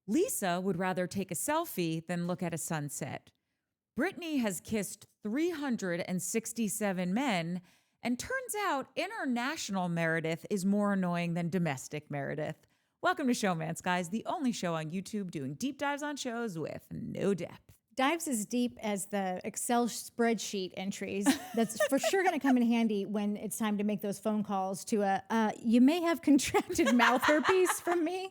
Lisa would rather take a selfie than look at a sunset. Brittany has kissed 367 men, and turns out international Meredith is more annoying than domestic Meredith. Welcome to Showmance, guys, the only show on YouTube doing deep dives on shows with no depth. Dives as deep as the Excel spreadsheet entries. That's for sure going to come in handy when it's time to make those phone calls to you may have contracted mouth herpes from me.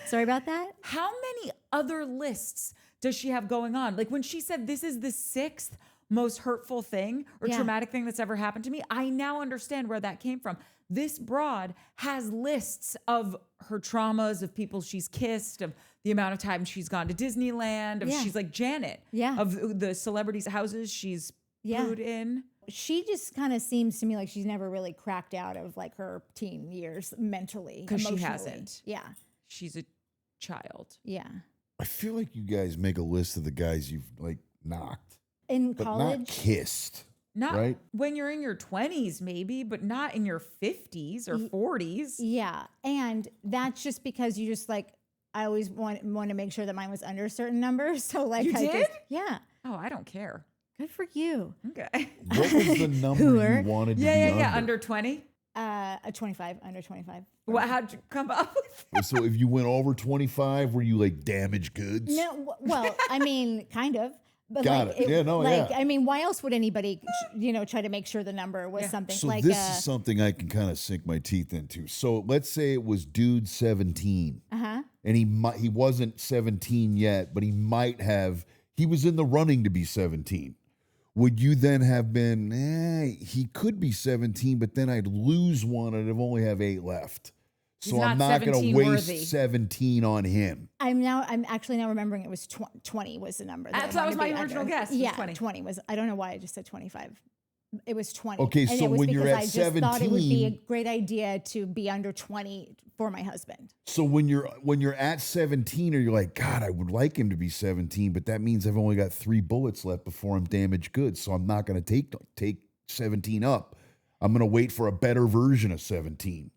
Sorry about that. How many other lists does she have going on? Like when she said this is the 6th most hurtful thing or traumatic thing that's ever happened to me, I now understand where that came from. This broad has lists of her traumas, of people she's kissed, of the amount of time she's gone to Disneyland, of she's like Janet, of the celebrities' houses she's pooed in. She just kind of seems to me like she's never really cracked out of like her teen years mentally, because she emotionally. hasn't. Yeah. She's a child. Yeah. I feel like you guys make a list of the guys you've like knocked. In but college? Not kissed. Not right? When you're in your 20s, maybe, but not in your 50s or 40s. Yeah. And that's just because you just like, I always want to make sure that mine was under a certain number. So like, you did? Yeah. Oh, I don't care. Good for you. Okay. What was the number you wanted to be under? Yeah. Under 20? A 25, under 25. Well, how'd you come up with that? So if you went over 25, were you like damaged goods? No, well, I mean, kind of. But Got like, it. Yeah, no, like, yeah. I mean, why else would anybody, try to make sure the number was something So like this is something I can kind of sink my teeth into. So let's say it was dude 17. Uh-huh. And he wasn't 17 yet, but he was in the running to be 17. Would you then have been, he could be 17, but then I'd lose one and I'd only have 8 left. So I'm not going to waste 17 on him. I'm actually now remembering it was 20 was the number. That was my original guess. Yeah, 20. 20 was, I don't know why I just said 25. It was 20. Okay, and so it was when because you're at I just 17, thought it would be a great idea to be under 20 for my husband. So when you're at 17, or you're like, God, I would like him to be 17, but that means I've only got 3 bullets left before I'm damaged goods. So I'm not going to take 17 up. I'm going to wait for a better version of 17.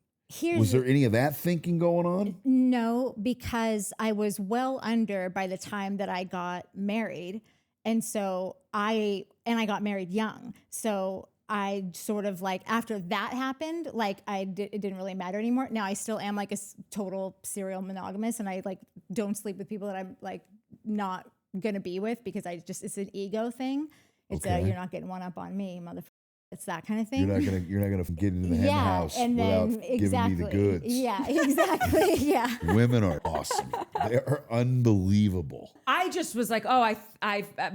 Was there any of that thinking going on? No, because I was well under by the time that I got married. And so I got married young. So I sort of like, after that happened, like it didn't really matter anymore. Now I still am like a total serial monogamous, and I like don't sleep with people that I'm like not going to be with because it's an ego thing. It's you're not getting one up on me, motherfucker. It's that kind of thing. You're not gonna get into the hen house and without then, giving me the goods. Yeah, exactly. Yeah. Women are awesome. They are unbelievable. I just was like, I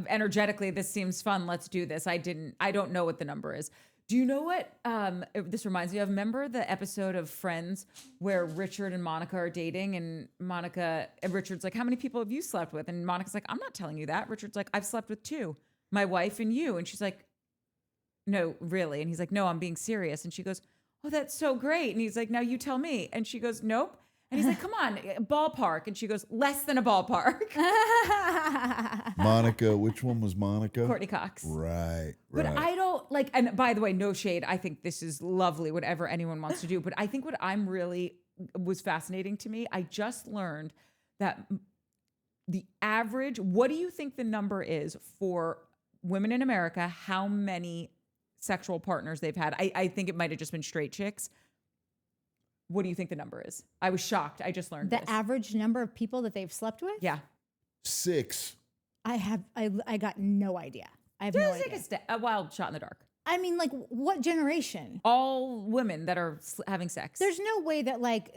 energetically, this seems fun. Let's do this. I don't know what the number is. Do you know what this reminds me of? Remember the episode of Friends where Richard and Monica are dating, and Richard's like, how many people have you slept with? And Monica's like, I'm not telling you that. Richard's like, I've slept with 2, my wife and you. And she's like, no, really? And he's like, no, I'm being serious. And she goes, oh, that's so great. And he's like, now you tell me. And she goes, nope. And he's like, come on, ballpark. And she goes, less than a ballpark. Monica, which one was Monica? Courtney Cox. Right. But I don't like, and by the way, no shade. I think this is lovely, whatever anyone wants to do. But I think what was fascinating to me, I just learned that the average, what do you think the number is for women in America? How many sexual partners they've had? I think it might have just been straight chicks. What do you think the number is? I was shocked. I just learned the this. average number of people that they've slept with? Yeah. 6. I got no idea. I have no idea. Take a wild shot in the dark. I mean, like, what generation? All women that are having sex. There's no way that like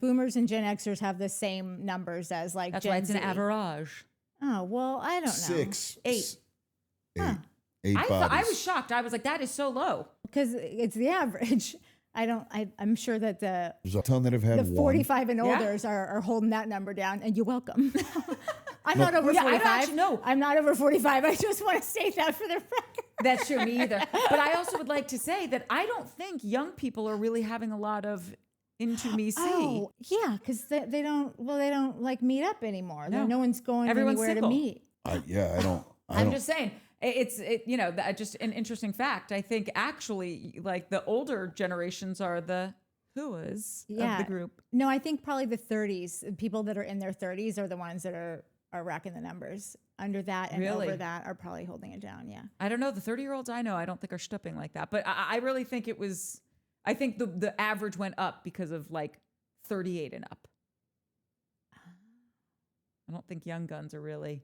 boomers and Gen Xers have the same numbers as like That's Gen why it's Z. an average. Oh, well, I don't know. 6. 8. 8. 8 I bodies. was shocked. I was like, that is so low. Because it's the average. I'm sure that There's a ton that have had the 45 and Yeah. olders are holding that number down, and you're welcome. I'm not over 45. No. I'm not over 45. I just want to state that for the record. That's true, me either. But I also would like to say that I don't think young people are really having a lot of into me see. Oh, yeah, because they don't like meet up anymore. No. No one's going Everyone's anywhere single. to meet. I don't. I'm just saying. It's just an interesting fact. I think actually, like the older generations are the Huas Yeah. of the group. No, I think probably the 30s. People that are in their 30s are the ones that are racking the numbers. Under that and Really? over that are probably holding it down. Yeah. I don't know. The 30-year-olds I know, I don't think are stupping like that. But I really think it was, I think the average went up because of like 38 and up. I don't think young guns are really.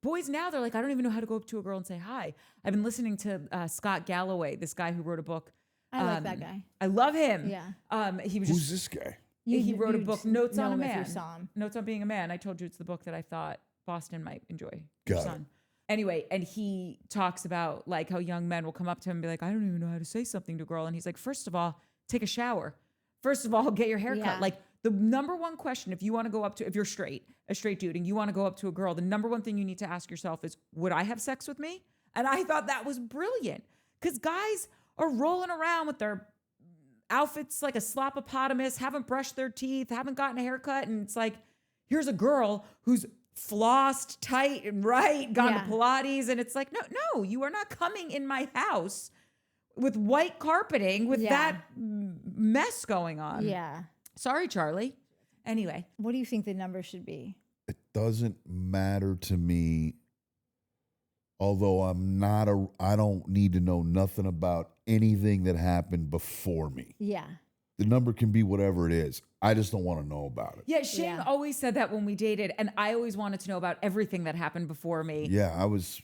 Boys now, they're like, I don't even know how to go up to a girl and say hi. I've been listening to Scott Galloway, this guy who wrote a book. I like that guy. I love him. Yeah. He was Who's just, this guy? he wrote a book, Notes know on a him if Man. you saw him. Notes on Being a Man. I told you it's the book that I thought Boston might enjoy. Got Your it. son. Anyway, and he talks about like how young men will come up to him and be like, I don't even know how to say something to a girl. And he's like, first of all, take a shower. First of all, get your hair Yeah. cut. Like the number one question, if you want to go up to, if you're straight, a straight dude, and you want to go up to a girl, the number one thing you need to ask yourself is, would I have sex with me? And I thought that was brilliant because guys are rolling around with their outfits like a slopopotamus, haven't brushed their teeth, haven't gotten a haircut. And it's like, here's a girl who's flossed tight and right, gone Yeah. to Pilates. And it's like, no, you are not coming in my house with white carpeting with Yeah. that mess going on. Yeah. Sorry, Charlie. Anyway, What do you think the number should be? It doesn't matter to me. Although I don't need to know nothing about anything that happened before me. Yeah. The number can be whatever it is. I just don't want to know about it. yeah, Shane Yeah. always said that when we dated, and I always wanted to know about everything that happened before me. Yeah, I was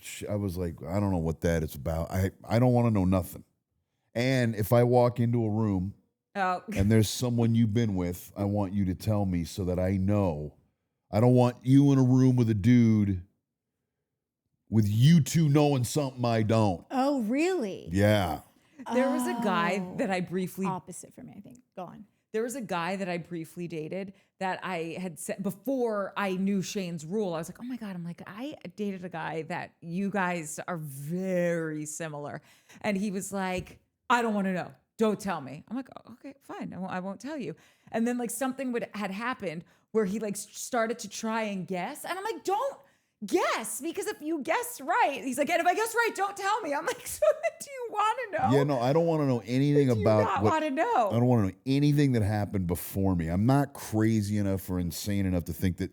like, I don't know what that is about. I don't want to know nothing. And if I walk into a room Oh, and there's someone you've been with, I want you to tell me so that I know. I don't want you in a room with a dude with you two knowing something I don't. Oh, really? Yeah. there was a guy Oh. that I briefly Opposite for me, I think. Go on. There was a guy that I briefly dated that I had said before I knew Shane's rule. I was like, oh my God. I'm like, I dated a guy that you guys are very similar. And he was like, I don't want to know. Don't tell me. I'm like, oh, okay, fine. I won't tell you. And then like something had happened where he like started to try and guess. And I'm like, don't guess, because if you guess right, he's like, and if I guess right, don't tell me. I'm like, so do you want to know? Yeah, no, I don't want to know anything Do you about not what want to know? I don't want to know anything that happened before me. I'm not crazy enough or insane enough to think that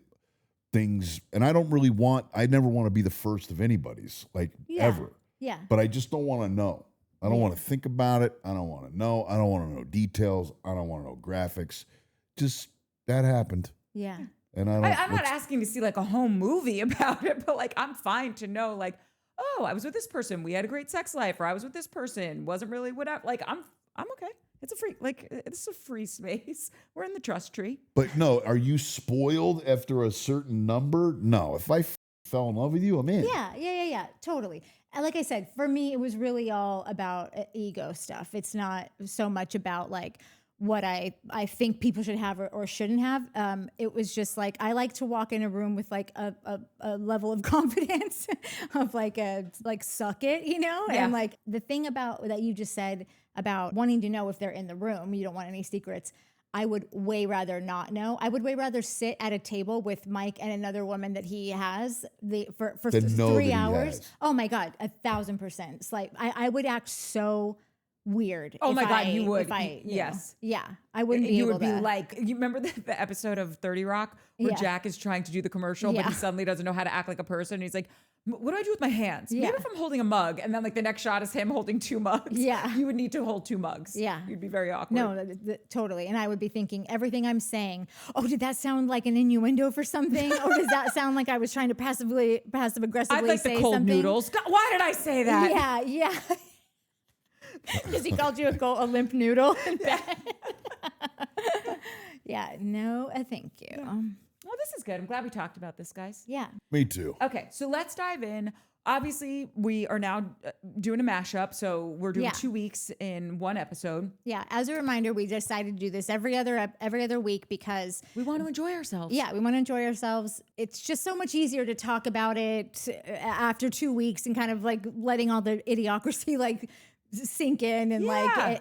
things, and I never want to be the first of anybody's, like Yeah. ever. Yeah. But I just don't want to know. I don't Yeah. want to think about it. I don't want to know. I don't want to know details. I don't want to know graphics. Just that happened. Yeah. And I don't. I'm not asking to see like a home movie about it, but like I'm fine to know like, oh, I was with this person, we had a great sex life, or I was with this person, wasn't really whatever. Like I'm okay. It's a free it's a free space. We're in the trust tree. But no, are you spoiled after a certain number? No. If I fell in love with you, I'm in. Yeah. Totally. And like I said, for me, it was really all about ego stuff. It's not so much about like what I think people should have or shouldn't have. It was just like, I like to walk in a room with like a level of confidence of like suck it, you know? Yeah. And like the thing about that you just said about wanting to know if they're in the room, you don't want any secrets. I would way rather not know. I would way rather sit at a table with Mike and another woman that he has for Than know that 3 he hours. has. Oh my God, 1,000%. It's like I would act so weird. Oh if my God, you would. If I, you know. Yes. Yeah, I wouldn't be You able would be to. like, you remember the episode of 30 Rock where Yeah. Jack is trying to do the commercial, but Yeah. he suddenly doesn't know how to act like a person. And he's like, what do I do with my hands? Yeah. Maybe if I'm holding a mug, and then like the next shot is him holding 2 mugs. Yeah. You would need to hold 2 mugs. Yeah. You'd be very awkward. No, totally. And I would be thinking everything I'm saying, oh, did that sound like an innuendo for something? Or does that sound like I was trying to passive aggressively I'd like say the cold something? noodles. God, why did I say that? Yeah. Because he called you a limp noodle. Yeah, no, thank you. Well, this is good. I'm glad we talked about this, guys. Yeah. Me too. Okay, so let's dive in. Obviously, we are now doing a mashup, so we're doing Yeah. 2 weeks in one episode. Yeah. As a reminder, we decided to do this every other week because We want to enjoy ourselves. yeah, we want to enjoy ourselves. It's just so much easier to talk about it after 2 weeks and kind of like letting all the idiocracy like sink in and Yeah.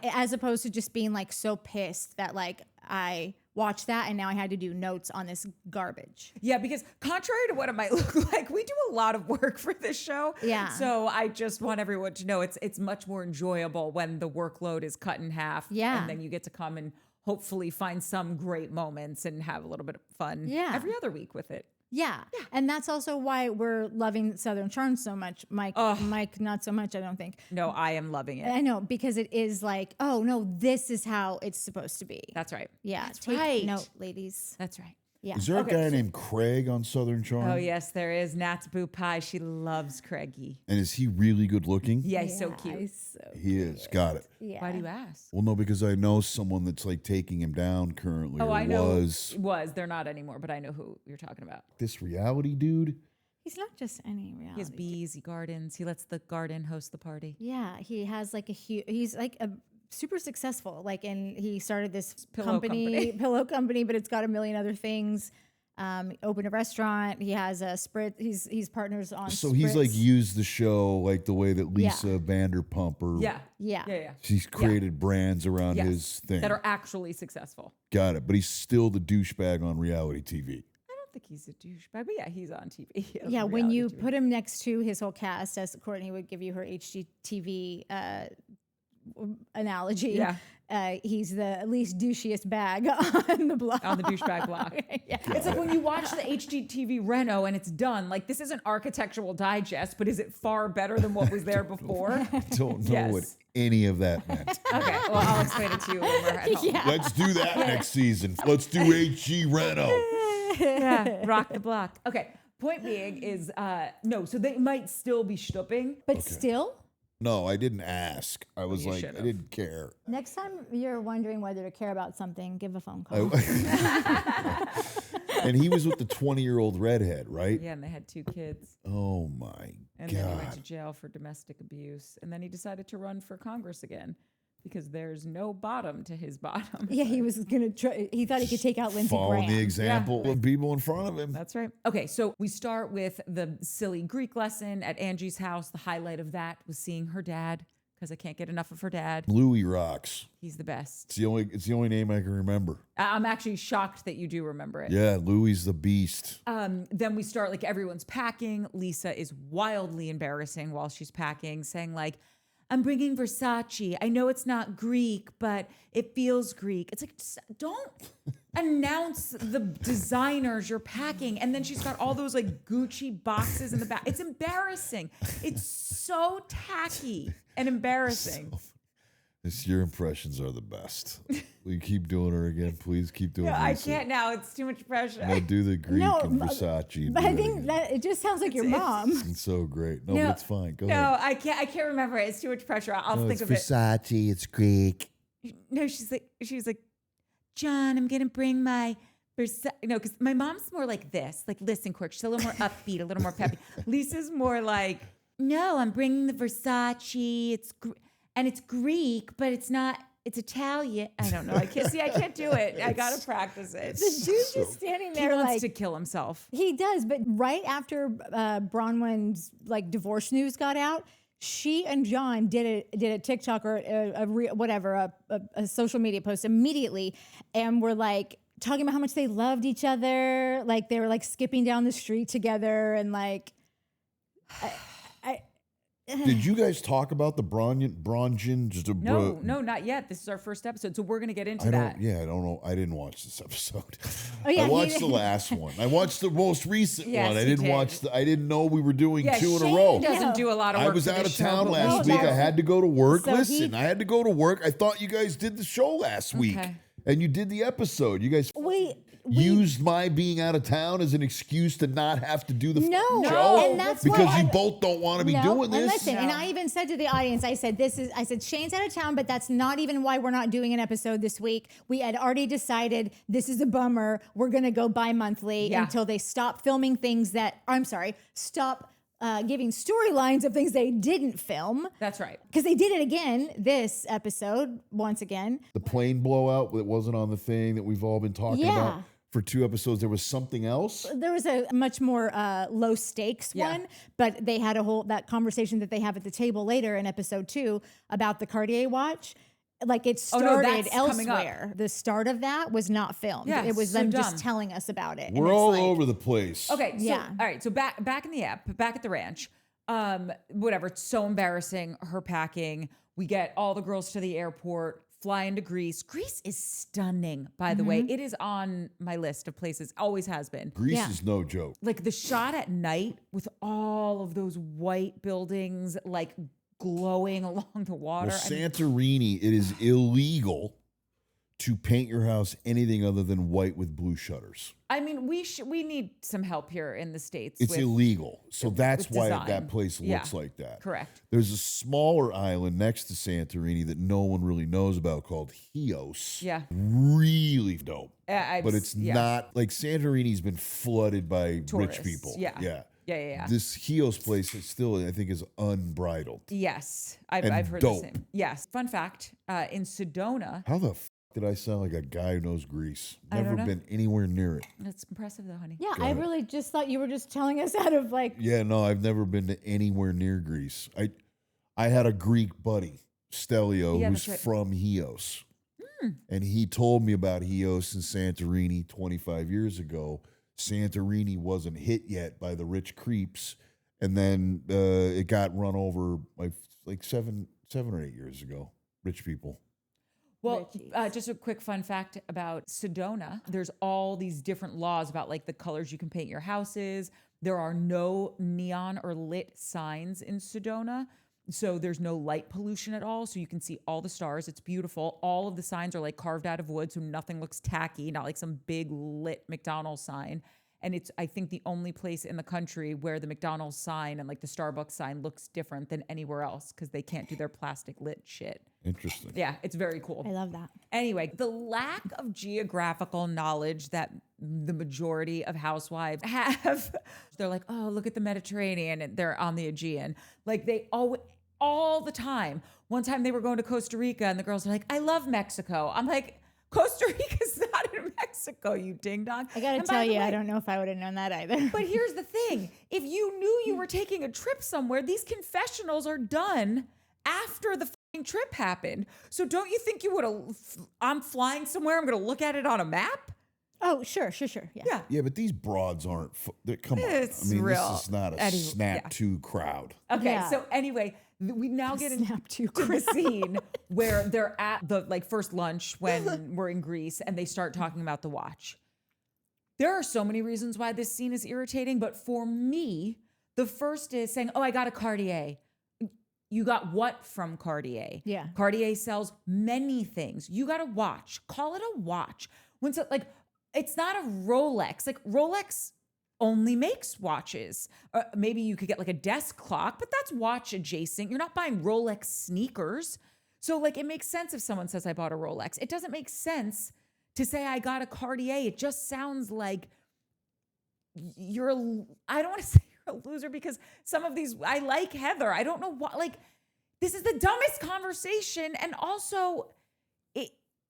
like as opposed to just being like so pissed that like I watched that and now I had to do notes on this garbage. Yeah, because contrary to what it might look like, we do a lot of work for this show. Yeah. So I just want everyone to know it's much more enjoyable when the workload is cut in half. Yeah. And then you get to come and hopefully find some great moments and have a little bit of fun Yeah. every other week with it. Yeah. And that's also why we're loving Southern Charm so much. Mike, not so much, I don't think. No, I am loving it. I know, because it is like, oh no, this is how it's supposed to be. That's right. Yeah. That's Take right. note, ladies. That's right. Yeah. Is there a guy named Craig on Southern Charm? Oh, yes, there is. Nat's Boo Pie. She loves Craigie. And is he really good looking? Yeah, he's so cute. He is. Got it. Yeah. Why do you ask? Well, no, because I know someone that's like taking him down currently. Oh, or I know. Was They're not anymore, but I know who you're talking about. this reality dude? He's not just any reality. He has bees, he gardens. He lets the garden host the party. Yeah, he has like he's like a super successful. Like, and he started this Pillow company. pillow company, but it's got a million other things. Opened a restaurant. He has a spread. He's partners on. So he's like used the show like the way that Lisa Vanderpump or Yeah. she's created brands around Yes. his thing. That are actually successful. Got it. But he's still the douchebag on reality TV. I don't think he's a douchebag, but yeah, he's on TV. Yeah, when you put him next to his whole cast, as Courtney would give you her HGTV analogy, he's the least douchiest bag on the block. On the douchebag block. Yeah. It's like when you watch the HGTV Reno and it's done, like this isn't Architectural Digest, but is it far better than what was there before? I don't know what any of that meant. Okay, well, I'll explain it to you when we're at home. Yeah. Let's do that next season. Let's do HG Reno. Yeah, rock the block. Okay, point being is, no, so they might still be shtupping. But still, No, I didn't ask. I was You like, should've. I didn't care. next time you're wondering whether to care about something, give a phone call. And he was with the 20-year-old redhead, right? Yeah, and they had 2 kids. Oh my And then he went to God. jail for domestic abuse. And then he decided to run for Congress again because there's no bottom to his bottom. Yeah, he was gonna try. He thought he could take out Lindsey Following Graham. the example of people in front of him. That's right. Okay, so we start with the silly Greek lesson at Angie's house. The highlight of that was seeing her dad because I can't get enough of her dad. Louis rocks. He's the best. It's the only name I can remember. I'm actually shocked that you do remember it. Yeah, Louis the beast. Then we start like everyone's packing. Lisa is wildly embarrassing while she's packing, saying like, I'm bringing Versace. I know it's not Greek, but it feels Greek. It's like, just don't announce the designers you're packing. And then she's got all those like Gucci boxes in the back. It's embarrassing. It's so tacky and embarrassing. Your impressions are the best. Will you keep doing her again? Please keep doing I Lisa. can't now. It's too much pressure. No, do the Greek No, and Versace. But Do I it think again. that it just sounds like your mom. It's so great. No, but it's fine. Go No, ahead. I can't remember it. It's too much pressure. I'll No, think it's of it. Versace. It's Greek. No, she was like, John, I'm gonna bring my Versace. No, because my mom's more like this. Like, listen, Court, she's a little more upbeat, a little more peppy. Lisa's more like, no, I'm bringing the Versace. And it's Greek, but it's not. It's Italian. I don't know. I can't do it. I gotta practice it. The dude's just standing He there wants like to kill himself. he does. But right after Bronwyn's like divorce news got out, she and John did a TikTok or a social media post immediately, and were like talking about how much they loved each other. Like they were like skipping down the street together, and like. Did you guys talk about the Bronjin? Just a No, not yet. This is our first episode, so we're gonna get into I that. don't. Yeah, I don't know. I didn't watch this episode. Oh, yeah, I watched he- the last one. I watched the most recent Yes, one. I you didn't did. watch the. I didn't know we were doing Yeah, 2 in a Shane row. doesn't do a lot of I work. was for out this of show, town but last we week. do. I had to go to work. So Listen, I had to go to work. I thought you guys did the show last week, Okay. and you did the episode. You guys we used my being out of town as an excuse to not have to do the No, show and that's because why you I- both don't want to be doing And this. listen, and I even said to the audience, I said, Shane's out of town, but that's not even why we're not doing an episode this week. We had already decided this is a bummer. We're going to go bi-monthly until they stop filming things stop giving storylines of things they didn't film. That's right. Because they did it again this episode, once again. The plane blowout that wasn't on the thing that we've all been talking Yeah. about for 2 episodes. There was something else. There was a much more low stakes Yeah. one, but they had that conversation that they have at the table later in episode 2 about the Cartier watch. Like it Oh, no, started that's coming up. elsewhere. The start of that was not filmed. Yeah, it was so them dumb. just telling us about it. And We're it's all like- over the place. Okay, so Yeah. all right, so back in the app, back at the ranch. Whatever, it's so embarrassing, her packing. We get all the girls to the airport. fly into Greece. Greece is stunning, by the way. It is on my list of places, always has been. Greece Yeah. is no joke. Like the shot at night with all of those white buildings like glowing along the water. Well, I mean, Santorini, it is illegal to paint your house anything other than white with blue shutters. we need some help here in the States. It's with, illegal. So that's with why design. that place Yeah. looks like that. Correct. There's a smaller island next to Santorini that no one really knows about called Chios. Yeah. Really dope. But it's yeah. not like Santorini's been flooded by Tourists. rich people. Yeah. Yeah. Yeah. This Chios place is still, I think, is unbridled. Yes, And I've heard dope. the same. Yes. Fun fact: in Sedona, How the did I sound like a guy who knows Greece? I don't Never know. been anywhere near it. it's impressive though, honey. Yeah, I really just thought you were just telling us out of like. Yeah, no, I've never been to anywhere near Greece. I had a Greek buddy, Stelio, Yeah, who's that's right. from Chios. And he told me about Chios and Santorini 25 years ago. Santorini wasn't hit yet by the rich creeps. And then it got run over like 7 or 8 years ago. Rich people. Well, Richies. just a quick fun fact about Sedona. There's all these different laws about like the colors you can paint your houses. There are no neon or lit signs in Sedona. So there's no light pollution at all. So you can see all the stars. It's beautiful. All of the signs are like carved out of wood. So nothing looks tacky, not like some big lit McDonald's sign. And it's, I think, the only place in the country where the McDonald's sign and like the Starbucks sign looks different than anywhere else because they can't do their plastic lit shit. Interesting. Yeah, it's very cool. I love that. Anyway, the lack of geographical knowledge that the majority of housewives have, they're like, oh, look at the Mediterranean, and they're on the Aegean. Like they all the time. One time they were going to Costa Rica and the girls are like, I love Mexico. I'm like, Costa Rica's not in Mexico, you ding dong. I gotta And by tell the you, way, I don't know if I would have known that either. But here's the thing. If you knew you were taking a trip somewhere, these confessionals are done after the fucking trip happened. So don't you think you would have, I'm flying somewhere, I'm going to look at it on a map? Oh, sure. Yeah. Yeah. Yeah, but these broads aren't. Come on. It's I mean, real. this is not a Snap 2 crowd. Okay, Yeah. so anyway, we now get Snap to into the scene where they're at the like first lunch when we're in Greece and they start talking about the watch. There are so many reasons why this scene is irritating, but for me, the first is saying, oh, I got a Cartier. You got what from Cartier? Yeah. Cartier sells many things. You got a watch. Call it a watch. When so like it's not a Rolex. Like Rolex only makes watches. Maybe you could get like a desk clock, but that's watch adjacent. You're not buying Rolex sneakers. So like it makes sense if someone says I bought a Rolex. It doesn't make sense to say I got a Cartier. It just sounds like I don't want to say you're a loser because some of these, I like Heather. I don't know what, like, this is the dumbest conversation. And also,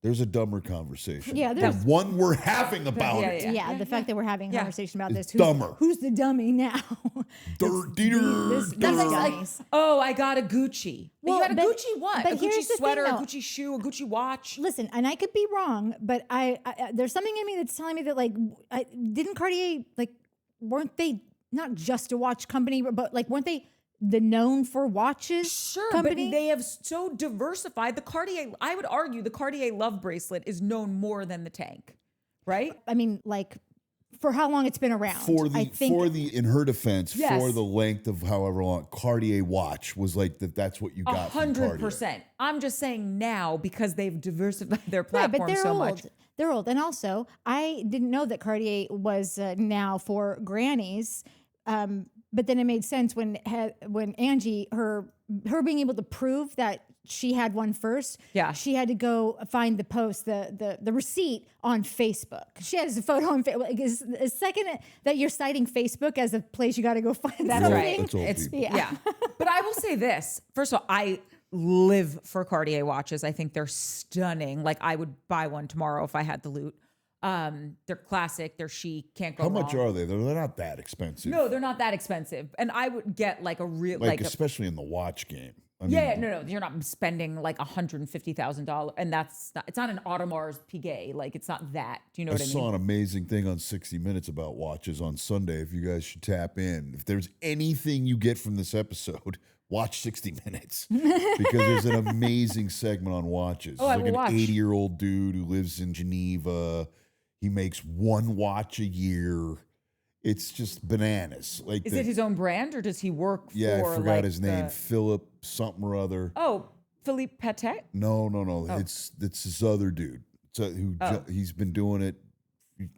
There's a dumber conversation. Yeah, The there's- one we're having about Yeah, it. Yeah, the fact that we're having a Yeah. conversation about It's this. dumber. Who's the dummy now? Dirty. This that's is like, nice. oh, I got a Gucci. But Well, you got a but- Gucci what? but A Gucci here's the thing, sweater, a though. Gucci shoe, a Gucci watch. Listen, and I could be wrong, but I there's something in me that's telling me that like didn't Cartier like weren't they not just a watch company, but like weren't they the known for watches Sure, company? but they have so diversified. The Cartier, I would argue the Cartier love bracelet is known more than the tank, right? I mean, like for how long it's been around. I think In her defense, Yes. for the length of however long, Cartier watch was like that's what you got from Cartier. 100%. I'm just saying now because they've diversified their right, platform but they're so old. much. They're old, and also I didn't know that Cartier was now for grannies. But then it made sense when Angie her being able to prove that she had one first. Yeah. she had to go find the post, the receipt on Facebook. She has a photo on Facebook. The second that you're citing Facebook as a place you got to go find That's something. right. That's old It's people. yeah. But I will say this. First of all, I live for Cartier watches. I think they're stunning. Like I would buy one tomorrow if I had the loot. They're classic. They're chic. Can't go How wrong. much are they? They're not that expensive. No, they're not that expensive. And I would get like a real like a, especially in the watch game. I mean, yeah, no, you're not spending like $150,000, and it's not an Audemars Piguet. Like it's not that. Do you know I what I saw mean? an amazing thing on 60 Minutes about watches on Sunday. If you guys should tap in, if there's anything you get from this episode, watch 60 Minutes because there's an amazing segment on watches. Oh, I It's will like watch. an 80-year-old dude who lives in Geneva. He makes one watch a year. It's just bananas. Like Is it his own brand or does he work for? I forgot like, his name. Philip something or other. Oh, Philippe Patek? No. Oh. It's this other dude. He's been doing it.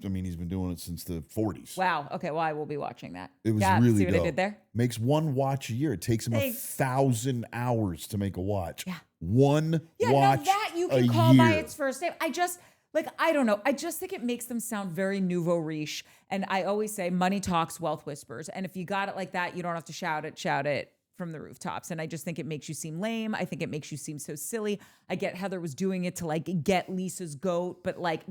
I mean, he's been doing it since the 40s. Wow. Okay. Well, I will be watching that. It was yeah, really see what dope. I did there? Makes one watch a year. It takes him Thanks. 1,000 hours to make a watch. Yeah. One Yeah, watch now that you a can call by year. its first name. I don't know. I just think it makes them sound very nouveau riche. And I always say money talks, wealth whispers. And if you got it like that, you don't have to shout it from the rooftops. And I just think it makes you seem lame. I think it makes you seem so silly. I get Heather was doing it to like get Lisa's goat, but like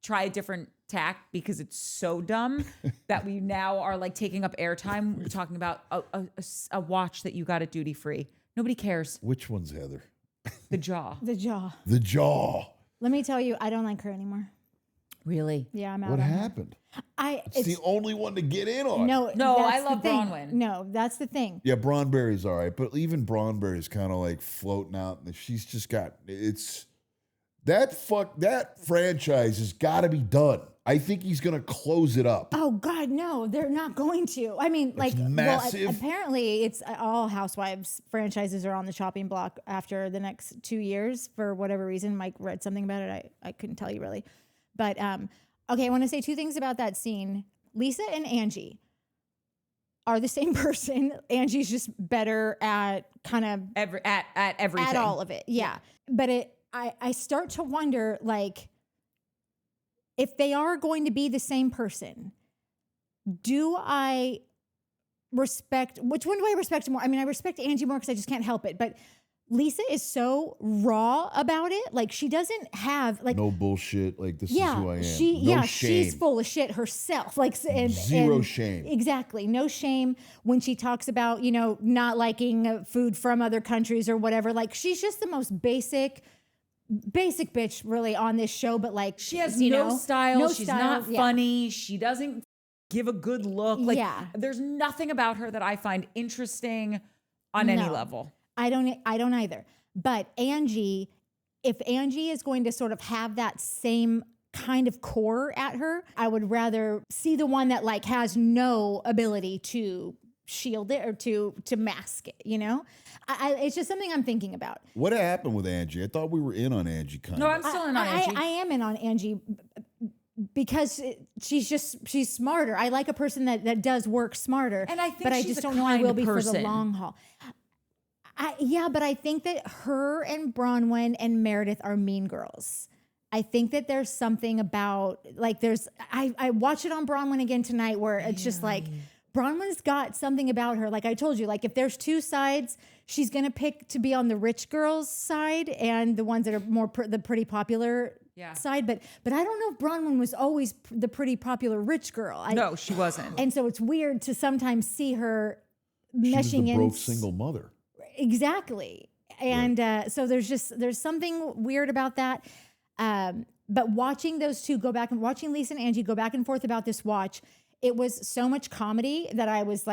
try a different tack because it's so dumb that we now are like taking up airtime. We're talking about a watch that you got at duty free. Nobody cares. Which one's Heather? The jaw. The jaw. The Jaw. Let me tell you, I don't like her anymore. Really? Yeah, I'm out. What on her. happened? It's It's the only one to get in on. no, No, that's I the love thing. Bronwyn. No, that's the thing. Yeah, Braunberry's all right, but even Braunberry's kind of like floating out. And she's just got that franchise has got to be done. I think he's gonna close it up. Oh God, no, they're not going to. I mean, like, massive. well, apparently, it's all Housewives franchises are on the chopping block after the next 2 years for whatever reason. Mike read something about it. I couldn't tell you really, but okay. I want to say two things about that scene. Lisa and Angie are the same person. Angie's just better at kind of At everything. at all of it. Yeah, but I start to wonder, like, if they are going to be the same person, do I respect, which one do I respect more? I mean, I respect Angie more because I just can't help it. But Lisa is so raw about it. Like, she doesn't have, like, No bullshit. Like, this is who I am. No shame. she's full of shit herself. Like, Zero shame. Exactly. No shame when she talks about, not liking food from other countries or whatever. Like, she's just the most basic bitch really on this show, but like She has no style. She's not yeah. funny. She doesn't give a good look. Like, Yeah. there's nothing about her that I find interesting on any No. level. I don't either. But Angie, if Angie is going to sort of have that same kind of core at her, I would rather see the one that like has no ability to shield it or to mask it, it's just something I'm thinking about. What happened with Angie? I thought we were in on Angie kind No, of. I'm still in on Angie. I am in on Angie because she's smarter. I like a person that does work smarter. And I think but I she's just a don't know I will kind be for the person. long haul. But I think that her and Bronwyn and Meredith are mean girls. I think that there's something about like I watch it on Bronwyn again tonight where it's just like Bronwyn's got something about her. Like I told you, like if there's two sides, she's going to pick to be on the rich girls side and the ones that are more the pretty popular side. But I don't know if Bronwyn was always the pretty popular rich girl. No, she wasn't. And so it's weird to sometimes see her She was meshing the in. broke single mother. Exactly. And so there's something weird about that. But watching those two go back and watching Lisa and Angie go back and forth about this watch, it was so much comedy that I was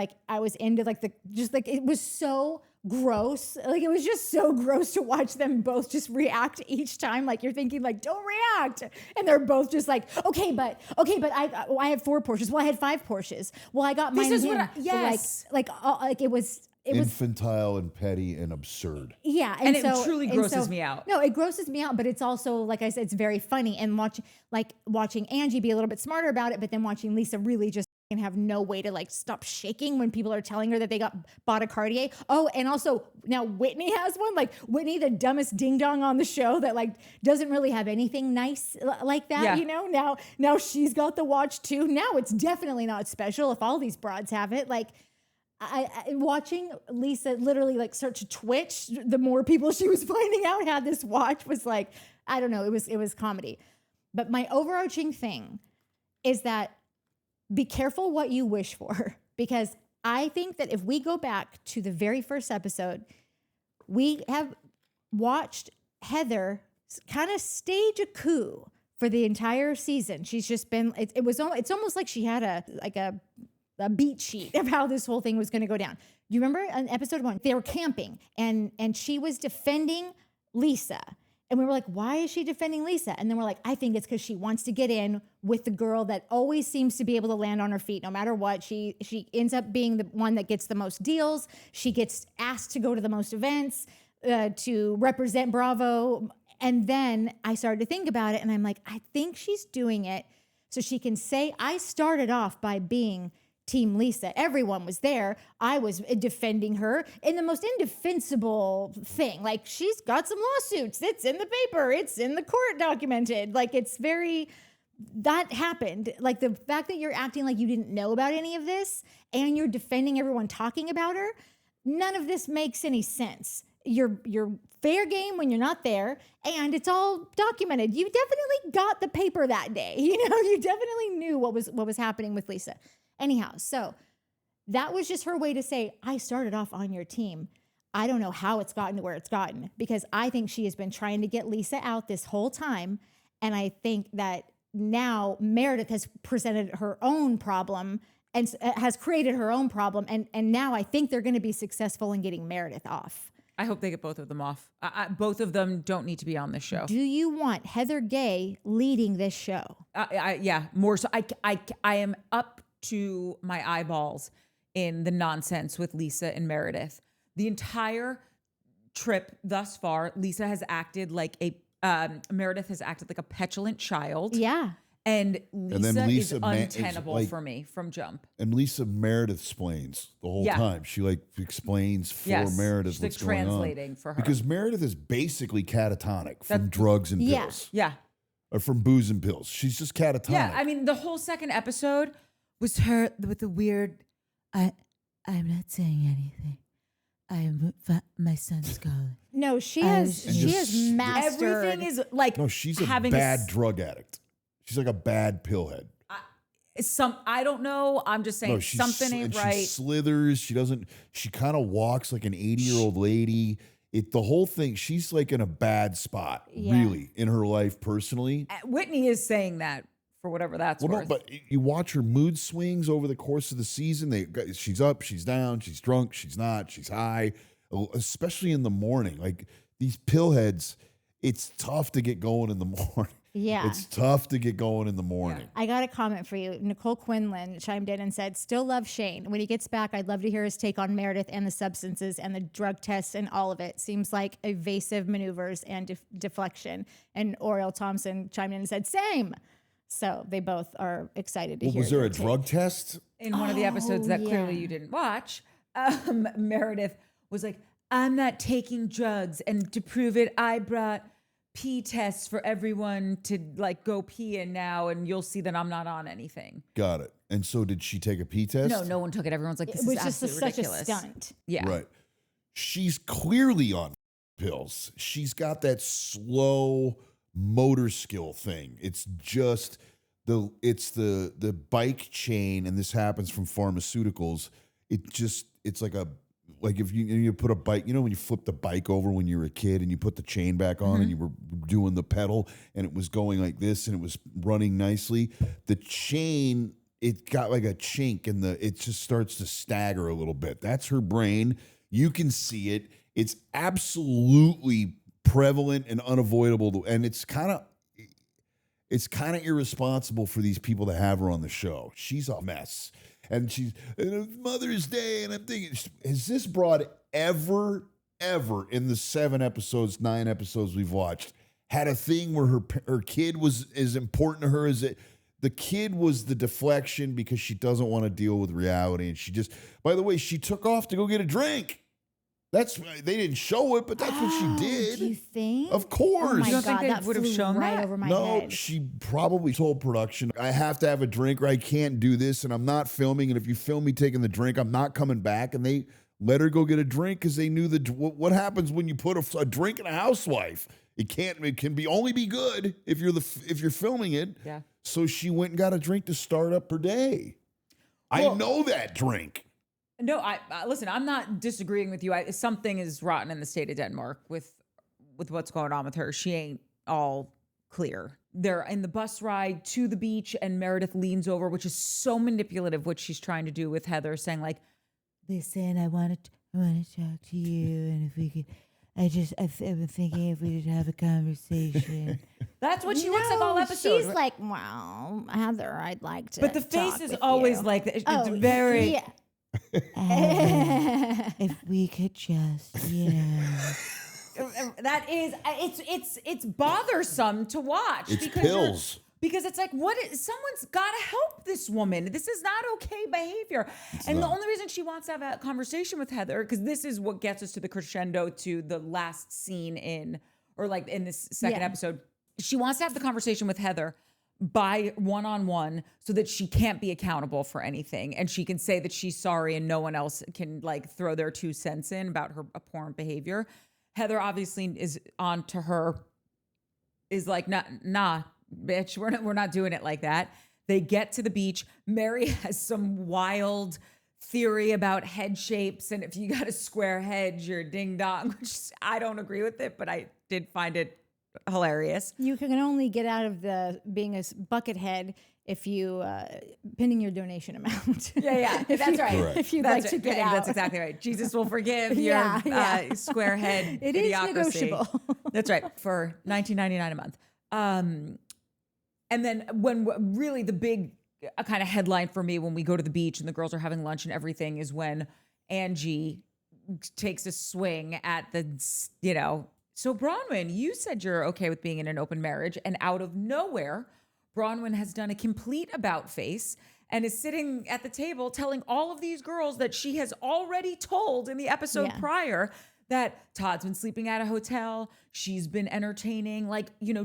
into like it was so gross. Like it was just so gross to watch them both just react each time. Like you're thinking like, don't react. And they're both just like, okay, but I have 4 Porsches. Well, I had 5 Porsches. Well, I got mine. This is him. what yes. Like it was Infantile and petty and absurd. yeah, And it truly grosses me out. No, it grosses me out, but it's also like I said, it's very funny. And watching Angie be a little bit smarter about it, but then watching Lisa really just have no way to like stop shaking when people are telling her that they bought a Cartier. Oh, and also now Whitney has one. Like Whitney, the dumbest ding dong on the show that like doesn't really have anything nice like that. Yeah. Now she's got the watch too. Now it's definitely not special if all these broads have it. Like. I watching Lisa literally like start to twitch the more people she was finding out had this watch was like, I don't know, it was comedy. But my overarching thing is that be careful what you wish for, because I think that if we go back to the very first episode, we have watched Heather kind of stage a coup for the entire season. She's just been, it's almost like she had a a beat sheet of how this whole thing was going to go down. You remember on episode 1, they were camping and she was defending Lisa. And we were like, why is she defending Lisa? And then we're like, I think it's because she wants to get in with the girl that always seems to be able to land on her feet no matter what. She ends up being the one that gets the most deals. She gets asked to go to the most events, to represent Bravo. And then I started to think about it and I'm like, I think she's doing it so she can say, I started off by being Team Lisa. Everyone was there. I was defending her in the most indefensible thing. Like, she's got some lawsuits. It's in the paper. It's in the court documented. Like, it's very, that happened. Like, the fact that you're acting like you didn't know about any of this and you're defending everyone talking about her, none of this makes any sense. You're fair game when you're not there, and it's all documented. You definitely got the paper that day. You know, you definitely knew what was happening with Lisa. Anyhow, so that was just her way to say, I started off on your team. I don't know how it's gotten to where it's gotten, because I think she has been trying to get Lisa out this whole time. And I think that now Meredith has presented her own problem and has created her own problem. And now I think they're going to be successful in getting Meredith off. I hope they get both of them off. Both of them don't need to be on this show. Do you want Heather Gay leading this show? Yeah, more so. I am up to my eyeballs in the nonsense with Lisa and Meredith. The entire trip thus far, Lisa has acted like Meredith has acted like a petulant child. Yeah. And Lisa is untenable like, for me from jump. And Lisa Meredith explains the whole time. She like explains for Meredith she's what's like going on. translating for her. Because Meredith is basically catatonic from drugs and pills. Yeah. Or from booze and pills. She's just catatonic. Yeah, I mean, the whole second episode was her with the weird, I'm not saying anything. I am my son's calling. No, she has mastered. Everything is like, no, she's a bad drug addict. She's like a bad pillhead. I don't know. I'm just saying something ain't right. She slithers. She kind of walks like an 80-year-old lady. The whole thing, she's like in a bad spot, really, in her life personally. Whitney is saying that for whatever that's worth. No, but you watch her mood swings over the course of the season. She's up, she's down, she's drunk, she's not, she's high, especially in the morning. Like these pillheads, it's tough to get going in the morning. Yeah. It's tough to get going in the morning. I got a comment for you. Nicole Quinlan chimed in and said, still love Shane. When he gets back, I'd love to hear his take on Meredith and the substances and the drug tests and all of it. Seems like evasive maneuvers and deflection. And Oriel Thompson chimed in and said, same. So they both are excited to hear. Was there a drug test? In one of the episodes that clearly you didn't watch, Meredith was like, I'm not taking drugs. And to prove it, I brought pee tests for everyone to like go pee in now, and you'll see that I'm not on anything. Got it. And so did she take a pee test? No one took it. Everyone's like, this is absolutely ridiculous. Such a stunt. Yeah. Right. She's clearly on pills. She's got that slow motor skill thing. It's just the bike chain, and this happens from pharmaceuticals. It's like if you put a bike, when you flipped the bike over when you were a kid and you put the chain back on and you were doing the pedal and it was going like this and it was running nicely. The chain, it got like a chink and it just starts to stagger a little bit. That's her brain. You can see it. It's absolutely prevalent and unavoidable. And it's kind of irresponsible for these people to have her on the show. She's a mess. And she's Mother's Day, and I'm thinking, has this broad ever in the 9 episodes we've watched had a thing where her kid was as important to her as it? The kid was the deflection because she doesn't want to deal with reality, and she just. By the way, she took off to go get a drink. They didn't show it, but that's what she did. Do you think? Of course. Oh my You don't God, think they that would have flew shown right that? over my No, head. she probably told production, I have to have a drink or I can't do this, and I'm not filming, and if you film me taking the drink, I'm not coming back. And they let her go get a drink because they knew what happens when you put a drink in a housewife. It can only be good if you're filming it. Yeah. So she went and got a drink to start up her day. I know that drink. No, I listen, I'm not disagreeing with you. Something is rotten in the state of Denmark with what's going on with her. She ain't all clear. they're in the bus ride to the beach, and Meredith leans over, which is so manipulative, what she's trying to do with Heather, saying like, listen, I want to talk to you, and if we could, I've been thinking if we could have a conversation. That's what she looks like all episode. She's like, well, Heather, I'd like to. But the face talk is with always you. like, it's very. Yeah. If we could just, that is, it's bothersome to watch. It's because pills. Because it's like, someone's got to help this woman. This is not okay behavior. The only reason she wants to have a conversation with Heather, because this is what gets us to the crescendo to the last scene in this second episode. She wants to have the conversation with Heather by one-on-one so that she can't be accountable for anything. And she can say that she's sorry and no one else can like throw their 2 cents in about her abhorrent behavior. Heather obviously is on to her, is like, nah, bitch, we're not doing it like that. They get to the beach. Mary has some wild theory about head shapes, and if you got a square head, you're ding dong, which I don't agree with it, but I did find it hilarious. You can only get out of being a bucket head if you pinning your donation amount. Yeah, that's right. Correct. If you'd like to get out. That's exactly right. Jesus will forgive your square head It idiocracy. is negotiable. That's right, for $19.99 a month. And then when really the big kind of headline for me when we go to the beach and the girls are having lunch and everything is when Angie takes a swing at so Bronwyn, you said you're okay with being in an open marriage, and out of nowhere, Bronwyn has done a complete about face and is sitting at the table telling all of these girls that she has already told in the episode prior that Todd's been sleeping at a hotel. She's been entertaining,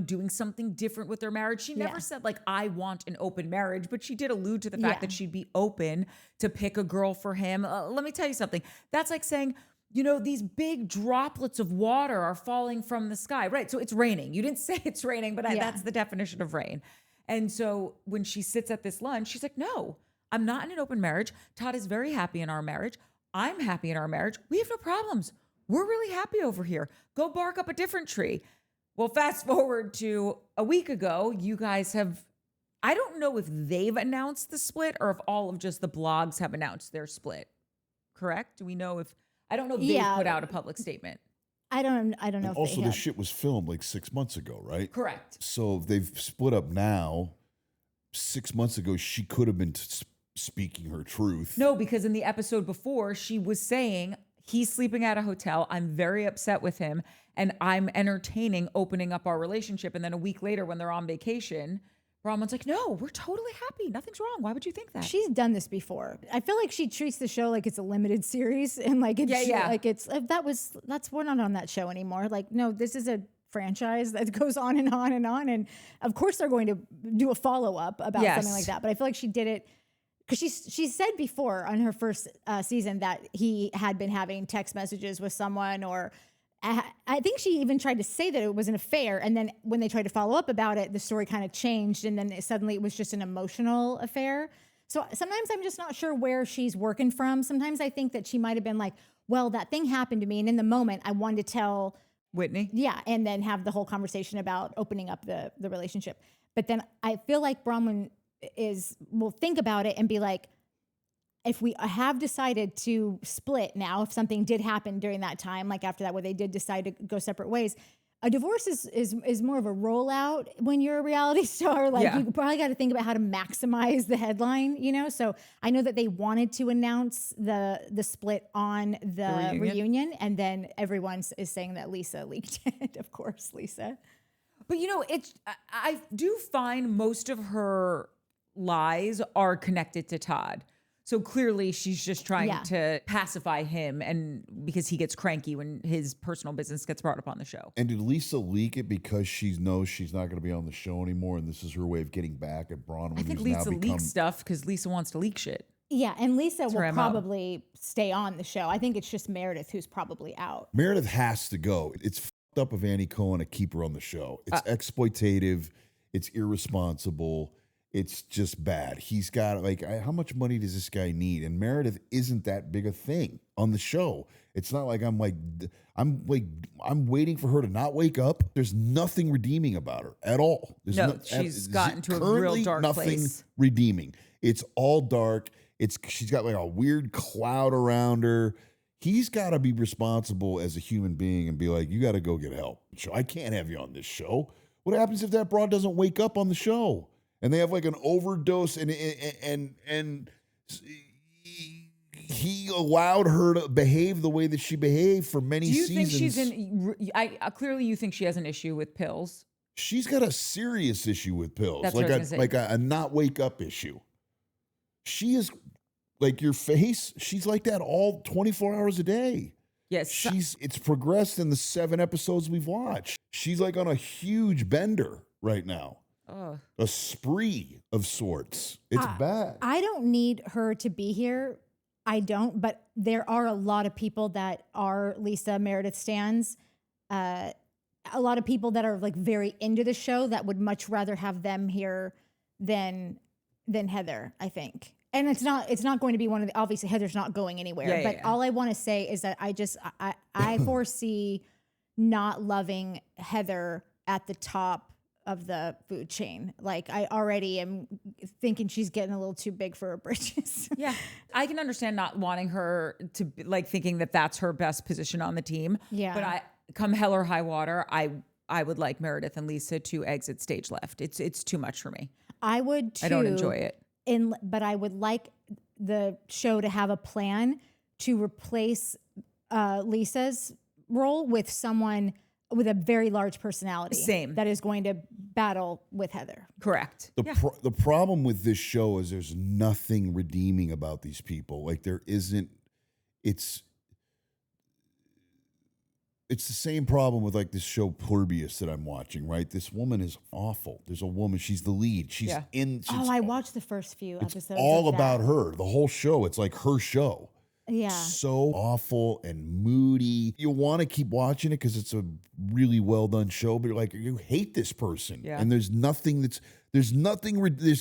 doing something different with their marriage. She never said I want an open marriage, but she did allude to the fact that she'd be open to pick a girl for him. Let me tell you something. That's like saying, these big droplets of water are falling from the sky, right? So it's raining. You didn't say it's raining, but that's the definition of rain. And so when she sits at this lunch, she's like, no, I'm not in an open marriage. Todd is very happy in our marriage. I'm happy in our marriage. We have no problems. We're really happy over here. Go bark up a different tree. Well, fast forward to a week ago, you guys I don't know if they've announced the split or if all of just the blogs have announced their split. Correct? Do we know I don't know if they put out a public statement. I don't know. And if also, they this have. shit was filmed like 6 months ago, right? Correct. So they've split up now. 6 months ago, she could have been speaking her truth. No, because in the episode before, she was saying, he's sleeping at a hotel. I'm very upset with him, and I'm entertaining opening up our relationship. And then a week later, when they're on vacation, Bronwyn's like, no, we're totally happy. Nothing's wrong. Why would you think that? She's done this before. I feel like she treats the show like it's a limited series, and like we're not on that show anymore. Like, no, this is a franchise that goes on and on and on, and of course they're going to do a follow up about something like that. But I feel like she did it because she said before on her first season that he had been having text messages with someone, or I think she even tried to say that it was an affair. And then when they tried to follow up about it, the story kind of changed. And then suddenly it was just an emotional affair. So sometimes I'm just not sure where she's working from. Sometimes I think that she might have been like, well, that thing happened to me, and in the moment I wanted to tell Whitney. Yeah. And then have the whole conversation about opening up the relationship. But then I feel like Bronwyn will think about it and be like, if we have decided to split now, if something did happen during that time, like after that, where they did decide to go separate ways, a divorce is more of a rollout when you're a reality star. Like you probably got to think about how to maximize the headline, So I know that they wanted to announce the split on the reunion, and then everyone is saying that Lisa leaked it. Of course, Lisa. But I do find most of her lies are connected to Todd. So clearly she's just trying to pacify him, and because he gets cranky when his personal business gets brought up on the show. And did Lisa leak it because she knows she's not going to be on the show anymore, and this is her way of getting back at Bronwyn? I think Lisa leaks stuff because Lisa wants to leak shit. Yeah, and Lisa will probably stay on the show. I think it's just Meredith who's probably out. Meredith has to go. It's fucked up of Annie Cohen to keep her on the show. It's exploitative. It's irresponsible. it's just bad. He's got like, how much money does this guy need? And Meredith isn't that big a thing on the show. It's not like I'm waiting for her to not wake up. There's nothing redeeming about her at all. There's she's gotten to a real dark nothing place. redeeming. It's all dark. She's got like a weird cloud around her. He's got to be responsible as a human being and be like, you got to go get help. I can't have you on this show. What happens if that broad doesn't wake up on the show and they have like an overdose and he allowed her to behave the way that she behaved for many seasons. Do you think she's clearly you think she has an issue with pills? She's got a serious issue with pills. That's what I was gonna say. Like a not wake up issue. She is like your face. She's like that all 24 hours a day. Yes. It's progressed in the 7 episodes we've watched. She's like on a huge bender right now. A spree of sorts. It's bad. I don't need her to be here. I don't, but there are a lot of people that are Lisa Meredith stans. A lot of people that are like very into the show that would much rather have them here than Heather, I think. And it's not going to be one of the, obviously Heather's not going anywhere, but all I want to say is that I foresee not loving Heather at the top of the food chain. Like I already am thinking she's getting a little too big for her britches. Yeah. I can understand not wanting her to be, like thinking that that's her best position on the team. Yeah. But come hell or high water, I would like Meredith and Lisa to exit stage left. It's too much for me. I would too. I don't enjoy it. But I would like the show to have a plan to replace Lisa's role with someone with a very large personality. Same. That is going to battle with Heather. Correct. The problem with this show is there's nothing redeeming about these people. Like there isn't. It's the same problem with like this show Plurbius that I'm watching, right? This woman is awful. There's a woman, she's the lead. She's I watched the first few episodes. It's all of about that. her. The whole show, it's like her show. Yeah. So awful and moody. You want to keep watching it because it's a really well done show, but you're like, you hate this person. Yeah. And there's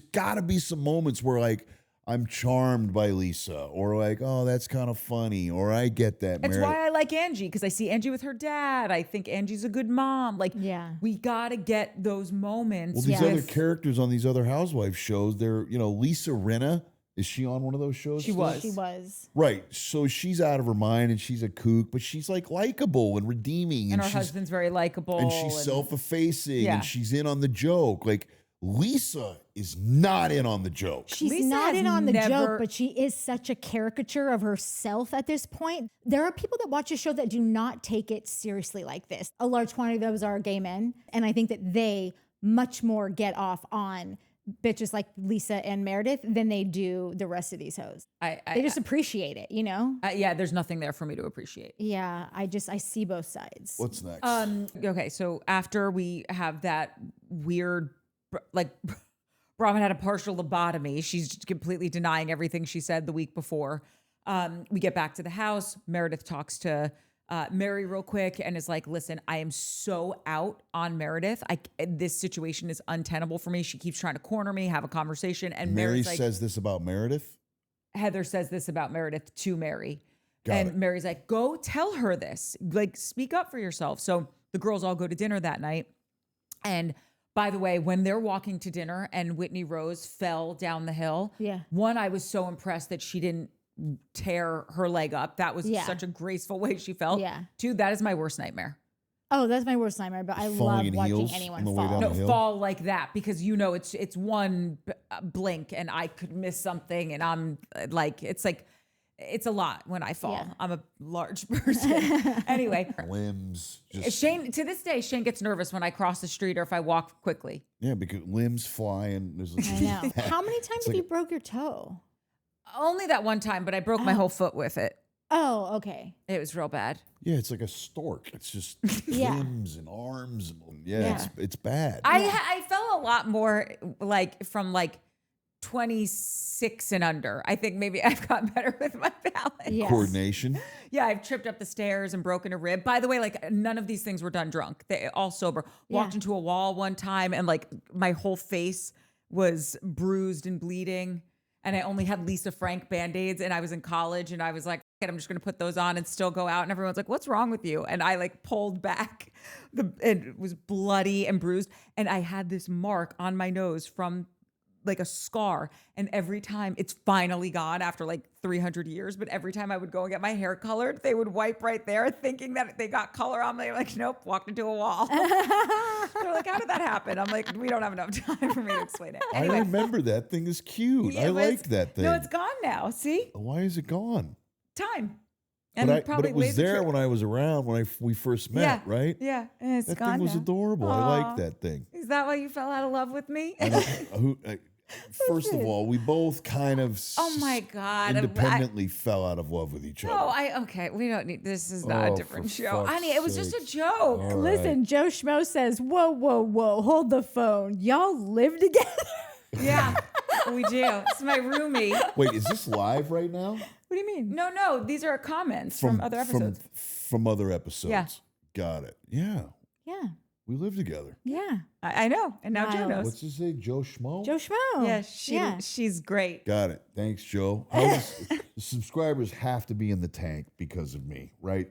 got to be some moments where like, I'm charmed by Lisa, or like, oh, that's kind of funny, or I get that. That's why I like Angie, because I see Angie with her dad. I think Angie's a good mom. Like, we got to get those moments. Well, these other characters on these other Housewives shows, they're, Lisa Rinna, is she on one of those shows? She was. Right. So she's out of her mind and she's a kook, but she's like likable and redeeming. And her husband's very likable. And she's self-effacing and she's in on the joke. Like, Lisa is not in on the joke. She's not in on the joke, but she is such a caricature of herself at this point. There are people that watch a show that do not take it seriously like this. A large quantity of those are gay men. And I think that they much more get off on bitches like Lisa and Meredith than they do the rest of these hoes. They just appreciate it, Yeah, there's nothing there for me to appreciate. Yeah, I see both sides. What's next? Okay, so after we have that weird, like, Brahmin had a partial lobotomy. She's completely denying everything she said the week before. We get back to the house. Meredith talks to Mary real quick and is like, listen, I am so out on Meredith. This situation is untenable for me. She keeps trying to corner me, have a conversation. And Mary like, says this about Meredith? Heather says this about Meredith to Mary. Got it. Mary's like, go tell her this. Like, speak up for yourself. So the girls all go to dinner that night. And by the way, when they're walking to dinner and Whitney Rose fell down the hill, one, I was so impressed that she didn't tear her leg up. That was such a graceful way she fell. Yeah. Two, that is my worst nightmare. Oh, that's my worst nightmare, but I love watching anyone fall. No, fall like that, because it's one blink and I could miss something, and I'm like, it's a lot when I fall. Yeah. I'm a large person. Anyway. Limbs. Shane, to this day, Shane gets nervous when I cross the street or if I walk quickly. Yeah, because limbs fly and there's I know. How many times have you broke your toe? Only that one time, but I broke my whole foot with it. Oh, okay. It was real bad. Yeah, it's like a stork. It's just limbs and arms. It's bad. I fell a lot more from 26 and under. I think maybe I've gotten better with my balance. Yes. Coordination. Yeah, I've tripped up the stairs and broken a rib. By the way, none of these things were done drunk. They all sober. Walked into a wall one time and my whole face was bruised and bleeding. And I only had Lisa Frank Band-Aids, and I was in college, and I was like, I'm just going to put those on and still go out. And everyone's like, what's wrong with you? And I like pulled back it was bloody and bruised. And I had this mark on my nose from like a scar. And every time, it's finally gone after like 300 years, but every time I would go and get my hair colored, they would wipe right there thinking that they got color on me. They're like, nope, walked into a wall. They're like, how did that happen? I'm like, we don't have enough time for me to explain it. Anyway, I remember that thing is cute. Yeah, I like that thing. No, it's gone now. See? Why is it gone? Time. But it was there when I was around when we first met, right? Yeah, and it's That gone thing was now. adorable. Aw. I like that thing. Is that why you fell out of love with me? First of all, we both kind of Oh my God. independently fell out of love with each other. No, okay. We don't need, this is not a different for show. fuck's Honey, it was just a sakes. joke. All right. Listen, Joe Schmo says, whoa, whoa, whoa, hold the phone. Y'all live together? Yeah, we do. It's my roomie. Wait, is this live right now? What do you mean? No, these are comments from other episodes. From other episodes. Yeah. Got it. Yeah. Yeah. We live together. Yeah. I know. And now Joe Wow. knows. What's his name? Joe Schmo? Joe Schmo. Yeah, she's great. Got it. Thanks, Joe. The subscribers have to be in the tank because of me, right?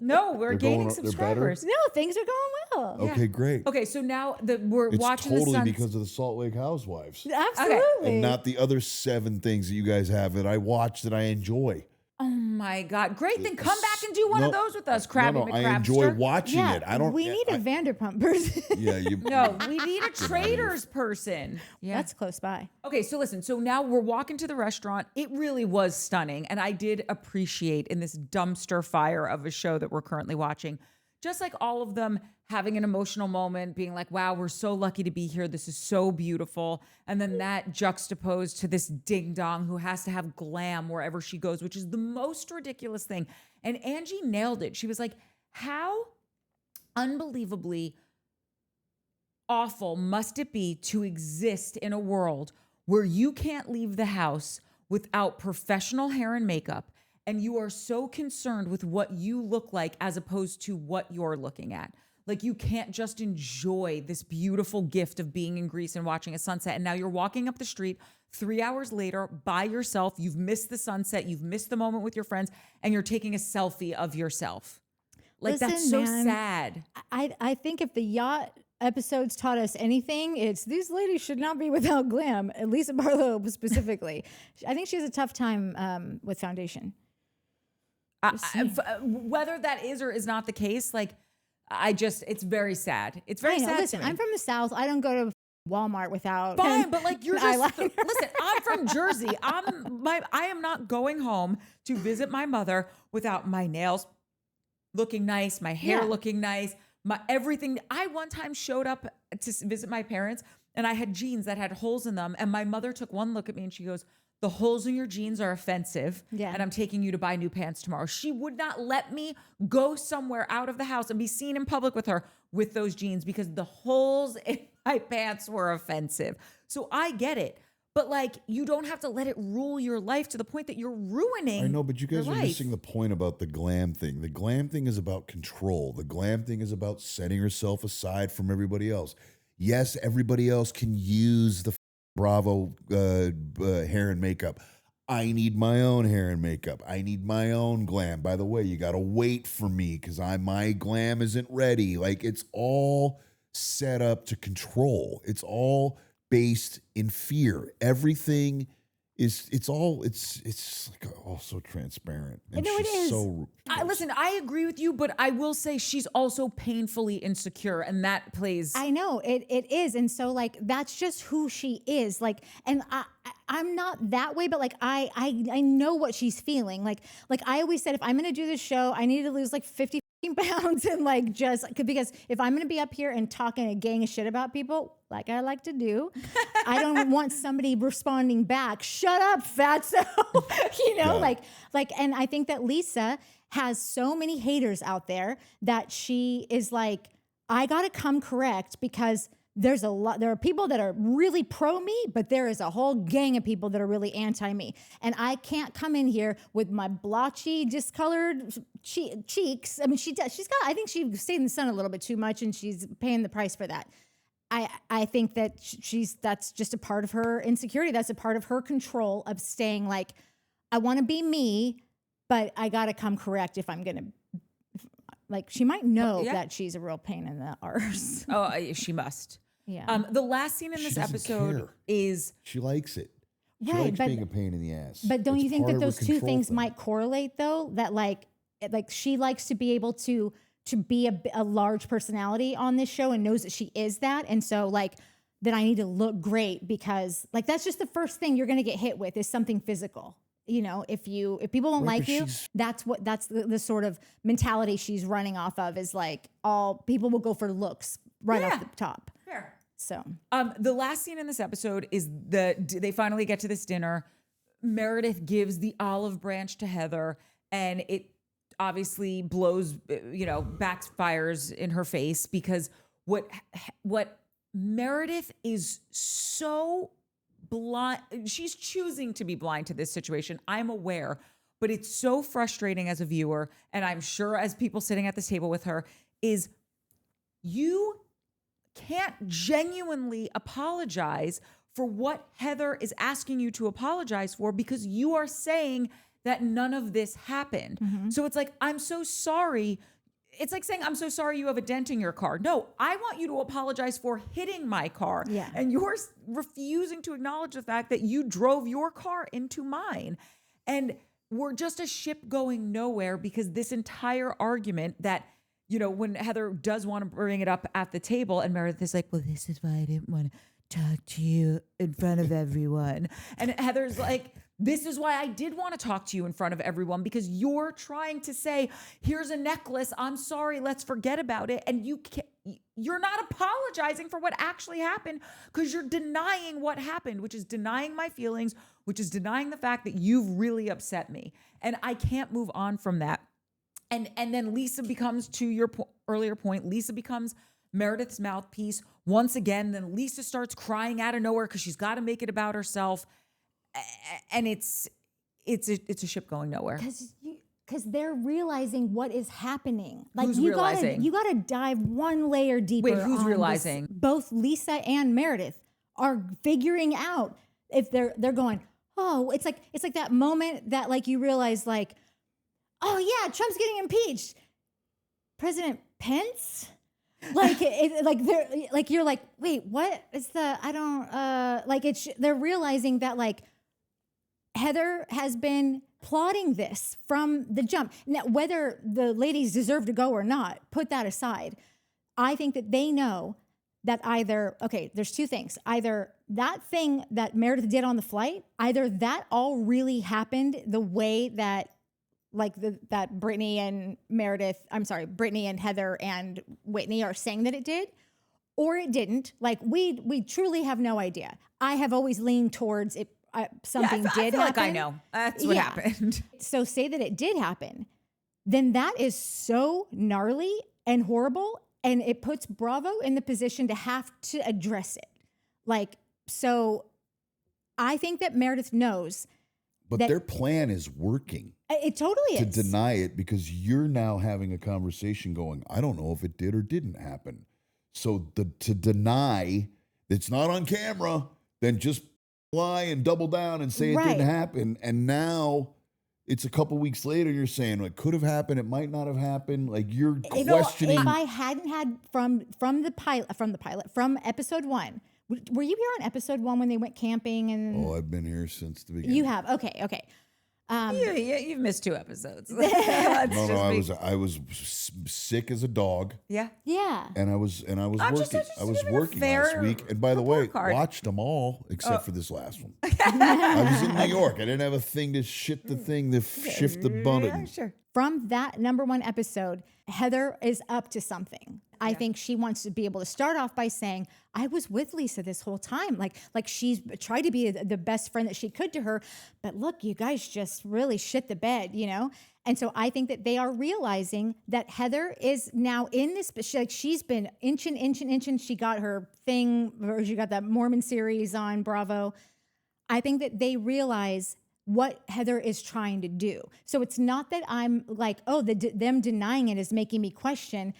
No, we're They're gaining going up- they're better? subscribers. No, things are going well. Okay, great. Okay, so now that we're It's watching totally the sun. because of the Salt Lake Housewives. Absolutely. And not the other 7 things that you guys have that I watch that I enjoy. Oh my God. Great. Then come back and do one of those with us, Krabby No, McCrabster. I enjoy watching Yeah, it. I don't. we need a Vanderpump person. Yeah, you. No, we need a traders person. Yeah. That's close by. Okay, so listen. So now we're walking to the restaurant. It really was stunning. And I did appreciate in this dumpster fire of a show that we're currently watching, just like all of them having an emotional moment, being like, wow, we're so lucky to be here. This is so beautiful. And then that juxtaposed to this ding dong who has to have glam wherever she goes, which is the most ridiculous thing. And Angie nailed it. She was like, how unbelievably awful must it be to exist in a world where you can't leave the house without professional hair and makeup, and you are so concerned with what you look like as opposed to what you're looking at. Like, you can't just enjoy this beautiful gift of being in Greece and watching a sunset. And now you're walking up the street 3 hours later by yourself. You've missed the sunset. You've missed the moment with your friends, and you're taking a selfie of yourself. Like, Listen, that's so man, sad. I think if the yacht episodes taught us anything, it's these ladies should not be without glam. Lisa Barlow specifically. I think she has a tough time with foundation. Whether that is or is not the case, like, it's very sad. It's very I know. sad. Listen, to me. I'm from the South. I don't go to Walmart without. Fine, but like, you're an just eyeliner. listen. I'm from Jersey. I am not going home to visit my mother without my nails looking nice, my hair Yeah. looking nice, my everything. I one time showed up to visit my parents, and I had jeans that had holes in them, and my mother took one look at me and she goes, "The holes in your jeans are offensive, Yeah. and I'm taking you to buy new pants tomorrow." She would not let me go somewhere out of the house and be seen in public with her with those jeans because the holes in my pants were offensive. So I get it. But like, you don't have to let it rule your life to the point that you're ruining. I know, but you guys your are life. missing the point about the glam thing. The glam thing is about control. The glam thing is about setting yourself aside from everybody else. Yes, everybody else can use the Bravo hair and makeup. I need my own hair and makeup. I need my own glam. By the way, you got to wait for me because my glam isn't ready. Like, it's all set up to control. It's all based in fear. Everything is, it's like all so transparent. And know it she's is. so Listen, I agree with you, but I will say she's also painfully insecure, and that plays. I know it is, and so like that's just who she is. Like, and I'm not that way, but like I know what she's feeling. Like I always said, if I'm gonna do this show, I need to lose like 50 pounds and like just because if I'm gonna be up here and talking a gang of shit about people, like I like to do, I don't want somebody responding back, "Shut up, fatso," you know, Yeah. like, and I think that Lisa has so many haters out there that she is like, I gotta come correct because there are people that are really pro me, but there is a whole gang of people that are really anti me. And I can't come in here with my blotchy, discolored cheeks. I mean, I think she stayed in the sun a little bit too much and she's paying the price for that. I think that that's just a part of her insecurity. That's a part of her control of staying like, I want to be me, but I got to come correct if I'm going to, like, she might know that she's a real pain in the arse. Oh, she must. Yeah. The last scene in She this doesn't episode care. is She likes it. She Right, likes but- being a pain in the ass. But don't It's you think part that of her those two control things thing. might correlate though? That like she likes to be able to be a large personality on this show and knows that she is that. And so like, then I need to look great because like, that's just the first thing you're going to get hit with is something physical. You know, if people don't Right, like but you, she's- that's the sort of mentality she's running off of is like all people will go for looks right off the top. fair. So The last scene in this episode is they finally get to this dinner. Meredith gives the olive branch to Heather, and it obviously blows, backfires in her face because what Meredith is so blind. She's choosing to be blind to this situation. I'm aware, but it's so frustrating as a viewer, and I'm sure as people sitting at this table with her, is you can't genuinely apologize for what Heather is asking you to apologize for because you are saying that none of this happened. So it's like, I'm so sorry. It's like saying, I'm so sorry you have a dent in your car. No, I want you to apologize for hitting my car. Yeah. And you're refusing to acknowledge the fact that you drove your car into mine. And we're just a ship going nowhere because this entire argument that, when Heather does want to bring it up at the table and Meredith is like, well, this is why I didn't want to talk to you in front of everyone. And Heather's like, this is why I did want to talk to you in front of everyone because you're trying to say, here's a necklace. I'm sorry. Let's forget about it. And you're not apologizing for what actually happened because you're denying what happened, which is denying my feelings, which is denying the fact that you've really upset me. And I can't move on from that. And then Lisa becomes, to your earlier point, Lisa becomes Meredith's mouthpiece once again. Then Lisa starts crying out of nowhere because she's got to make it about herself. And it's a ship going nowhere. Because they're realizing what is happening. Like Who's you realizing? You gotta dive one layer deeper. Wait, who's on realizing? this. Both Lisa and Meredith are figuring out if they're going, oh, it's like that moment that like you realize like, oh yeah, Trump's getting impeached. President Pence? Like like you're like, wait, what is the I don't like it's they're realizing that like Heather has been plotting this from the jump. Now, whether the ladies deserve to go or not, put that aside. I think that they know that there's two things. Either that thing that Meredith did on the flight, either that all really happened the way that that Brittany and Heather and Whitney are saying that it did, or it didn't. Like we truly have no idea. I have always leaned towards it. Something did I feel happen. like I know. That's what happened. So say that it did happen, then that is so gnarly and horrible, and it puts Bravo in the position to have to address it. Like, so I think that Meredith knows. But their plan is working. It totally to is. deny it because you're now having a conversation going, I don't know if it did or didn't happen. So to deny it's not on camera, then just lie and double down and say it didn't happen. And now it's a couple weeks later, you're saying it could have happened, it might not have happened. Like you're questioning. If I hadn't had from episode 1, were you here on episode 1 when they went camping and? Oh, I've been here since the beginning. You have, okay. You've missed 2 episodes. No, I was sick as a dog. Yeah. Yeah. And I was working. I was working last week. And by the way, watched them all except for this last one. I was in New York. I didn't have a thing to shift the button. Yeah, sure. From that number 1 episode, Heather is up to something. I think she wants to be able to start off by saying, I was with Lisa this whole time. Like she's tried to be the best friend that she could to her. But look, you guys just really shit the bed, And so I think that they are realizing that Heather is now in this, she's been inching. She got her thing, or she got that Mormon series on Bravo. I think that they realize what Heather is trying to do. So it's not that I'm like, them denying it is making me question.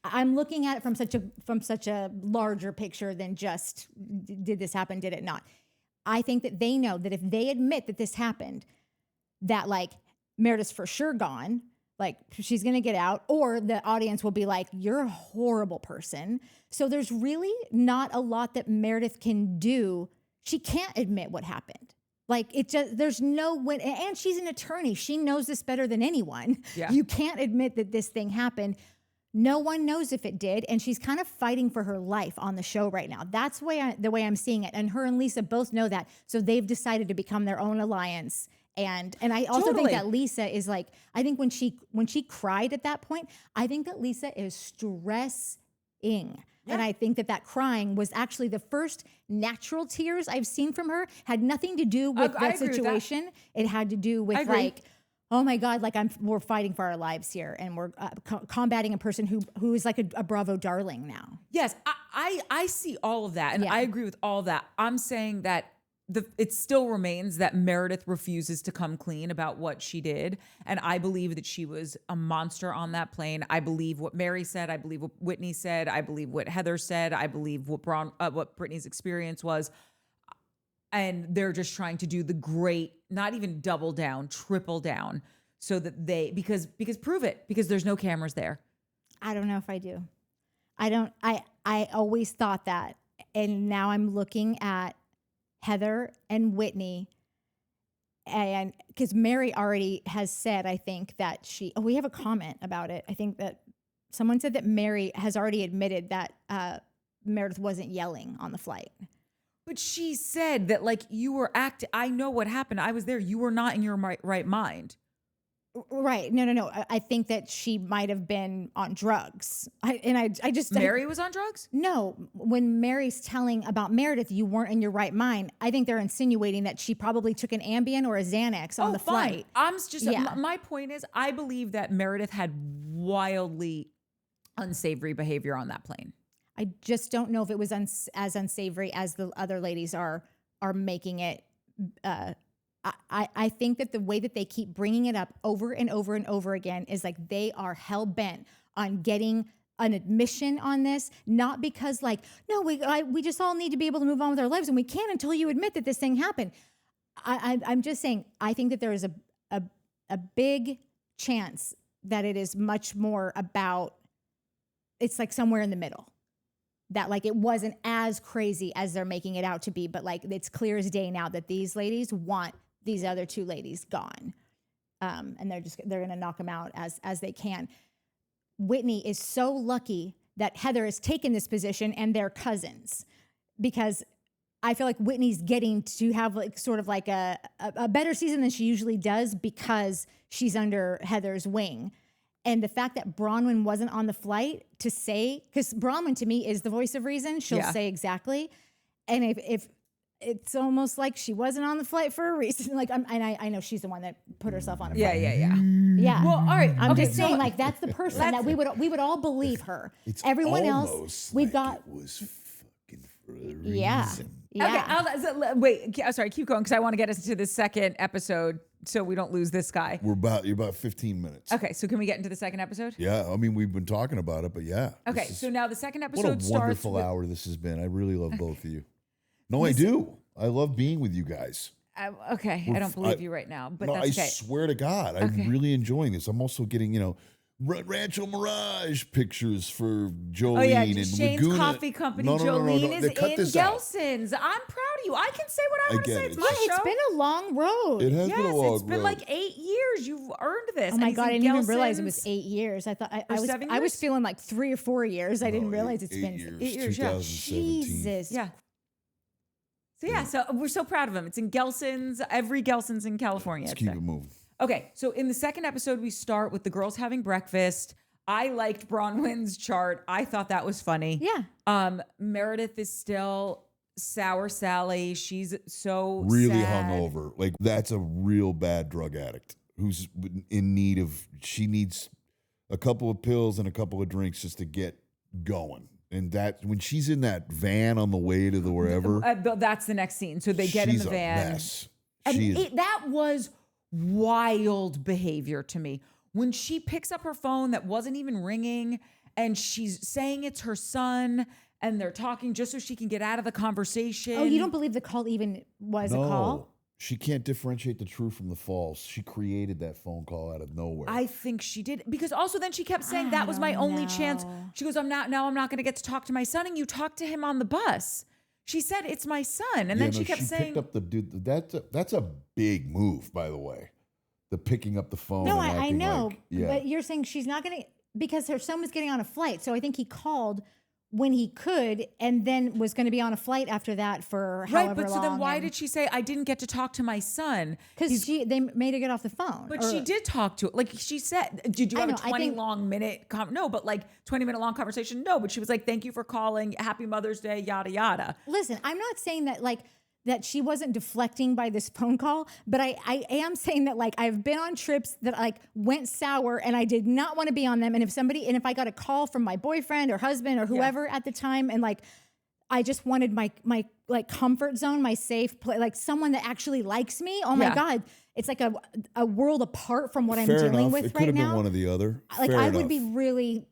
I'm looking at it from such a larger picture than just did this happen, did it not? I think that they know that if they admit that this happened, that like Meredith's for sure gone, like she's going to get out, or the audience will be like, you're a horrible person. So there's really not a lot that Meredith can do. She can't admit what happened. Like it just, there's no way, and she's an attorney. She knows this better than anyone. Yeah. You can't admit that this thing happened. No one knows if it did, and she's kind of fighting for her life on the show right now. That's the way I'm seeing it, and her and Lisa both know that. So they've decided to become their own alliance. And I also think that Lisa is like, I think when she cried at that point, I think that Lisa is stressing. Yeah. And I think that crying was actually the first natural tears I've seen from her. Had nothing to do with that situation. It had to do with like, oh my God, like we're fighting for our lives here, and we're combating a person who is like a Bravo darling now. Yes, I see all of that, and I agree with all of that. I'm saying that it still remains that Meredith refuses to come clean about what she did, and I believe that she was a monster on that plane. I believe what Mary said. I believe what Whitney said. I believe what Heather said. I believe what Brittany's experience was. And they're just trying to do the great, not even double down, triple down, so that because prove it, because there's no cameras there. I don't know if I do. I always thought that. And now I'm looking at Heather and Whitney, and because Mary already has said, I think that we have a comment about it. I think that someone said that Mary has already admitted that Meredith wasn't yelling on the flight. But she said that, like, you were I know what happened. I was there. You were not in your right mind. Right. No. I think that she might have been on drugs. Mary was on drugs? No. When Mary's telling about Meredith, you weren't in your right mind. I think they're insinuating that she probably took an Ambien or a Xanax on the flight. My point is, I believe that Meredith had wildly unsavory behavior on that plane. I just don't know if it was as unsavory as the other ladies are making it. I think that the way that they keep bringing it up over and over and over again is like they are hell bent on getting an admission on this, not because like, no, we just all need to be able to move on with our lives, and we can't until you admit that this thing happened. I'm just saying, I think that there is a big chance that it is much more about, it's like somewhere in the middle. That like it wasn't as crazy as they're making it out to be, but like it's clear as day now that these ladies want these other two ladies gone, and they're gonna knock them out as they can. Whitney is so lucky that Heather has taken this position and they're cousins, because I feel like Whitney's getting to have like sort of like a better season than she usually does because she's under Heather's wing. And the fact that Bronwyn wasn't on the flight to say, because Bronwyn to me is the voice of reason, she'll say exactly. And if it's almost like she wasn't on the flight for a reason, like I know she's the one that put herself on a flight. Yeah. Well, all right. I'm just saying, like that's the person that we would all believe her. Everyone else, we've got. It was fucking for a reason. Yeah. Okay, wait. Sorry, keep going because I want to get us to the second episode so we don't lose this guy. You're about 15 minutes. Okay, so can we get into the second episode? Yeah, I mean we've been talking about it, but yeah. Okay, so now the second episode what a wonderful hour this has been. I really love both of you. No, I do. I love being with you guys. Okay, I don't believe you right now, but no, that's okay. I swear to God, I'm really enjoying this. I'm also getting, Rancho Mirage pictures for Jolene. Oh yeah, and Shane's Laguna. Coffee Company. No, Jolene is in Gelson's. I'm proud of you. I can say what I want to say. It's my show. It's been a long road. It has been a long road. It's been like 8 years. You've earned this. Oh my God, I didn't even realize it was 8 years. I thought I was feeling like 3 or 4 years. I didn't realize it's been 8 years. 2017. Jesus. Yeah. So we're so proud of him. It's in Gelson's, every Gelson's in California. Let's keep it moving. Okay, so in the second episode, we start with the girls having breakfast. I liked Bronwyn's chart. I thought that was funny. Yeah. Meredith is still sour Sally. She's so really sad. hungover. Like that's a real bad drug addict who's in need of. She needs a couple of pills and a couple of drinks just to get going. And that when she's in that van on the way to the wherever, that's the next scene. So they get in the van. She's a mess. And that was wild behavior to me. When she picks up her phone that wasn't even ringing and she's saying it's her son, and they're talking just so she can get out of the conversation. Oh, you don't believe the call even was a call? She can't differentiate the true from the false. She created that phone call out of nowhere. I think she did, because also then she kept saying that was my only chance. She goes, I'm not going to get to talk to my son, and you talked to him on the bus. She said, it's my son. And then she kept saying, picked up the dude. That's a big move, by the way. The picking up the phone. No, and I know. like, But you're saying she's not going to, because her son was getting on a flight. So I think he called when he could, and then was going to be on a flight after that for however long. right, but so then why did she say, I didn't get to talk to my son? Because they made her get off the phone. But she did talk to it. Like she said, did you have a 20 minute, no, but like 20-minute long conversation? No, but she was like, thank you for calling. Happy Mother's Day, yada, yada. Listen, I'm not saying that that she wasn't deflecting by this phone call, but I am saying that I've been on trips that went sour and I did not want to be on them. And if I got a call from my boyfriend or husband or whoever at the time, and I just wanted my comfort zone, my safe place, someone that actually likes me. Oh my God. It's like a world apart from what I'm dealing with right now. It could have been one or the other. I would be really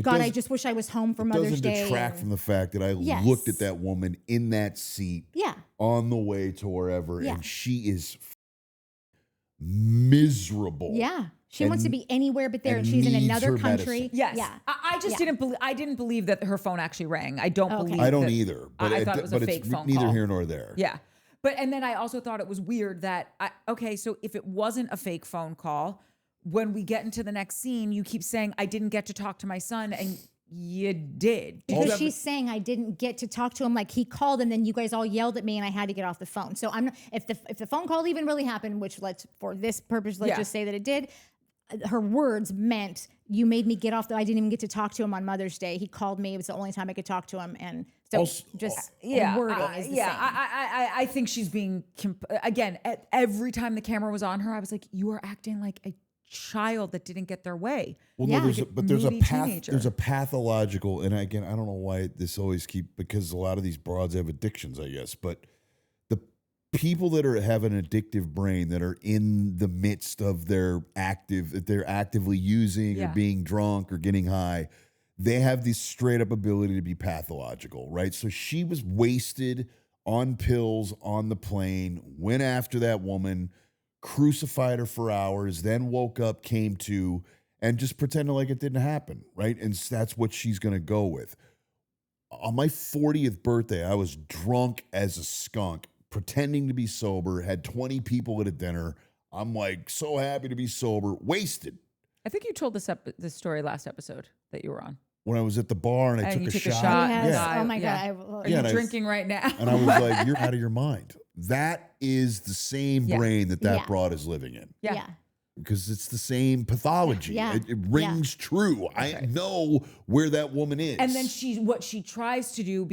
God, I just wish I was home for Mother's Day. It doesn't detract from the fact that I looked at that woman in that seat on the way to wherever, and she is miserable. Yeah. She wants to be anywhere but there, and she's in another country. Medicine. Yes. Yeah. I just didn't believe that her phone actually rang. I don't believe I don't either. But I thought it was a fake phone call. Neither here nor there. Yeah. And then I also thought it was weird that, so if it wasn't a fake phone call, when we get into the next scene, you keep saying, I didn't get to talk to my son, and you did. Because she's saying I didn't get to talk to him. He called, and then you guys all yelled at me, and I had to get off the phone. So I'm not, if the phone call even really happened, which for this purpose, let's just say that it did, her words meant you made me get off. I didn't even get to talk to him on Mother's Day. He called me. It was the only time I could talk to him. And so wording is the same. I think she's being, again, every time the camera was on her, I was like, you are acting like a child that didn't get their way. Well, no, there's a path. Teenager. There's a pathological, and again, I don't know why this always because a lot of these broads have addictions, I guess, but the people that have an addictive brain that are in the midst of they're actively using or being drunk or getting high, they have this straight up ability to be pathological, right? So she was wasted on pills on the plane, went after that woman, crucified her for hours, then woke up, came to, and just pretended like it didn't happen, right? And that's what she's going to go with. On my 40th birthday, I was drunk as a skunk, pretending to be sober, had 20 people at a dinner. I'm so happy to be sober, wasted. I think you told this story last episode that you were on. When I was at the bar and I took a shot. Yes. Oh my God. Are you drinking right now? And I was like, you're out of your mind. That is the same brain that broad is living in. Yeah. Because it's the same pathology. Yeah. It rings true. Okay. I know where that woman is. And then what she tries to do,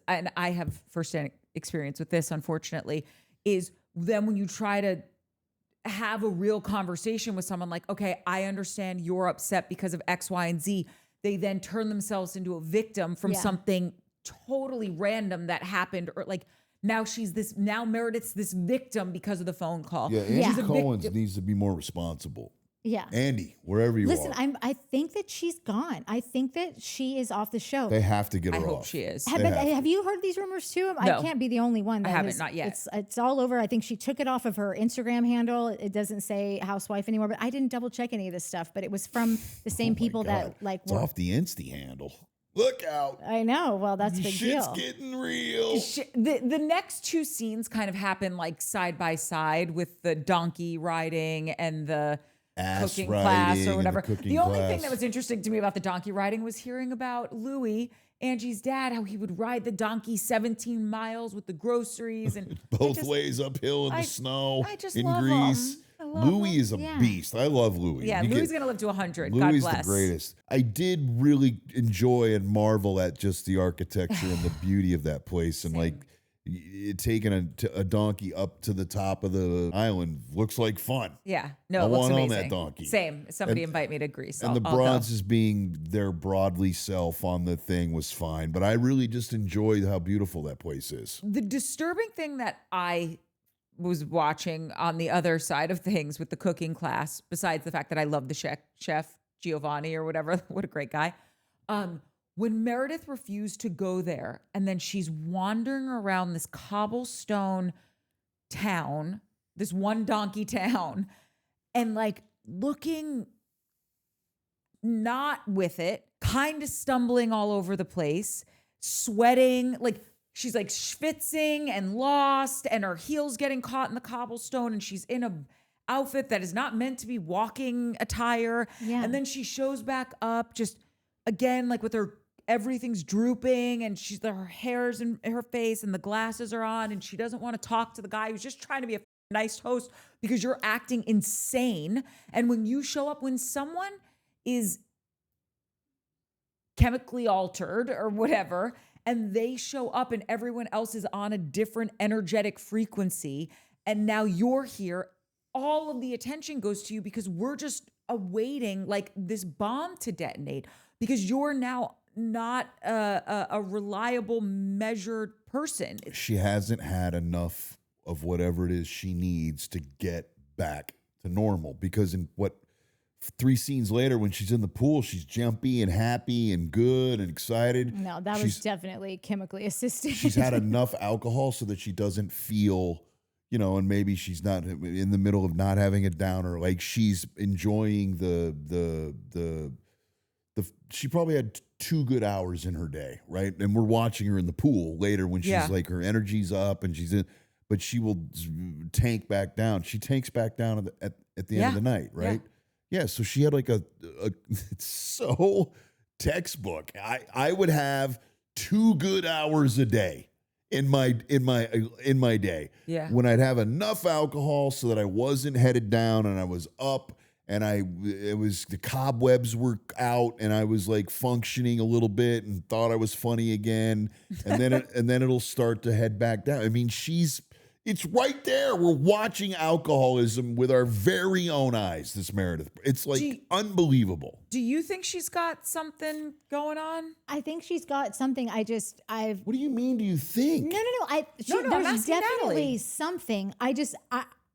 and I have firsthand experience with this, unfortunately, is then when you try to have a real conversation with someone okay, I understand you're upset because of X, Y, and Z. They then turn themselves into a victim from something totally random that happened, or now Meredith's this victim because of the phone call. Yeah, Andy Cohen needs to be more responsible. Yeah. Andy, wherever you are. Listen, I think that she's gone. I think that she is off the show. They have to get her off. I hope she is. Have you heard these rumors too? No. I can't be the only one. I haven't, not yet. It's all over. I think she took it off of her Instagram handle. It doesn't say housewife anymore, but I didn't double check any of this stuff, but it was from the same people that it's off the Insta handle. Look out. I know. Well, that's a big Shit's deal. getting real. The next two scenes kind of happen side by side with the donkey riding and the cooking class or whatever. The only thing that was interesting to me about the donkey riding was hearing about Louis, Angie's dad, how he would ride the donkey 17 miles with the groceries and both ways uphill in the snow. I just in love Greece. Louis is a beast. I love Louis. Yeah, Louis is going to live to 100. Louis God is bless. the greatest. I did really enjoy and marvel at just the architecture and the beauty of that place. And taking a donkey up to the top of the island looks like fun. Yeah. No, I it looks want amazing. on that donkey. Same. Somebody invite me to Greece. And the broads as being their broadly self on the thing was fine. But I really just enjoyed how beautiful that place is. The disturbing thing that I was watching on the other side of things with the cooking class, besides the fact that I love the chef Giovanni or whatever, what a great guy, When Meredith refused to go there, and then she's wandering around this cobblestone town, this one donkey town, and like looking not with it, kind of stumbling all over the place, sweating, like she's like schwitzing and lost, and her heels getting caught in the cobblestone, and she's in a outfit that is not meant to be walking attire. Yeah. And then she shows back up just again, like with her everything's drooping, and her hair's in her face, and the glasses are on, and she doesn't want to talk to the guy who's just trying to be a nice host because you're acting insane. And when you show up, when someone is chemically altered or whatever, and they show up and everyone else is on a different energetic frequency, and now you're here, all of the attention goes to you because we're just awaiting like this bomb to detonate because you're now not a reliable, measured person. She hasn't had enough of whatever it is she needs to get back to normal, because in 3 scenes later, when she's in the pool, she's jumpy and happy and good and excited. No, that was definitely chemically assisted. She's had enough alcohol so that she doesn't feel, and maybe she's not in the middle of not having a downer. Like she's enjoying she probably had 2 good hours in her day, right? And we're watching her in the pool later when she's like, her energy's up and she's in, but she will tank back down. She tanks back down at the end of the night, right? Yeah. So she had like it's so textbook. I would have 2 good hours a day in my day. Yeah. When I'd have enough alcohol so that I wasn't headed down and I was up, and the cobwebs were out, and I was like functioning a little bit and thought I was funny again. And then it'll start to head back down. I mean, it's right there. We're watching alcoholism with our very own eyes, this Meredith. It's like unbelievable. Do you think she's got something going on? I think she's got something. What do you mean, do you think? No. I'm There's asking definitely Natalie. Something.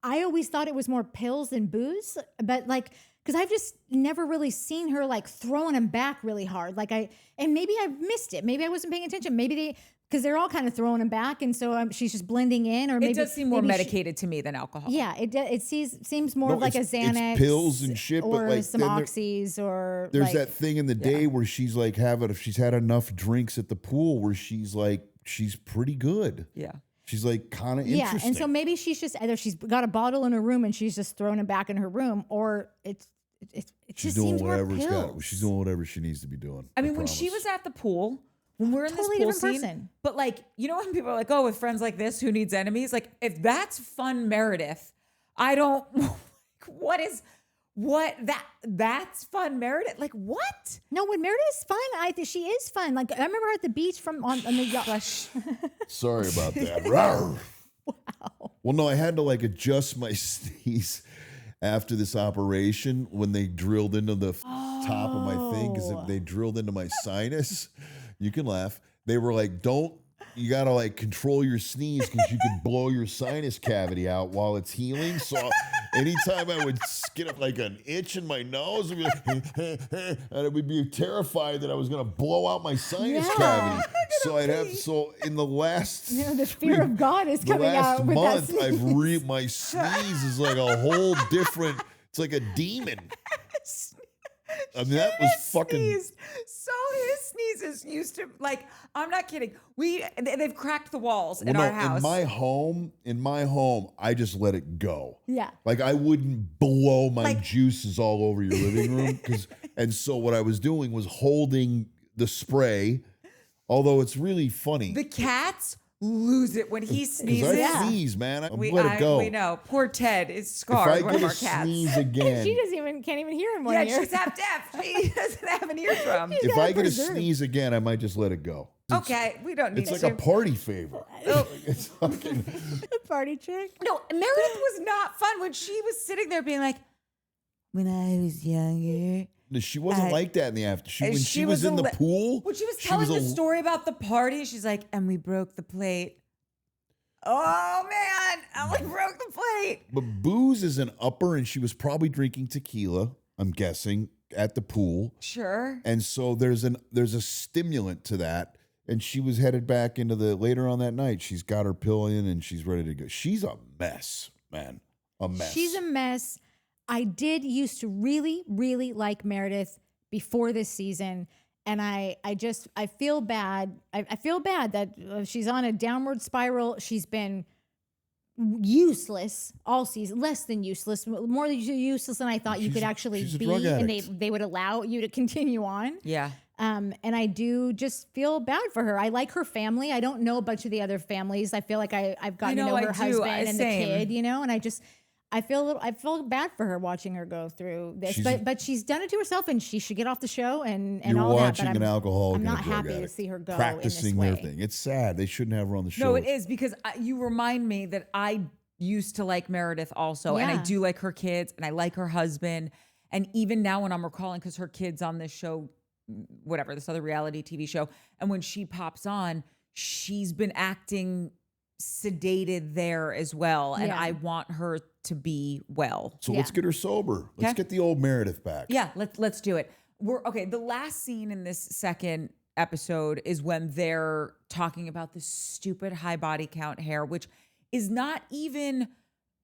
I always thought it was more pills than booze, but like, because I've just never really seen her like throwing them back really hard. And maybe I missed it. Maybe I wasn't paying attention. Maybe because they're all kind of throwing them back, and so she's just blending in. Or maybe it does seem more maybe medicated to me than alcohol. Yeah, it seems more like a Xanax, it's pills and shit, or but like some oxys, or there's like, that thing in the day where she's like she's had enough drinks at the pool where she's pretty good. Yeah. She's like kind of interesting. Yeah, and so maybe she's just either she's got a bottle in her room and she's just throwing it back in her room, or it she's just doing seems more whatever pills. she's doing whatever she needs to be doing. I mean, when she was at the pool, when we're in Totally this pool different scene, person. but like, when people are like, oh, with friends like this, who needs enemies? Like, if that's fun Meredith, I don't, that's fun Meredith? Like, what? No, when Meredith's fun, I think she is fun. Like I remember her at the beach on the yacht. Sorry about that. Wow. Well, no, I had to like adjust my sneeze after this operation when they drilled into the top of my thing, because if they drilled into my sinus, you can laugh. They were like, you gotta like control your sneeze because you could blow your sinus cavity out while it's healing. So anytime I would get up like an itch in my nose, I'd be like, and I would be terrified that I was gonna blow out my sinus cavity. So so in the last the fear of God is coming out with month, that sneeze. my sneeze is like a whole different. It's like a demon. I mean, that was fucking. Sneezed. So his sneezes used to, like, I'm not kidding. They've cracked the walls in our house. In my home, I just let it go. Yeah. Like I wouldn't blow my juices all over your living room, and so what I was doing was holding the spray. Although it's really funny. The cats lose it when he sneezes. Because I sneeze, man. I let it go. We know. Poor Ted is If scarred. I One get of a our cats. sneeze again, She can't even hear him one Yeah, ear. she's half deaf. She doesn't have an eardrum. if I get a sneeze again, I might just let it go. Okay, we don't need It's to. like a party favor. It's fucking. Party chick. No, Meredith was not fun when she was sitting there being like, when I was younger. She wasn't like that in the after. When she was in the pool. When she was telling the story about the party, she's like, and we broke the plate. Oh, man. I broke the plate. But booze is an upper, and she was probably drinking tequila, I'm guessing. at the pool. Sure. And so there's a stimulant to that. And she was headed back into later on that night. She's got her pill in and she's ready to go. She's a mess, man. A mess. She's a mess. I did used to really, really like Meredith before this season. And I feel bad. I feel bad that she's on a downward spiral. She's been useless all season, less than useless, more useless than I thought you could actually be. And they would allow you to continue on. Yeah. And I do just feel bad for her. I like her family. I don't know a bunch of the other families. I feel like I've gotten to know her husband and the kid, and I feel bad for her watching her go through this, but she's done it to herself, and she should get off the show and you're all that. Watching an alcoholic, I'm not and a drug happy to addict see her go practicing in this their way. thing. It's sad. They shouldn't have her on the show. No, it is because you remind me that I used to like Meredith also, and I Yeah. do like her kids, and I like her husband, and even now when I'm recalling, because her kid's on this show, whatever, this other reality TV show, and when she pops on, she's been acting sedated there as well, and Yeah. I want her to be well. So Yeah. let's get her sober. Let's Okay. get the old Meredith back. Yeah, let's do it. We're okay. The last scene in this second episode is when they're talking about this stupid high body count hair, which is not even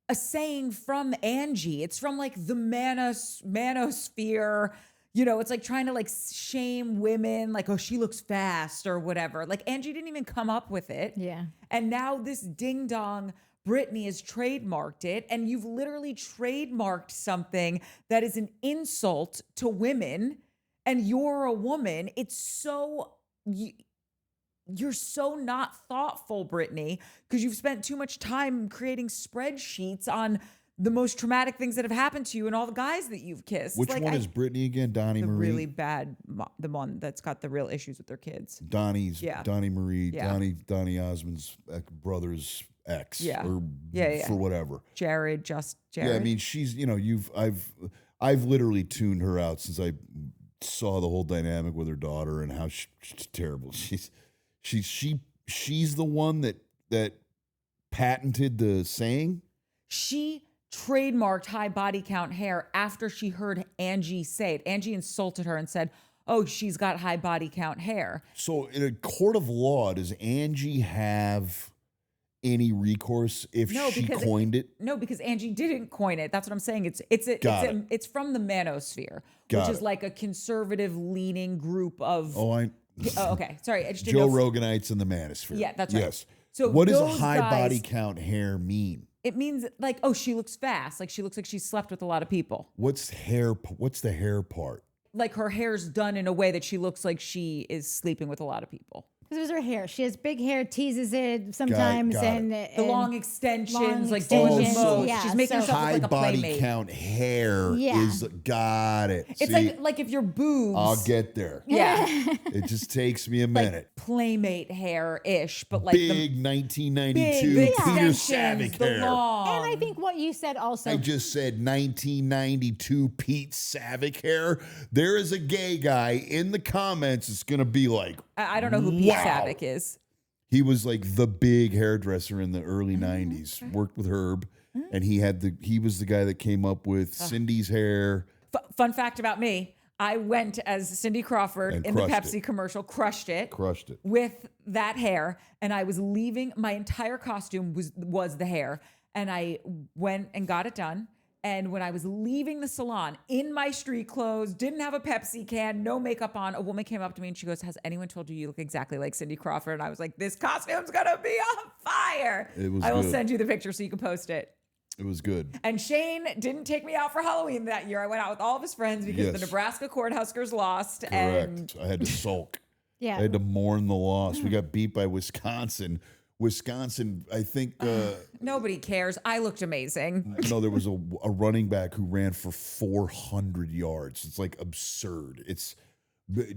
a saying from Angie. It's from like the manosphere. It's like trying to like shame women, like, oh, she looks fast or whatever. Like Angie didn't even come up with it. Yeah. And now this ding dong Brittany has trademarked it, and you've literally trademarked something that is an insult to women, and you're a woman. It's so you're so not thoughtful, Brittany, because you've spent too much time creating spreadsheets on the most traumatic things that have happened to you and all the guys that you've kissed. Which one is Brittany again? Donnie the Marie? really bad, the one that's got the real issues with their kids. Donnie Marie, Yeah. Donnie Osmond's brother's ex. Yeah. Or Yeah. for whatever. Jared. Yeah, I mean, she's, I've literally tuned her out since I saw the whole dynamic with her daughter and how she's terrible. She's the one that patented the saying. She trademarked high body count hair after she heard Angie say it. Angie insulted her and said, oh, she's got high body count hair. So in a court of law, does Angie have any recourse if she coined it? No, because Angie didn't coin it. That's what I'm saying. It's from the manosphere, which is like a conservative leaning group of. Okay. Sorry. I just didn't Joe know Roganites in the manosphere. Yeah, that's right. Yes. So what does a those high body guys- count hair mean? It means like, oh, she looks fast. Like she looks like she's slept with a lot of people. What's the hair part? Like her hair's done in a way that she looks like she is sleeping with a lot of people. Because it was her hair. She has big hair, teases it sometimes, Got it. and The long extensions, long like doing the extensions, most. yeah, She's making so- herself High look like a body playmate. count hair is got it. It's See, like if your boobs. I'll get there. Yeah. It just takes me a minute. Like playmate hair-ish, but like Big 1992 big Peter extensions, Savick the hair. long. And I think what you said also. I just said 1992 Pete Savick hair. There is a gay guy in the comments that's going to be like, I don't know who Pete wow. Savick is. He was like the big hairdresser in the early 90s. Worked with Herb, and he was the guy that came up with Cindy's hair. Fun fact about me. I went as Cindy Crawford And in the crushed Pepsi it. commercial, crushed it with that hair. And I was leaving, my entire costume was the hair. And I went and got it done. And when I was leaving the salon in my street clothes, didn't have a Pepsi can, no makeup on, a woman came up to me and she goes, has anyone told you look exactly like Cindy Crawford? And I was like, this costume's gonna be on fire. I will good. send you the picture so you can post it. It was good. And Shane didn't take me out for Halloween that year. I went out with all of his friends because the Yes. Nebraska Cornhuskers lost. Correct. And I had to sulk. Yeah. I had to mourn the loss. We got beat by Wisconsin. Wisconsin, I think. nobody cares. I looked amazing. There was a running back who ran for 400 yards. It's like absurd.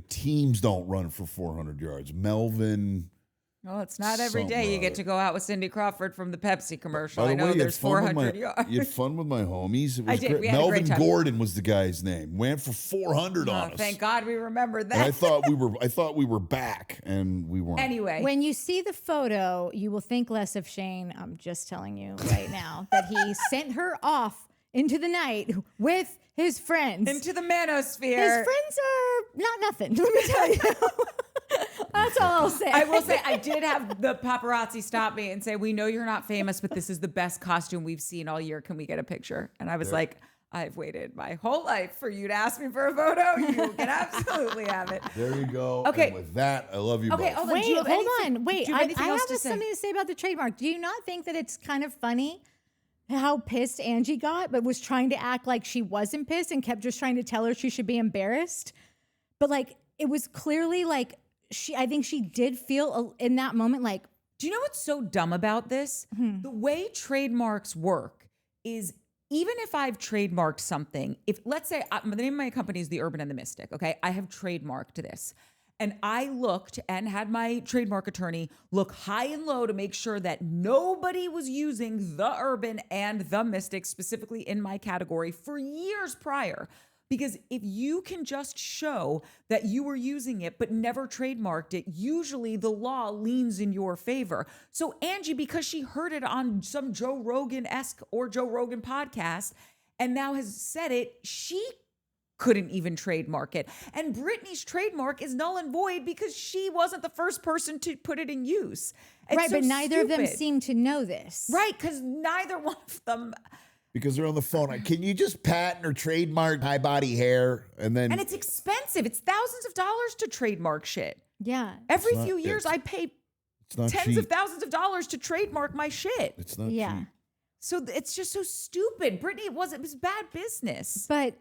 Teams don't run for 400 yards. Melvin. Well, it's not every Something day you or get other. to go out with Cindy Crawford from the Pepsi commercial. By the I know way, you had there's fun with 400 yards. You had fun with my homies. It was I did. great. We had a Melvin great time. Gordon was the guy's name. Ran for 400 on us. Thank God we remembered And I that. thought we were back, and we weren't. Anyway, When you see the photo, you will think less of Shane. I'm just telling you right now that he sent her off into the night with His friends. into the manosphere. His friends are not nothing. Let me tell you. That's all I'll say. I will say I did have the paparazzi stop me and say, "We know you're not famous, but this is the best costume we've seen all year. Can we get a picture?" And I was like, "I've waited my whole life for you to ask me for a photo. You can absolutely have it." There you go. Okay. And with that, I love you Okay, both. hold on. Wait, Do you have hold anything- on. Wait, do you have I anything have else to say? something to say about the trademark. Do you not think that it's kind of funny how pissed Angie got, but was trying to act like she wasn't pissed and kept just trying to tell her she should be embarrassed? But like, it was clearly like I think she did feel in that moment like, Do you know what's so dumb about this? The way trademarks work is even if I've trademarked something, if let's say the name of my company is The Urban and the Mystic, okay? I have trademarked this. And I looked and had my trademark attorney look high and low to make sure that nobody was using The Urban and The Mystic specifically in my category for years prior. Because if you can just show that you were using it but never trademarked it, usually the law leans in your favor. So Angie, because she heard it on some Joe Rogan-esque or Joe Rogan podcast and now has said it, she couldn't even trademark it. And Brittany's trademark is null and void because she wasn't the first person to put it in use. It's right, so but neither of them stupid. seem to know this. Right, because neither one of them... Because they're on the phone. Can you just patent or trademark high body hair? And then And it's expensive. It's thousands of dollars to trademark shit. Yeah. Every not- few years, it's- I pay it's not tens of cheap. thousands of dollars to trademark my shit. It's not Yeah. cheap. So it's just so stupid. Brittany, it was bad business. But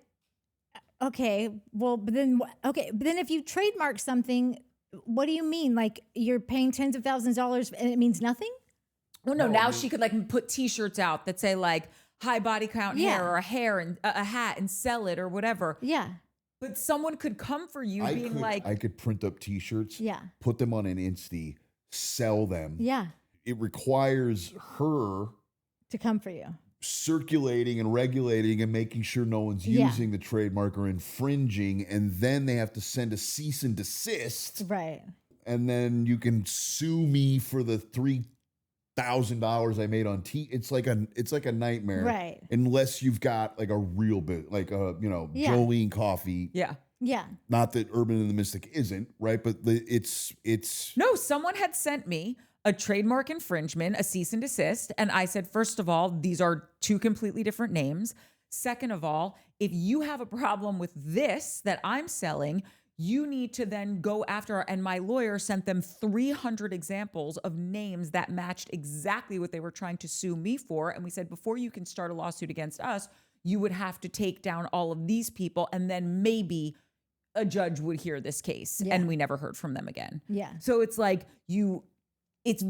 okay, well, but then if you trademark something, what do you mean? Like you're paying tens of thousands of dollars and it means nothing? Well, no, now she could like put T-shirts out that say like high body count Yeah. hair or a hair and a hat and sell it or whatever. Yeah. But someone could come for you being like, I could print up T-shirts, Yeah. put them on an Insta, sell them. Yeah. It requires her To come for you. circulating and regulating and making sure no one's Yeah. using the trademark or infringing, and then they have to send a cease and desist, Right. and then you can sue me for the $3,000 I made on It's like a nightmare, Right. Unless you've got like a real bit, like Yeah. Jolene Coffee. yeah. Yeah. Not that Urban and the Mystic isn't, right? But it's No, someone had sent me a trademark infringement, a cease and desist. And I said, first of all, these are two completely different names. Second of all, if you have a problem with this that I'm selling, you need to then go after, and my lawyer sent them 300 examples of names that matched exactly what they were trying to sue me for. And we said, before you can start a lawsuit against us, you would have to take down all of these people, and then maybe a judge would hear this case. Yeah. And we never heard from them again. Yeah. So it's like it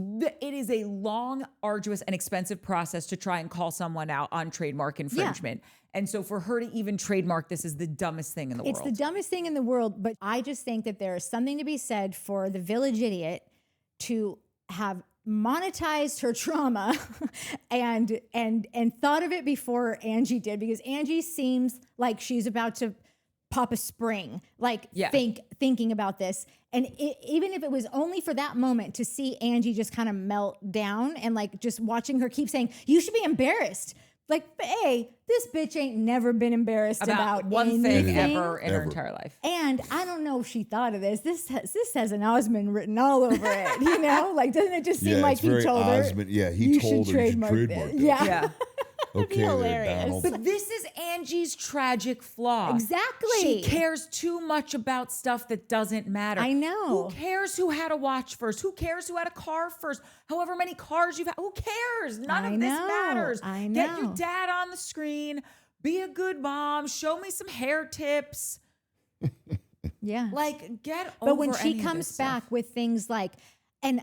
is a long, arduous, and expensive process to try and call someone out on trademark infringement. And so for her to even trademark this is the dumbest thing in the It's world. the dumbest thing in the world, but I just think that there is something to be said for the village idiot to have monetized her trauma and thought of it before Angie did, because Angie seems like she's about to pop a spring, like thinking about this. And even if it was only for that moment to see Angie just kind of melt down and like just watching her keep saying, you should be embarrassed. Like, hey, this bitch ain't never been embarrassed about one thing anything. ever in her Ever. entire life. And I don't know if she thought of this. This has an Osmond written all over it. You know, like doesn't it just seem like it's he very told her? Osmond. Yeah, he "You told should her you should trademark trademark this." that. Yeah, Yeah. Okay, there, hilarious. Donald. But this is Angie's tragic flaw. Exactly. She cares too much about stuff that doesn't matter. I know. Who cares who had a watch first? Who cares who had a car first? However many cars you've had. Who cares? None I of this know. matters. I Get your know. dad on the screen. Be a good mom. Show me some hair tips. yeah. Like, get over But when any she of comes this back stuff. with things like, and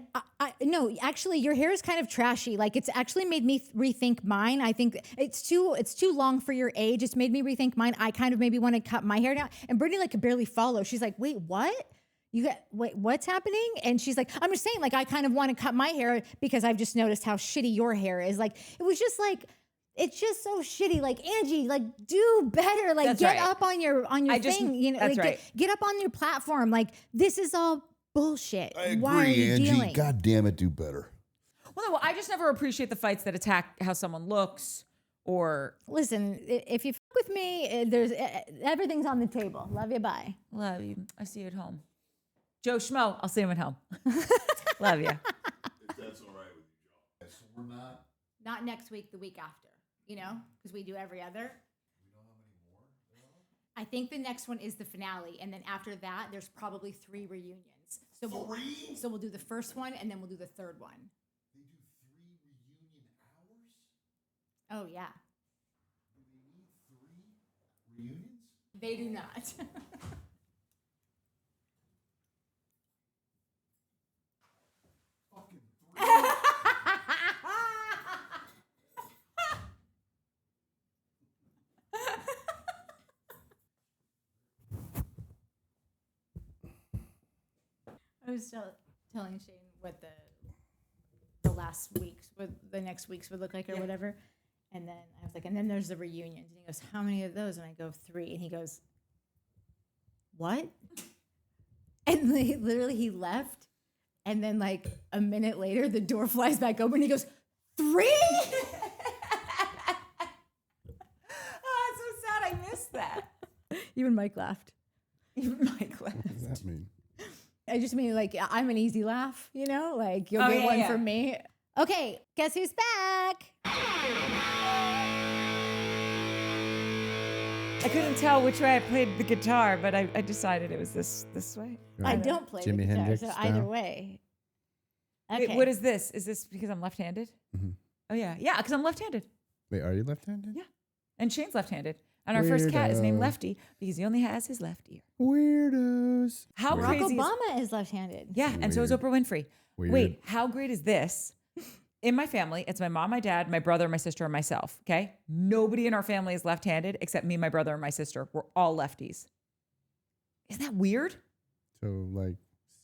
no, actually, your hair is kind of trashy. Like, it's actually made me rethink mine. I think it's too long for your age. It's made me rethink mine. I kind of maybe want to cut my hair down. And Brittany like could barely follow. She's like, wait, what? Wait, what's happening? And she's like, I'm just saying, like, I kind of want to cut my hair because I've just noticed how shitty your hair is. Like, it was just like, it's just so shitty. Like, Angie, like, do better. Like, That's get right. up on your thing. You know, that's like, right. get up on your platform. Like, this is all bullshit. I Why are agree, you Angie. dealing? God damn it, do better. Well, no, I just never appreciate the fights that attack how someone looks or Listen, if you fuck with me, there's everything's on the table. Love you, bye. love you. I see you at home. Joe Schmo, I'll see him at home. Love you. If that's all right with you, Joe. So we're Not next week, the week after, because we do every other. we know how many more there are? I think the next one is the finale, and then after that, there's probably 3 reunions. So we'll do the first one, and then we'll do the third one. They do 3 reunion hours? Oh yeah, Do they need 3 reunions? they do not. Fucking 3. I was telling Shane what the last weeks, what the next weeks would look like or whatever. And then I was like, and then there's the reunions. And he goes, how many of those? And I go, 3. And he goes, what? And he left. And then like a minute later, the door flies back open. And he goes, 3? Oh, it's so sad. I missed that. Even Mike laughed. Even Mike laughed. What does that mean? I just mean like I'm an easy laugh, like you'll Oh, get yeah, one yeah. from me. Okay, guess who's back? I couldn't tell which way I played the guitar, but I decided it was this way. I don't play Jimi the guitar, Hendrix so style? either way. Okay. Wait, what is this? Is this because I'm left-handed? Mhm. Oh yeah, because I'm left-handed. Wait, are you left-handed? Yeah. And Shane's left-handed. And our first cat is named Weirdo. Lefty because he only has his left ear. Weirdos. How Weird. Barack crazy is Obama is left-handed. Yeah, and so is Weird. Oprah Winfrey. Weird. Wait, how great is this? In my family, it's my mom, my dad, my brother, my sister, and myself. Okay? Nobody in our family is left-handed except me, my brother, and my sister. We're all lefties. Isn't that weird? So like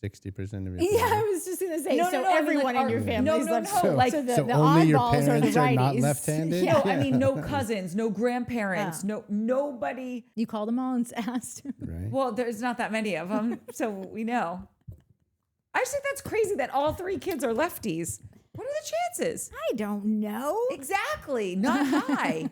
60% of your Yeah, I family? was just gonna say. No, so no, no, I mean, everyone like, in our- your family no, is no, left. no, So, like- so the So the only your oddballs are the parents are not righties. left-handed? No, I mean, no cousins, no grandparents, Oh. nobody. You called them all and asked. Right? Well, there's not that many of them, so we know. I just think that's crazy that all 3 kids are lefties. What are the chances? I don't know. Exactly, not high.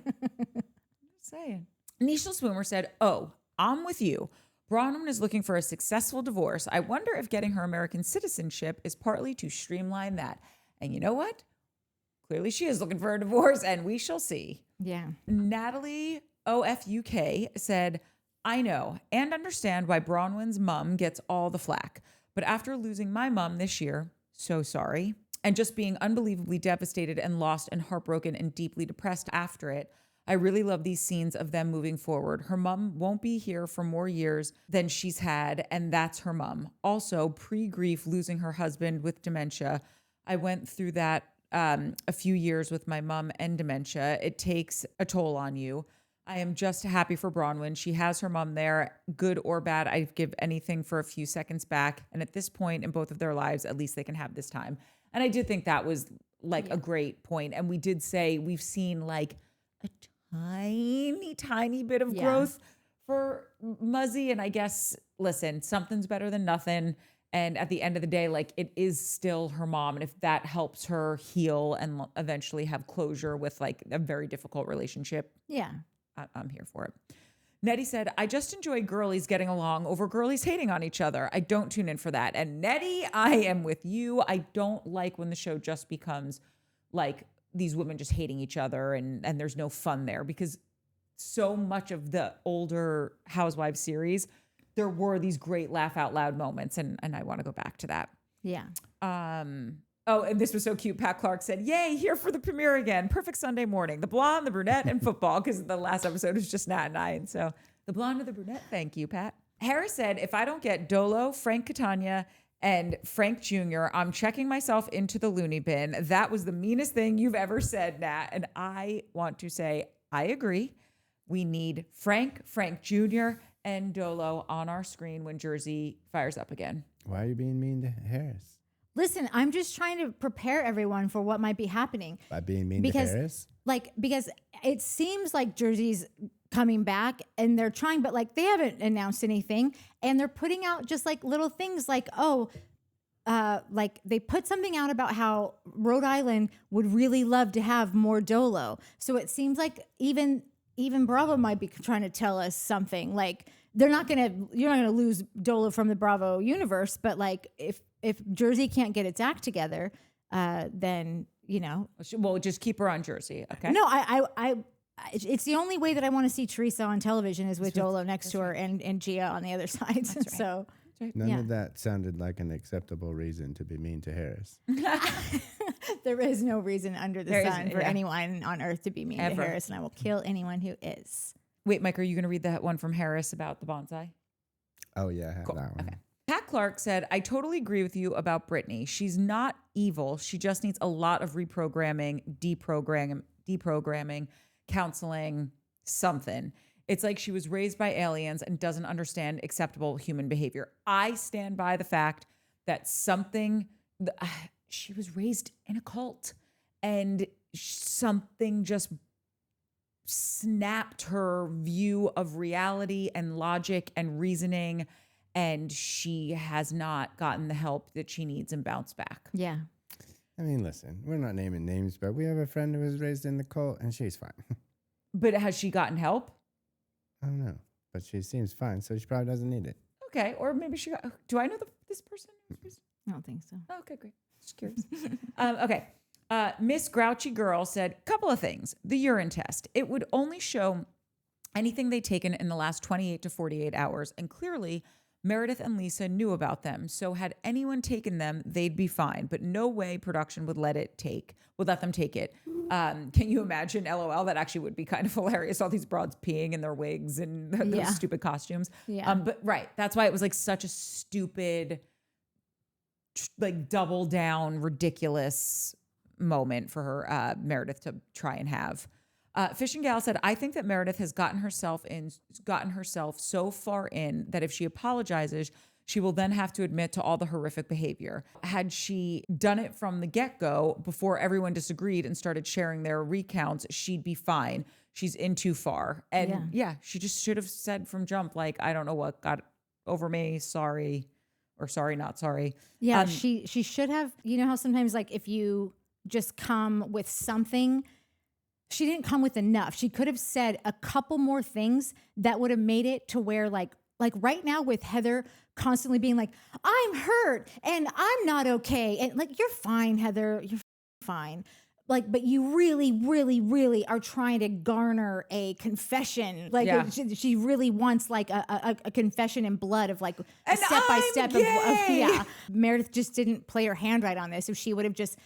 Just saying. Nishal Swoomer said, "Oh, I'm with you. Bronwyn is looking for a successful divorce. I wonder if getting her American citizenship is partly to streamline that. And you know what? Clearly she is looking for a divorce, and we shall see." Yeah. Natalie OFUK said, "I know and understand why Bronwyn's mom gets all the flack. But after losing my mom this year, so sorry, and just being unbelievably devastated and lost and heartbroken and deeply depressed after it, I really love these scenes of them moving forward. Her mom won't be here for more years than she's had, and that's her mom. Also, pre-grief, losing her husband with dementia. I went through that a few years with my mom and dementia. It takes a toll on you. I am just happy for Bronwyn. She has her mom there, good or bad. I'd give anything for a few seconds back. And at this point in both of their lives, at least they can have this time." And I did think that was like a great point. And we did say we've seen like a tiny bit of growth for Muzzy. And I guess, listen, something's better than nothing. And at the end of the day, like it is still her mom. And if that helps her heal and eventually have closure with like a very difficult relationship, Yeah. I'm here for it. Nettie said, "I just enjoy girlies getting along over girlies hating on each other. I don't tune in for that." And Nettie, I am with you. I don't like when the show just becomes like these women just hating each other and there's no fun there, because so much of the older Housewives series, there were these great laugh out loud moments. And I want to go back to that. Yeah. Oh, and this was so cute. Pat Clark said, "Yay, here for the premiere again. Perfect Sunday morning. The blonde, the brunette, and football," because the last episode was just Nat and I. And so the blonde or the brunette, thank you, Pat. Harris said, "If I don't get Dolo, Frank Catania, and Frank Jr., I'm checking myself into the loony bin. That was the meanest thing you've ever said, Nat." And I want to say, I agree. We need Frank Jr., and Dolo on our screen when Jersey fires up again. Why are you being mean to Harris? Listen, I'm just trying to prepare everyone for what might be happening. By being mean Because- to Harris? Because it seems like Jersey's coming back and they're trying, but like they haven't announced anything. And they're putting out just like little things like, oh, like they put something out about how Rhode Island would really love to have more Dolo. So it seems like even Bravo might be trying to tell us something. Like you're not gonna lose Dolo from the Bravo universe, but like if Jersey can't get its act together, then We'll just keep her on Jersey. Okay. No, I it's the only way that I want to see Teresa on television is with Dolo next to her and Gia on the other side. Right. So None of that sounded like an acceptable reason to be mean to Harris. there is no reason under the sun for anyone on earth to be mean Ever. to Harris, and I will kill anyone who is. Wait, Mike, are you going to read that one from Harris about the bonsai? Oh yeah, I have that one. Okay. Pat Clark said, I totally agree with you about Brittany. She's not evil. She just needs a lot of reprogramming, deprogramming, counseling, something. It's like she was raised by aliens and doesn't understand acceptable human behavior. I stand by the fact that she was raised in a cult and something just snapped her view of reality and logic and reasoning, and she has not gotten the help that she needs and bounced back. Yeah. I mean, listen, we're not naming names, but we have a friend who was raised in the cult, and she's fine. But has she gotten help? I don't know, but she seems fine, so she probably doesn't need it. Okay, or maybe she got. Do I know this person? I don't think so. Oh, okay, great. Just curious. Okay. Miss Grouchy Girl said, couple of things. The urine test. It would only show anything they'd taken in the last 28 to 48 hours. And clearly, Meredith and Lisa knew about them. So had anyone taken them, they'd be fine. But no way production would let them take it. Can you imagine, LOL? That actually would be kind of hilarious. All these broads peeing in their wigs and those stupid costumes. Yeah. But right. That's why it was like such a stupid, like double down, ridiculous moment for her, Meredith, to try and have. Fishing Gal said, I think that Meredith has gotten herself so far in that if she apologizes, she will then have to admit to all the horrific behavior. Had she done it from the get-go before everyone disagreed and started sharing their recounts, she'd be fine. She's in too far. And she just should have said from jump, like, I don't know what got over me. Sorry. Or sorry, not sorry. Yeah, she should have, you know how sometimes like if you just come with something, she didn't come with enough. She could have said a couple more things that would have made it to where like right now with Heather constantly being like, I'm hurt and I'm not okay. And like, you're fine, Heather, you're fine. Like, but you really, really, really are trying to garner a confession. Like she really wants like a confession in blood of like a step by step of Meredith just didn't play her hand right on this. So she would have just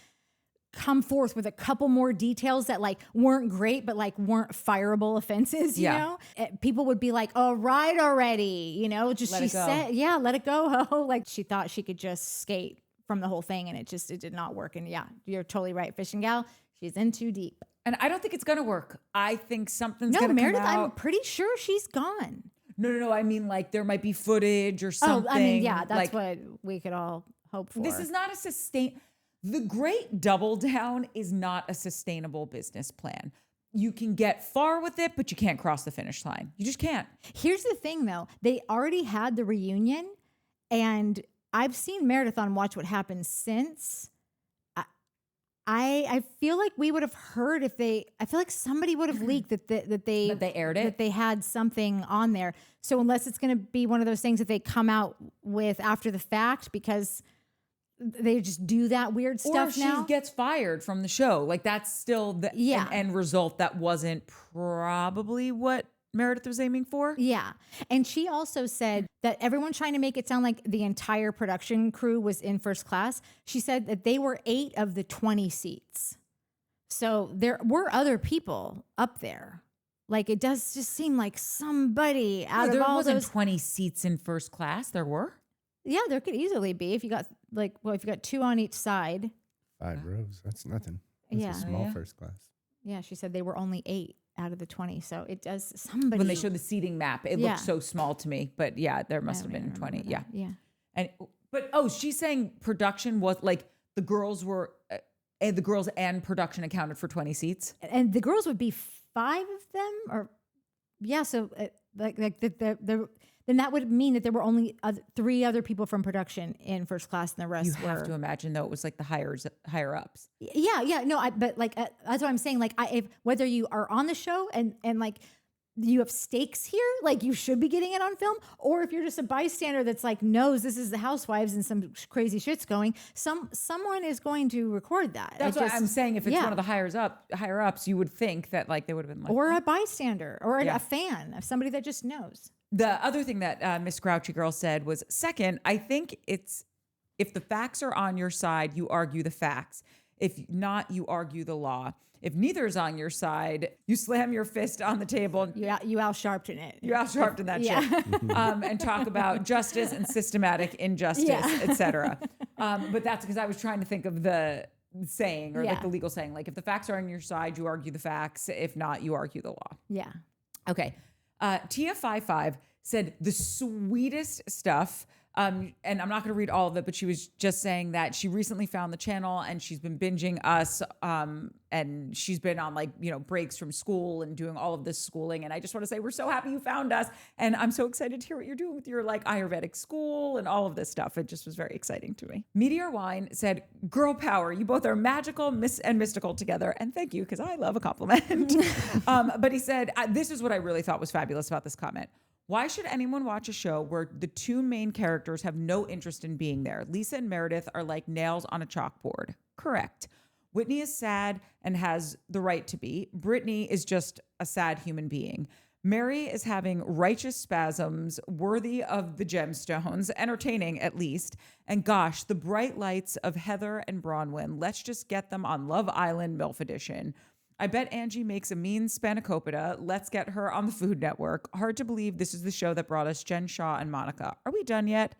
come forth with a couple more details that like weren't great, but like weren't fireable offenses, you know? People would be like, all right already, you know, just let it go. Like she thought she could just skate from the whole thing and it did not work. And yeah, you're totally right. Fishing Gal, she's in too deep. And I don't think it's going to work. I think something's going to Meredith, come out. I'm pretty sure she's gone. No. I mean, like there might be footage or something. Oh, I mean, yeah, that's like, what we could all hope for. This is not the great double down is not a sustainable business plan. You can get far with it, but you can't cross the finish line. You just can't. Here's the thing though. They already had the reunion and I've seen Meredith on Watch What Happens since. I feel like we would have heard I feel like somebody would have leaked that they aired it, that they had something on there. So unless it's going to be one of those things that they come out with after the fact because they just do that weird stuff now. Or she gets fired from the show. Like that's still the end result. That wasn't probably what Meredith was aiming for. Yeah. And she also said that everyone trying to make it sound like the entire production crew was in first class. She said that they were 8 of the 20 seats. So there were other people up there. Like it does just seem like somebody out of all those. There wasn't 20 seats in first class. There were. Yeah, there could easily be if you got if you got 2 on each side. 5 rows. That's nothing. That's a small first class. Yeah, she said they were only 8 out of the 20. So it does somebody. When they showed the seating map, it looked so small to me. But yeah, there must have been 20. Yeah. But she's saying production was like the girls and production accounted for 20 seats. And the girls would be 5 of them or so like then that would mean that there were only 3 other people from production in first class, and the rest You were. have to imagine though it was like the higher ups. Yeah, no, but like that's what I'm saying. Like, if whether you are on the show and like you have stakes here, like you should be getting it on film, or if you're just a bystander that's like knows this is the Housewives and some crazy shit's going, someone is going to record that. That's what I'm saying. If it's one of the higher ups, you would think that like they would have been like, or a bystander, or a fan of somebody that just knows. The other thing that Miss Grouchy Girl said was, second, I think it's if the facts are on your side, you argue the facts. If not, you argue the law. If neither is on your side, you slam your fist on the table. You Al Sharpton it. You Al Sharpton that shit. And talk about justice and systematic injustice, etc. But that's because I was trying to think of the saying or like the legal saying. Like if the facts are on your side, you argue the facts. If not, you argue the law. Yeah. Okay. Tia55 said the sweetest stuff. And I'm not going to read all of it, but she was just saying that she recently found the channel and she's been binging us. And she's been on like, breaks from school and doing all of this schooling. And I just want to say, we're so happy you found us. And I'm so excited to hear what you're doing with your like Ayurvedic school and all of this stuff. It just was very exciting to me. Meteor Wine said, girl power. You both are magical and mystical together. And thank you, because I love a compliment. But he said, this is what I really thought was fabulous about this comment. Why should anyone watch a show where the 2 main characters have no interest in being there? Lisa and Meredith are like nails on a chalkboard. Correct. Whitney is sad and has the right to be. Brittany is just a sad human being. Mary is having righteous spasms worthy of the gemstones, entertaining at least. And gosh, the bright lights of Heather and Bronwyn. Let's just get them on Love Island MILF Edition. I bet Angie makes a mean spanakopita. Let's get her on the Food Network. Hard to believe this is the show that brought us Jen Shaw and Monica. Are we done yet?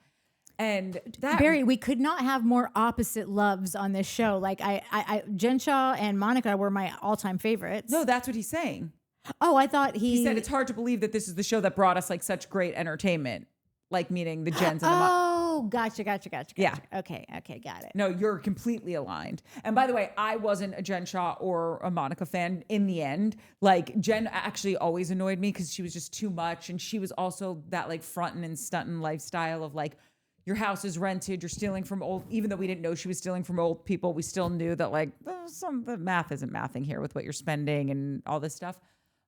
And that Barry, we could not have more opposite loves on this show. Like I Jen Shaw and Monica were my all-time favorites. No, that's what he's saying. Oh, I thought He said it's hard to believe that this is the show that brought us like such great entertainment. Like meaning the Jens and the Oh, gotcha. Yeah. Okay, got it. No, you're completely aligned. And by the way, I wasn't a Jen Shaw or a Monica fan in the end. Like Jen actually always annoyed me because she was just too much. And she was also that like frontin' and stuntin' lifestyle of like, your house is rented, you're stealing from old, even though we didn't know she was stealing from old people, we still knew that like the math isn't mathing here with what you're spending and all this stuff.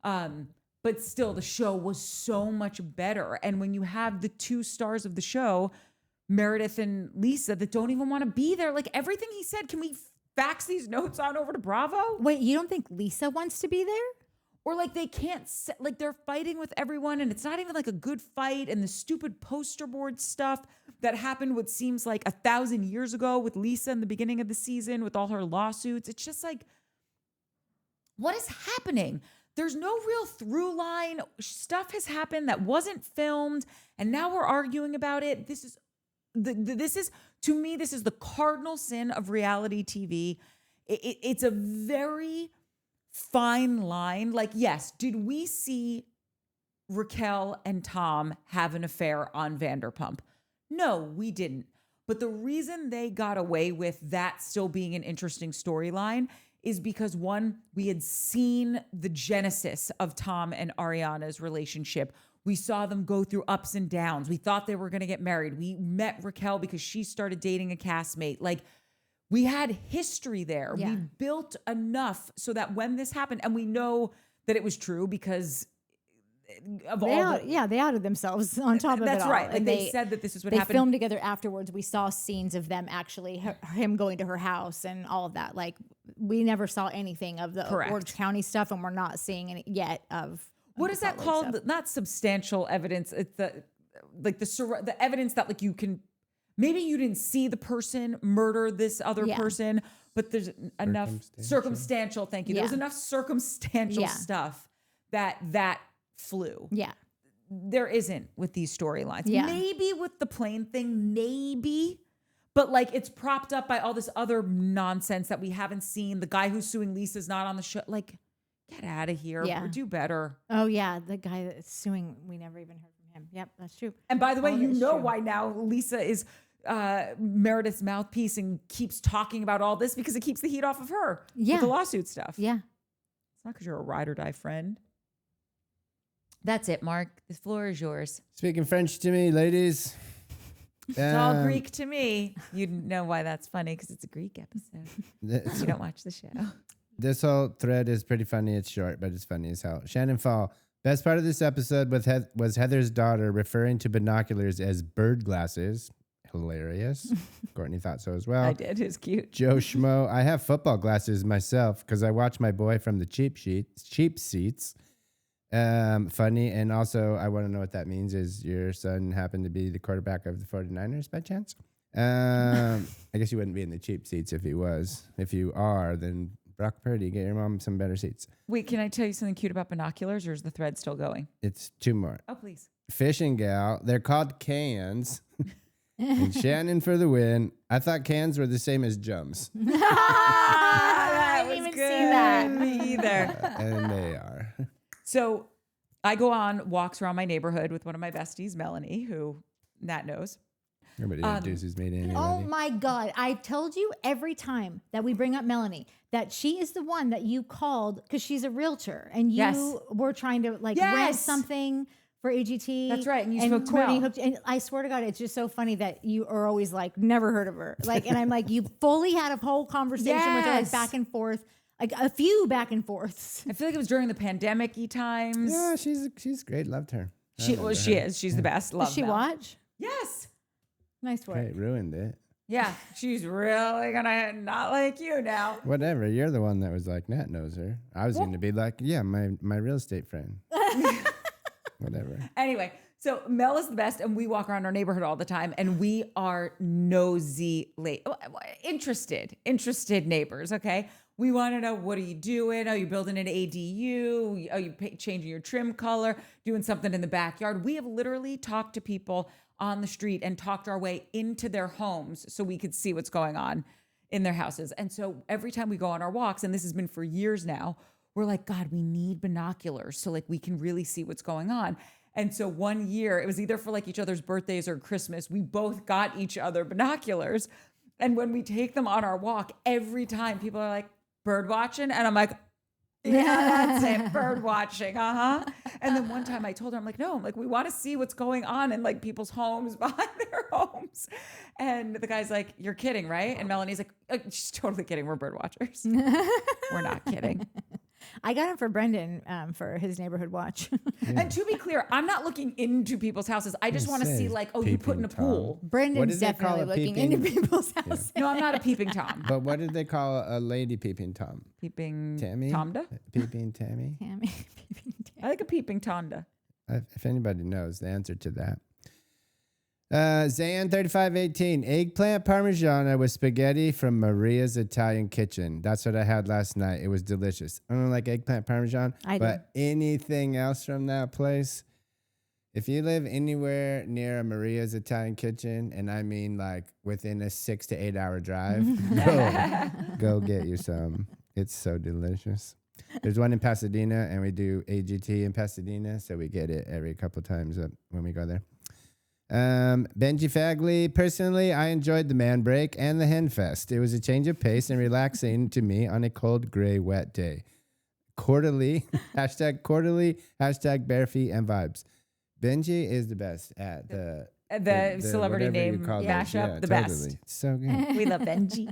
But still, the show was so much better. And when you have the 2 stars of the show, Meredith and Lisa, that don't even want to be there, like everything he said, can we fax these notes on over to Bravo? Wait, you don't think Lisa wants to be there? Or like they can't, like they're fighting with everyone and it's not even like a good fight, and the stupid poster board stuff that happened what seems like 1,000 years ago with Lisa in the beginning of the season with all her lawsuits. It's just like, what is happening? There's no real through line. Stuff has happened that wasn't filmed, and now we're arguing about it. This is to me, this is the cardinal sin of reality TV. It's a very fine line. Like, yes, did we see Raquel and Tom have an affair on Vanderpump? No, we didn't. But the reason they got away with that still being an interesting storyline is because, one, we had seen the genesis of Tom and Ariana's relationship. We saw them go through ups and downs. We thought they were going to get married. We met Raquel because she started dating a castmate. Like, we had history there. Yeah. We built enough so that when this happened, and we know that it was true because of They outed themselves on top of it all. That's right. Like And they said that this is what they happened. filmed together afterwards. We saw scenes of them actually, him going to her house and all of that. Like, we never saw anything of the Correct. Orange County stuff, and we're not seeing any yet of What the is that Salt Lake called? stuff. Not substantial evidence. It's the evidence that like you can, maybe you didn't see the person murder this other person, but there's enough circumstantial. Thank you. Yeah. There was enough circumstantial stuff that flew. Yeah. There isn't with these storylines. Yeah. Maybe with the plane thing, maybe. But like it's propped up by all this other nonsense that we haven't seen. The guy who's suing Lisa's not on the show. Like, get out of here. Yeah. Or do better. Oh yeah, the guy that's suing, we never even heard from him. Yep, that's true. And by the way, All you that's know true. why now Lisa is Meredith's mouthpiece and keeps talking about all this, because it keeps the heat off of her Yeah. with the lawsuit stuff. Yeah. It's not because you're a ride or die friend. That's it, Mark. The floor is yours. Speaking French to me, ladies. It's all Greek to me. You know why that's funny because it's a Greek episode. You don't watch the show. This whole thread is pretty funny. It's short, but it's funny as hell. Shannon Fall. Best part of this episode was Heather's daughter referring to binoculars as bird glasses. Hilarious. Courtney thought so as well. I did. It was cute. Joe Schmo. I have football glasses myself because I watch my boy from the cheap seats. Funny. And also, I want to know what that means. Is your son happen to be the quarterback of the 49ers by chance? I guess you wouldn't be in the cheap seats if he was. If you are, then Brock Purdy, get your mom some better seats. Wait, can I tell you something cute about binoculars, or is the thread still going? It's two more. Oh, please. Fishing gal. They're called cans. And Shannon for the win. I thought cans were the same as jumps. That was even good. see that. Me either. And they are. So I go on walks around my neighborhood with one of my besties, Melanie, who Nat knows. Everybody introduces me to anybody. Oh my God. I told you every time that we bring up Melanie that she is the one that you called because she's a realtor and you Yes. were trying to rent Yes. something for AGT. That's right, and you spoke to Courtney Mel. hooked, and I swear to God, it's just so funny that you are always like, never heard of her. Like, and I'm like, you fully had a whole conversation with her, like Yes. back and forth, like a few back and forths. I feel like it was during the pandemic-y times. Yeah, she's great. Loved her. She is. She's the best. Love Does she Mel. watch? Yes. Nice work. Great, ruined it. Yeah. She's really gonna not like you now. Whatever. You're the one that was like, Nat knows her. I was going to be like, yeah, my real estate friend. Whatever. Anyway, so Mel is the best, and we walk around our neighborhood all the time, and we are interested neighbors. Okay, we want to know, what are you doing? Are you building an ADU? Are you changing your trim color? Doing something in the backyard? We have literally talked to people on the street and talked our way into their homes so we could see what's going on in their houses. And so every time we go on our walks, and this has been for years now, we're like, God, we need binoculars so like we can really see what's going on. And so one year, it was either for like each other's birthdays or Christmas, we both got each other binoculars. And when we take them on our walk, every time people are like, bird watching? And I'm like, yeah, that's it, bird watching, And then one time I told her, I'm like, no, I'm like, we want to see what's going on in like people's homes, behind their homes. And the guy's like, you're kidding, right? And Melanie's like, she's totally kidding. We're bird watchers. We're not kidding. I got him for Brendan for his neighborhood watch. And to be clear, I'm not looking into people's houses. I just want to see like, you put in a pool. What Brendan's did they call definitely a looking peeping- into people's houses. No, I'm not a peeping Tom. But what did they call a lady peeping Tom? Peeping Tammy? Tomda? Peeping Tammy? Tammy. I like a peeping Tonda. If anybody knows the answer to that. Zan3518, eggplant parmigiana with spaghetti from Maria's Italian Kitchen. That's what I had last night. It was delicious. I don't like eggplant parmesan, but anything else from that place, if you live anywhere near a Maria's Italian Kitchen, and I mean like within a 6 to 8 hour drive, go get you some. It's so delicious. There's one in Pasadena, and we do AGT in Pasadena, so we get it every couple times when we go there. Benji Fagley, personally, I enjoyed the man break and the hen fest. It was a change of pace and relaxing to me on a cold, gray, wet day. Quarterly, hashtag bare feet and vibes. Benji is the best at the celebrity whatever you name call those. mashup, the best. So good. We love Benji.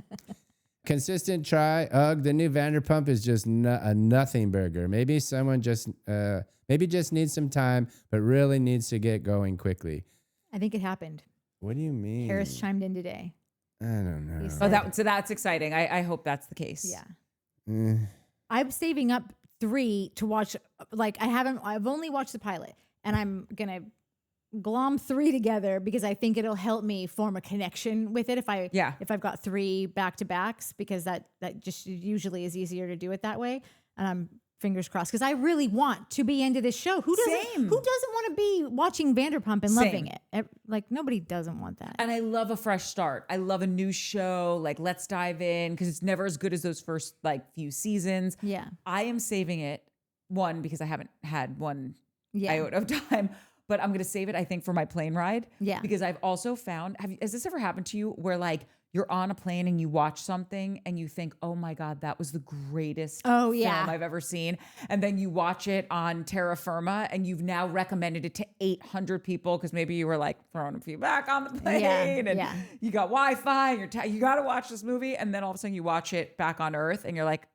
Consistent try. Ugh, the new Vanderpump is just a nothing burger. Maybe someone just needs some time, but really needs to get going quickly. I think it happened. What do you mean? Harris chimed in today. I don't know. said- That's exciting. I hope that's the case. Yeah. Eh. I'm saving up 3 to watch. Like I've only watched the pilot, and I'm gonna glom 3 together because I think it'll help me form a connection with it if I've got 3 back to backs, because that just usually is easier to do it that way. And I'm fingers crossed, because I really want to be into this show. Who doesn't want to be watching Vanderpump and loving it? Like, nobody doesn't want that. And I love a fresh start. I love a new show. Like, let's dive in, because it's never as good as those first like few seasons. Yeah. I am saving it, one, because I haven't had one Yeah. iota of time, but I'm going to save it, I think, for my plane ride. Yeah. Because I've also found, has this ever happened to you where like you're on a plane and you watch something and you think, oh my God, that was the greatest Oh, film yeah. I've ever seen. And then you watch it on terra firma and you've now recommended it to 800 people because maybe you were like throwing a few back on the plane and you got Wi-Fi and you got to watch this movie. And then all of a sudden you watch it back on Earth and you're like,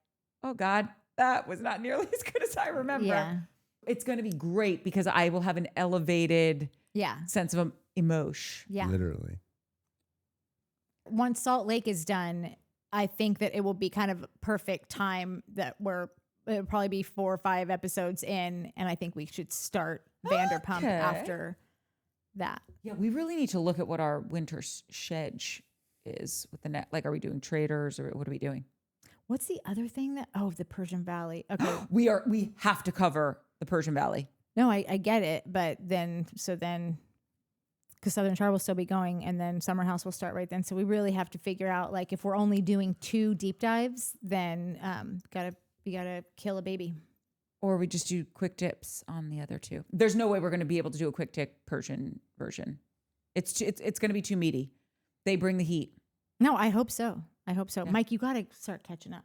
oh God, that was not nearly as good as I remember. Yeah. It's going to be great because I will have an elevated sense of emotion. Yeah. Literally. Once Salt Lake is done, I think that it will be kind of perfect time that it'll probably be 4 or 5 episodes in. And I think we should start Vanderpump after that. Yeah, we really need to look at what our winter schedule is with the net. Like, are we doing traders or what are we doing? What's the other thing the Persian Valley. Okay. We have to cover the Persian Valley. No, I get it. But then, because Southern Char will still be going and then Summer House will start right then. So we really have to figure out, like, if we're only doing 2 deep dives, then we gotta kill a baby. Or we just do quick dips on the other 2. There's no way we're going to be able to do a quick dip Persian version. It's going to be too meaty. They bring the heat. No, I hope so. Yeah. Mike, you got to start catching up.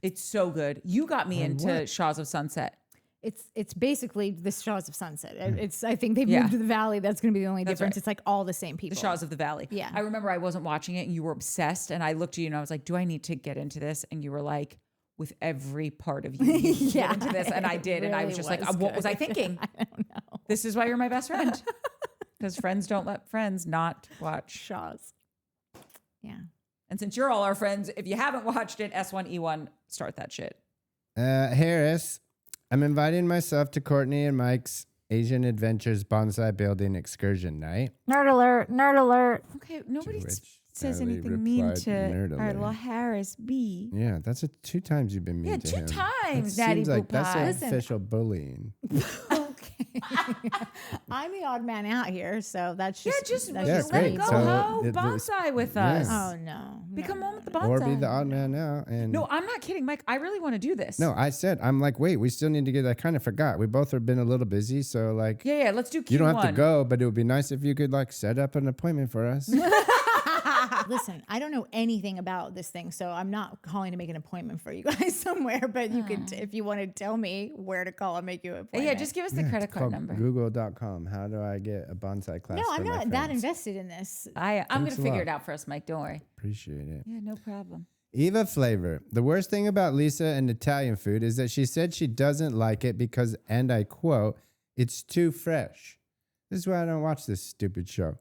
It's so good. You got me into what? Shaws of Sunset. It's basically the Shaws of Sunset. I think they've moved to the Valley. That's going to be the only difference. Right. It's like all the same people. The Shaws of the Valley. Yeah. I remember I wasn't watching it and you were obsessed and I looked at you and I was like, do I need to get into this? And you were like, with every part of you, you get into this. And I did. And I was just like, what was I thinking? I don't know. This is why you're my best friend. Because friends don't let friends not watch. Shaws. Yeah. And since you're all our friends, if you haven't watched it, S1E1, start that shit. Harris, I'm inviting myself to Courtney and Mike's Asian Adventures Bonsai Building Excursion Night. Nerd alert. Nerd alert. Okay, nobody which says Natalie anything mean replied, to "Nerd our alert." little Harris B. Yeah, that's 2 times you've been mean Yeah, to 2 him. times, That Natty seems like Boo Pie. that's official bullying. Okay. I'm the odd man out here, so that's Yeah, just just that's Yeah, just let great. it me. go, So ho, it- bonsai with yeah. us. Oh no. Become one with the Or bonsai. be the odd man out. And No, I'm not kidding, Mike. I really want to do this. No, I said, I'm like, wait, we still need to get, I kind of forgot. We both have been a little busy. So, like, Yeah, let's do Q1. you don't have to go, but it would be nice if you could, like, set up an appointment for us. Listen, I don't know anything about this thing, so I'm not calling to make an appointment for you guys somewhere. But you could, if you want to tell me where to call and make you an appointment. Yeah, just give us the Yeah, credit it's card called number. Google.com. How do I get a bonsai class? No, for I'm my not that friends? invested in this. I'm going Thanks to a figure lot. it out for us, Mike. Don't worry. Appreciate it. Yeah, no problem. Eva Flavor. The worst thing about Lisa and Italian food is that she said she doesn't like it because, and I quote, it's too fresh. This is why I don't watch this stupid show.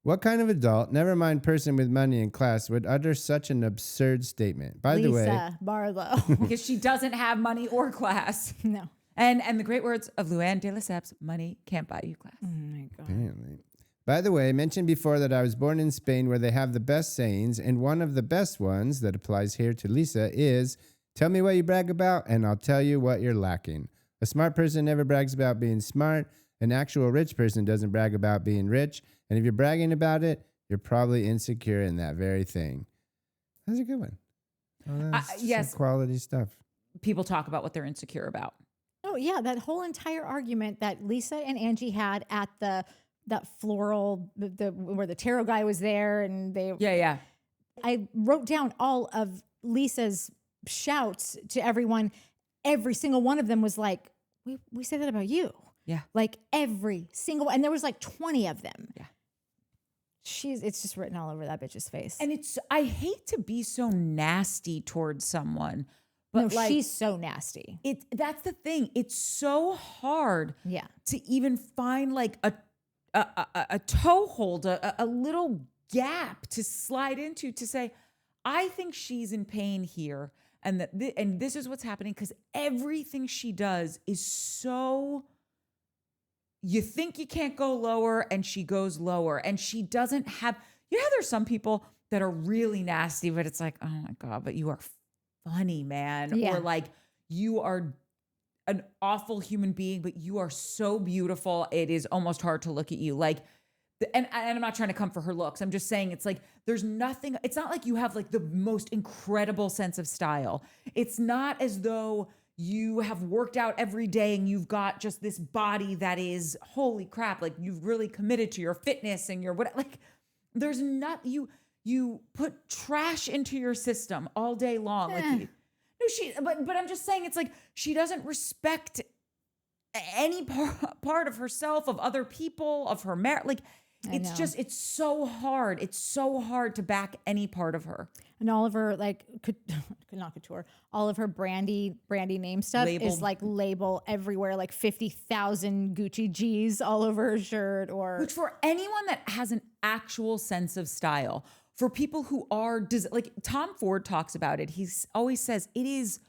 What kind of adult, never mind person with money in class, would utter such an absurd statement? By the way, Lisa Barlow. Because she doesn't have money or class. No. And the great words of Luann de Lesseps, money can't buy you class. Oh my God. apparently. By the way, I mentioned before that I was born in Spain where they have the best sayings, and one of the best ones that applies here to Lisa is, tell me what you brag about, and I'll tell you what you're lacking. A smart person never brags about being smart. An actual rich person doesn't brag about being rich. And if you're bragging about it, you're probably insecure in that very thing. That's a good one. Oh, that's some yes. quality stuff. People talk about what they're insecure about. Oh yeah, that whole entire argument that Lisa and Angie had at that floral where the tarot guy was there, and they Yeah. I wrote down all of Lisa's shouts to everyone. Every single one of them was like, we said that about you. Yeah. Like every single, and there was like 20 of them. Yeah. It's just written all over that bitch's face. And I hate to be so nasty towards someone, but no, like, she's so nasty. that's the thing. It's so hard Yeah. to even find like a toehold, a little gap to slide into to say, I think she's in pain here. And and this is what's happening because everything she does is so, you think you can't go lower and she goes lower and she doesn't have, you know how there's some people that are really nasty, but it's like, oh my God, but you are funny, man. Yeah. Or like you are an awful human being, but you are so beautiful. It is almost hard to look at you. Like, and I'm not trying to come for her looks. I'm just saying it's like, there's nothing, it's not like you have like the most incredible sense of style. It's not as though you have worked out every day and you've got just this body that is holy crap. Like you've really committed to your fitness and your what, like there's not, you put trash into your system all day long. Like but I'm just saying, it's like, she doesn't respect any part of herself, of other people, of her marriage. Like, it's so hard. It's so hard to back any part of her. And all of her, like, not couture, all of her brandy name stuff is like label everywhere, like 50,000 Gucci G's all over her shirt. Which for anyone that has an actual sense of style, for people who are, like Tom Ford talks about it, he always says it is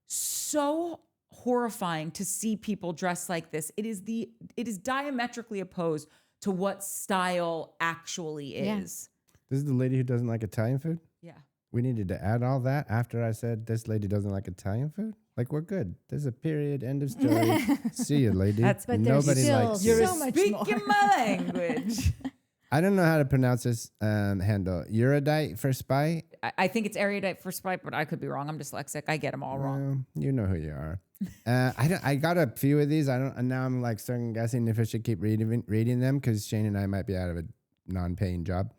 so horrifying to see people dress like this. It is diametrically opposed to what style actually is. Yeah. This is the lady who doesn't like Italian food? Yeah. We needed to add all that after I said this lady doesn't like Italian food? Like, we're good. There's a period, end of story. See you, lady. But Nobody likes You're you. so much speaking more. my language. I don't know how to pronounce this handle. Eurodite for spite? I think it's erudite for spite, but I could be wrong. I'm dyslexic. I get them all wrong. Well, you know who you are. I got a few of these. Now I'm like second guessing if I should keep reading them because Shane and I might be out of a non-paying job.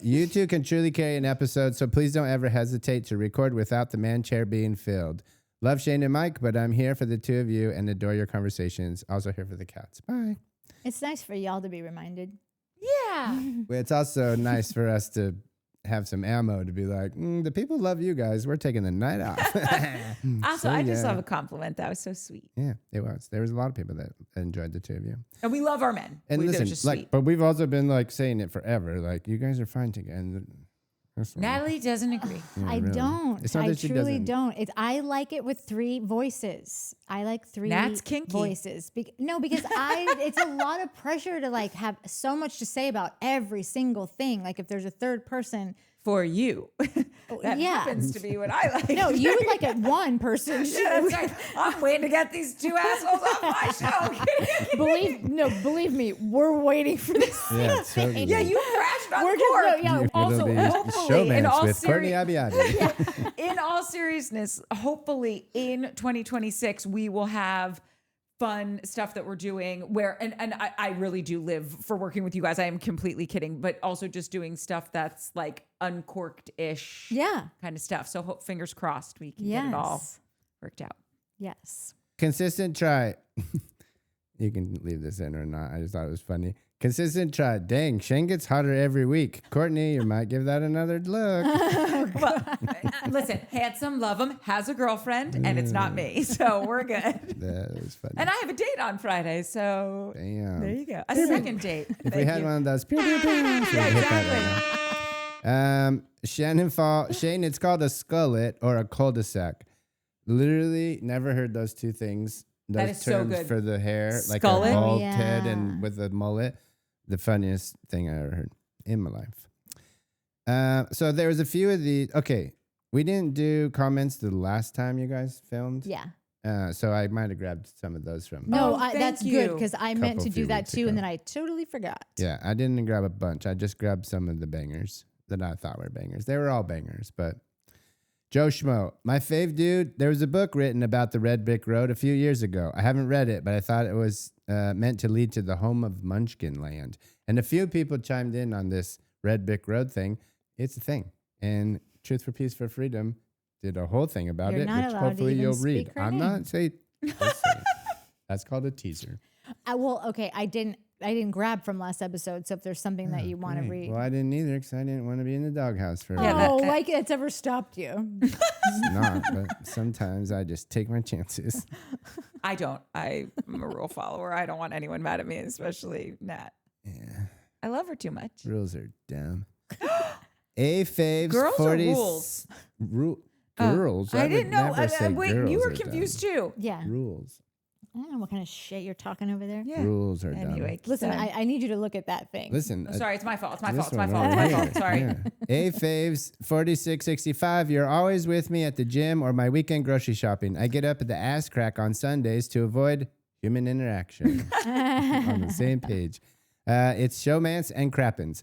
You two can truly carry an episode, so please don't ever hesitate to record without the man chair being filled. Love Shane and Mike, but I'm here for the two of you and adore your conversations. Also here for the cats. Bye. It's nice for y'all to be reminded. Yeah. Well, it's also nice for us to have some ammo to be like, the people love you guys. We're taking the night off. Also, I just love a compliment. That was so sweet. Yeah, it was. There was a lot of people that enjoyed the two of you. And we love our men. And They're listen, just like, sweet. but we've also been like saying it forever. Like, you guys are fine together. And Natalie doesn't agree. Yeah, I really. don't. It's not I that she truly doesn't. don't. I like it with 3 voices. I like 3 That's kinky. voices. Because it's a lot of pressure to like have so much to say about every single thing. Like if there's a third person. For you. That yeah. happens to be what I like. No, you would like it one person. Yeah, that's right. I'm waiting to get these 2 assholes off my show. Believe me, we're waiting for this. Yeah, totally. Yeah, you crashed on We're court. just- yeah, Also, It'll be hopefully, in all Showmance with Courtney Abiadi. in all seriousness, hopefully in 2026 we will have fun stuff that we're doing where and I really do live for working with you guys. I am completely kidding, but also just doing stuff that's like uncorked-ish Yeah. kind of stuff. So fingers crossed we can get it all worked out. Yes. Consistent try. You can leave this in or not. I just thought it was funny. Consistent try. Dang, Shane gets hotter every week. Courtney, you might give that another look. Well, listen, handsome, love him, has a girlfriend, and it's not me. So we're good. That was funny. And I have a date on Friday, so Damn. there you go. A second date. If we had one of those, pew, pew, pew, Yeah, hit that exactly. right now. Shane, it's called a skullet or a cul-de-sac. Literally never heard those two things. Those That is so terms good. for the hair, like Skullet? a bald Yeah. head and with a mullet. The funniest thing I ever heard in my life. So there was a few of these. Okay, we didn't do comments the last time you guys filmed. Yeah. So I might have grabbed some of those from. No, thank that's you. good because I meant to few do that weeks too, ago. and then I totally forgot. Yeah, I didn't grab a bunch. I just grabbed some of the bangers that I thought were bangers. They were all bangers, but Joe Schmo, my fave dude, there was a book written about the Red Brick Road a few years ago. I haven't read it, but I thought it was meant to lead to the home of Munchkin Land. And a few people chimed in on this Red Brick Road thing. It's a thing. And Truth for Peace for Freedom did a whole thing about You're it, not which allowed to hopefully even you'll speak read. her I'm name. not saying that's called a teaser. Well, okay, I didn't grab from last episode, so if there's something that you want to Great. read. Well, I didn't either because I didn't want to be in the doghouse for Yeah, Oh, that- like it's ever stopped you. It's not, but sometimes I just take my chances. I don't. I'm a rule follower. I don't want anyone mad at me, especially Nat. Yeah. I love her too much. Rules are dumb. A faves Girls or 40 rules? Girls. I didn't would know. never say Wait, girls you were are confused dumb. too. Yeah. Rules. I don't know what kind of shit you're talking over there. Yeah. Rules are Anyway, dumb. Listen, so- I need you to look at that thing. Listen. I'm sorry, it's my fault. It's my this fault. It's my one fault. It's over my fault. here. Sorry. Yeah. A faves 4665. You're always with me at the gym or my weekend grocery shopping. I get up at the ass crack on Sundays to avoid human interaction. On the same page. It's Showmance and Crappens.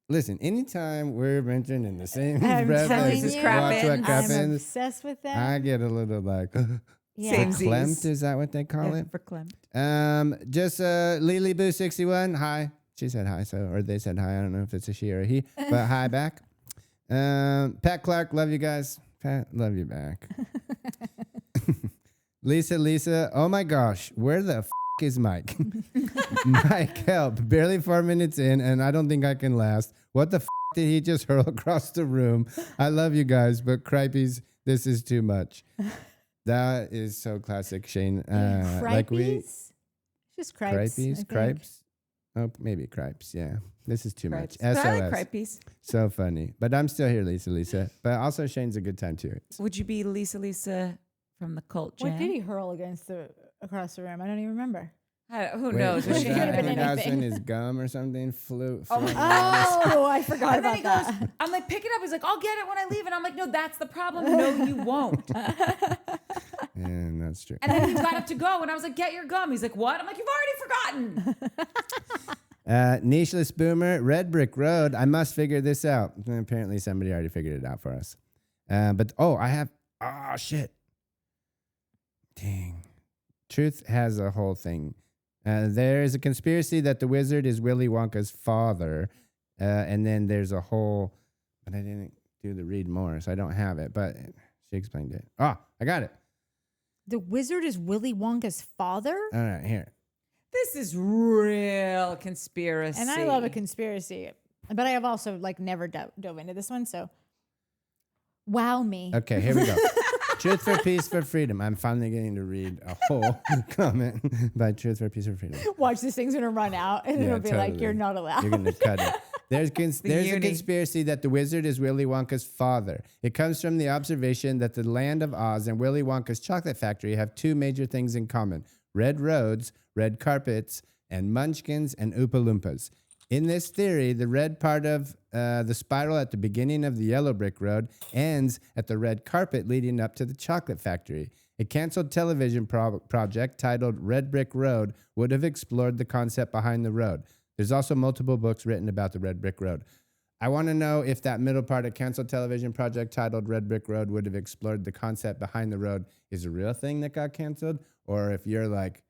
Listen, anytime we're mentioned in the same I'm breath telling as you, watch what I'm happens, obsessed with that. I get a little like Same verklempt. Z's. Is that what they call it? Verklempt. Just Lily Boo 61. Hi. She said hi, or they said hi. I don't know if it's a she or a he, but hi back. Pat Clark, love you guys. Pat, love you back. Lisa, oh my gosh, where the is Mike? Mike, help. Barely 4 minutes in, and I don't think I can last. What the did he just hurl across the room? I love you guys, but cripeys, this is too much. That is so classic, Shane. Just cripes. Cripes. Oh, maybe cripes. Yeah, this is too much. But I SOS. like cripeys. So funny, but I'm still here, Lisa. But also, Shane's a good time too. Would you be Lisa from the Cult Jam? What did he hurl across the room? I don't even remember. Who knows? Was It could have that been when anything. when his gum or something flew? Oh, I forgot And then about he that. goes, I'm like, pick it up. He's like, I'll get it when I leave. And I'm like, no, that's the problem. No, you won't. And that's true. And then he got up to go. And I was like, get your gum. He's like, what? I'm like, you've already forgotten. Nicheless Boomer, Red Brick Road. I must figure this out. And apparently somebody already figured it out for us. Shit. Dang. Truth has a whole thing. There is a conspiracy that the wizard is Willy Wonka's father. And then there's a whole, but I didn't do the read more, so I don't have it. But she explained it. I got it. The wizard is Willy Wonka's father? All right, here. This is real conspiracy. And I love a conspiracy. But I have also never dove into this one, so wow me. Okay, here we go. Truth for Peace for Freedom. I'm finally getting to read a whole comment by Truth for Peace for Freedom. Watch, this thing's gonna run out and it'll be like, totally. you're not allowed. You're going to cut it. There's a conspiracy that the wizard is Willy Wonka's father. It comes from the observation that the land of Oz and Willy Wonka's chocolate factory have two major things in common: red roads, red carpets, and munchkins and Oompa Loompas. In this theory, the red part of the spiral at the beginning of the yellow brick road ends at the red carpet leading up to the chocolate factory. A canceled television project titled Red Brick Road would have explored the concept behind the road. There's also multiple books written about the Red Brick Road. I want to know if that middle part of canceled television project titled Red Brick Road would have explored the concept behind the road is a real thing that got canceled, or if you're like,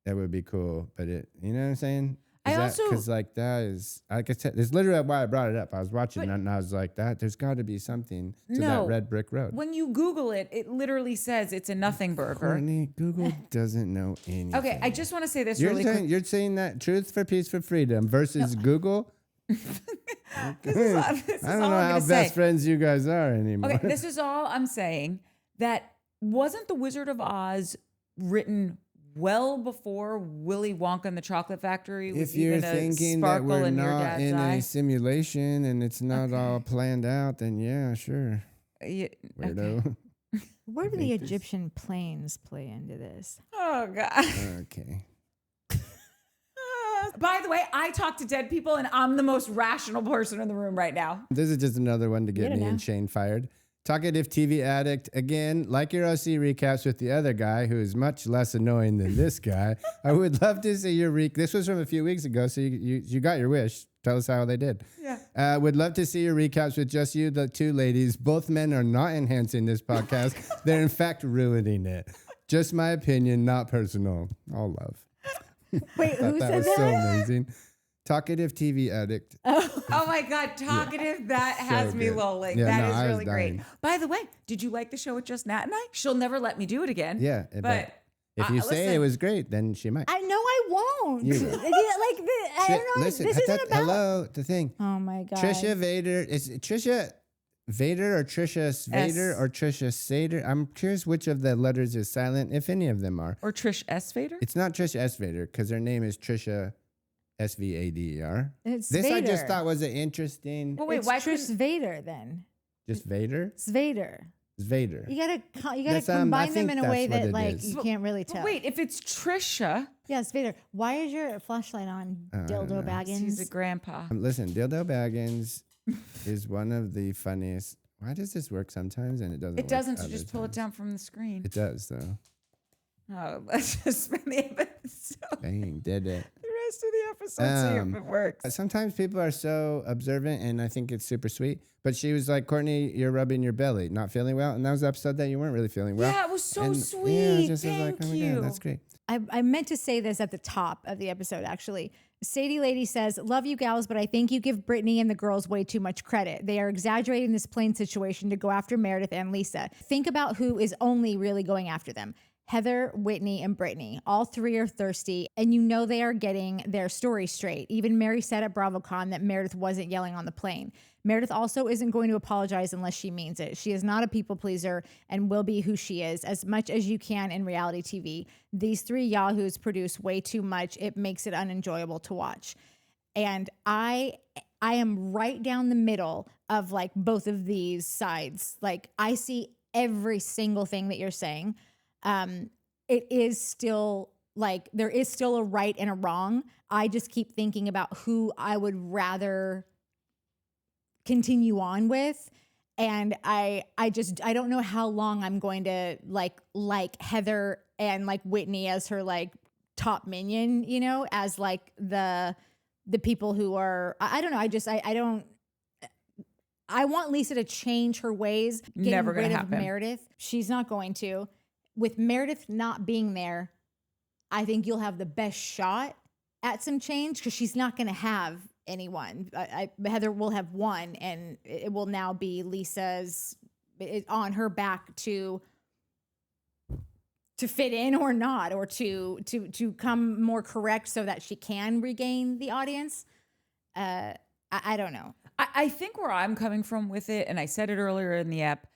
that would be cool, but you know what I'm saying? Because that is, like I said, it's literally why I brought it up. I was watching it and I was like, there's got to be something to that Red Brick Road. When you Google it, it literally says it's a nothing burger. Courtney, Google doesn't know anything. Okay, I just want to say this really quick. You're saying that Truth for Peace for Freedom versus Google? This is I don't know how best friends you guys are anymore. Okay, this is all I'm saying. That wasn't The Wizard of Oz written well before Willy Wonka and the Chocolate Factory was if you're even a thinking that sparkle we're in your not dad's in eye. a simulation and it's not all planned out, then yeah, sure. Weirdo. Where do the Egyptian planes play into this? Oh God. Okay. By the way, I talk to dead people and I'm the most rational person in the room right now. This is just another one to get me and Shane fired. Talkative TV addict. Again, like your OC recaps with the other guy, who is much less annoying than this guy. I would love to see your This was from a few weeks ago, so you got your wish. Tell us how they did. Yeah. Would love to see your recaps with just you, the two ladies. Both men are not enhancing this podcast. They're in fact ruining it. Just my opinion, not personal. All love. Wait, who that said was that? so amazing. Talkative TV addict. Oh my God, talkative. That has me good. lolling. Yeah, That no, is I was really great. dying. By the way, did you like the show with just Nat and I? She'll never let me do it again. Yeah, but if you say listen, it was great, then she might. I know I won't. You will. I don't know. Listen, This isn't about. hello, the thing. Oh my God. Trisha Vader. Is it Trisha Vader or Trisha Vader or Trisha Sader? I'm curious which of the letters is silent, if any of them are. Or Trish S. Vader? It's not Trisha S. Vader because her name is Trisha SVADER. It's This Vader. I just thought was an interesting. Well, wait, It's why Trish Vader then? Just Vader? It's Vader. It's Vader. You gotta That's, I combine them think in a that's way what that it like is. you can't really tell. Wait, if it's Trisha, Yes, Vader. Why is your flashlight on, Dildo Baggins? he's a grandpa. Listen, Dildo Baggins is one of the funniest. Why does this work sometimes and it doesn't? It doesn't. Work So just pull it down from the screen. It does though. Oh, let's just spend the episode. Dang, did it. The rest of the episode, see if it works. Sometimes people are so observant, and I think it's super sweet. But she was like, Courtney, you're rubbing your belly, not feeling well. And that was the episode that you weren't really feeling well. Yeah, it was so And, sweet. Yeah, I just was Thank like, oh my you. God, that's great. I meant to say this at the top of the episode, actually. Sadie Lady says, love you gals, but I think you give Brittany and the girls way too much credit. They are exaggerating this plane situation to go after Meredith and Lisa. Think about who is only really going after them. Heather, Whitney, and Brittany. All three are thirsty, and you know they are getting their story straight. Even Mary said at BravoCon that Meredith wasn't yelling on the plane. Meredith also isn't going to apologize unless she means it. She is not a people pleaser and will be who she is as much as you can in reality TV. These three yahoos produce way too much. It makes it unenjoyable to watch. And I am right down the middle of like both of these sides. Like I see every single thing that you're saying. It is still like there is still a right and a wrong. I just keep thinking about who I would rather continue on with. And I don't know how long I'm going to like Heather and like Whitney as her like top minion, you know, as like the people who are, I don't know. I want Lisa to change her ways, getting Never gonna rid of happen. Meredith. She's not going to. With Meredith not being there, I think you'll have the best shot at some change because she's not going to have anyone. Heather will have one, and it will now be Lisa's on her back to fit in or not, or to come more correct so that she can regain the audience. I don't know. I think where I'm coming from with it, and I said it earlier in the app,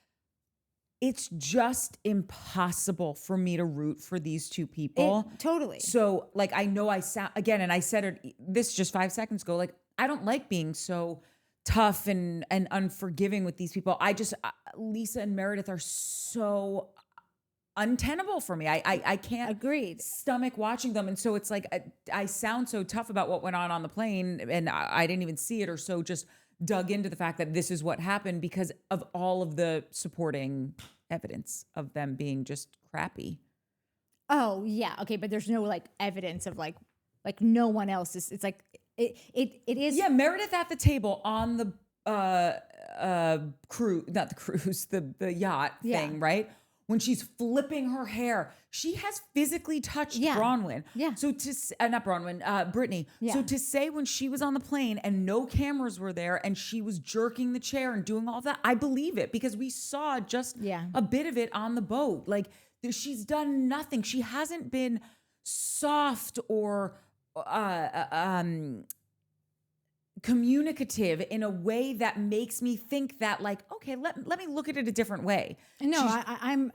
it's just impossible for me to root for these two people. Totally. So, like, I know I sound, again, and I said it this just 5 seconds ago, like, I don't like being so tough and unforgiving with these people. Lisa and Meredith are so untenable for me. I can't Agreed. stomach watching them. And so it's like, I sound so tough about what went on the plane, and I didn't even see it, or so just dug into the fact that this is what happened because of all of the supporting evidence of them being just crappy. Oh yeah. Okay. But there's no like evidence of like no one else is, it's like, it is. Yeah. Meredith at the table on the not the cruise, the yacht thing, right? When she's flipping her hair, she has physically touched Bronwyn. Yeah. So not Bronwyn, Brittany. Yeah. So to say when she was on the plane and no cameras were there and she was jerking the chair and doing all that, I believe it because we saw just a bit of it on the boat. Like she's done nothing. She hasn't been soft or communicative in a way that makes me think that like, okay, let me look at it a different way. No, I'm.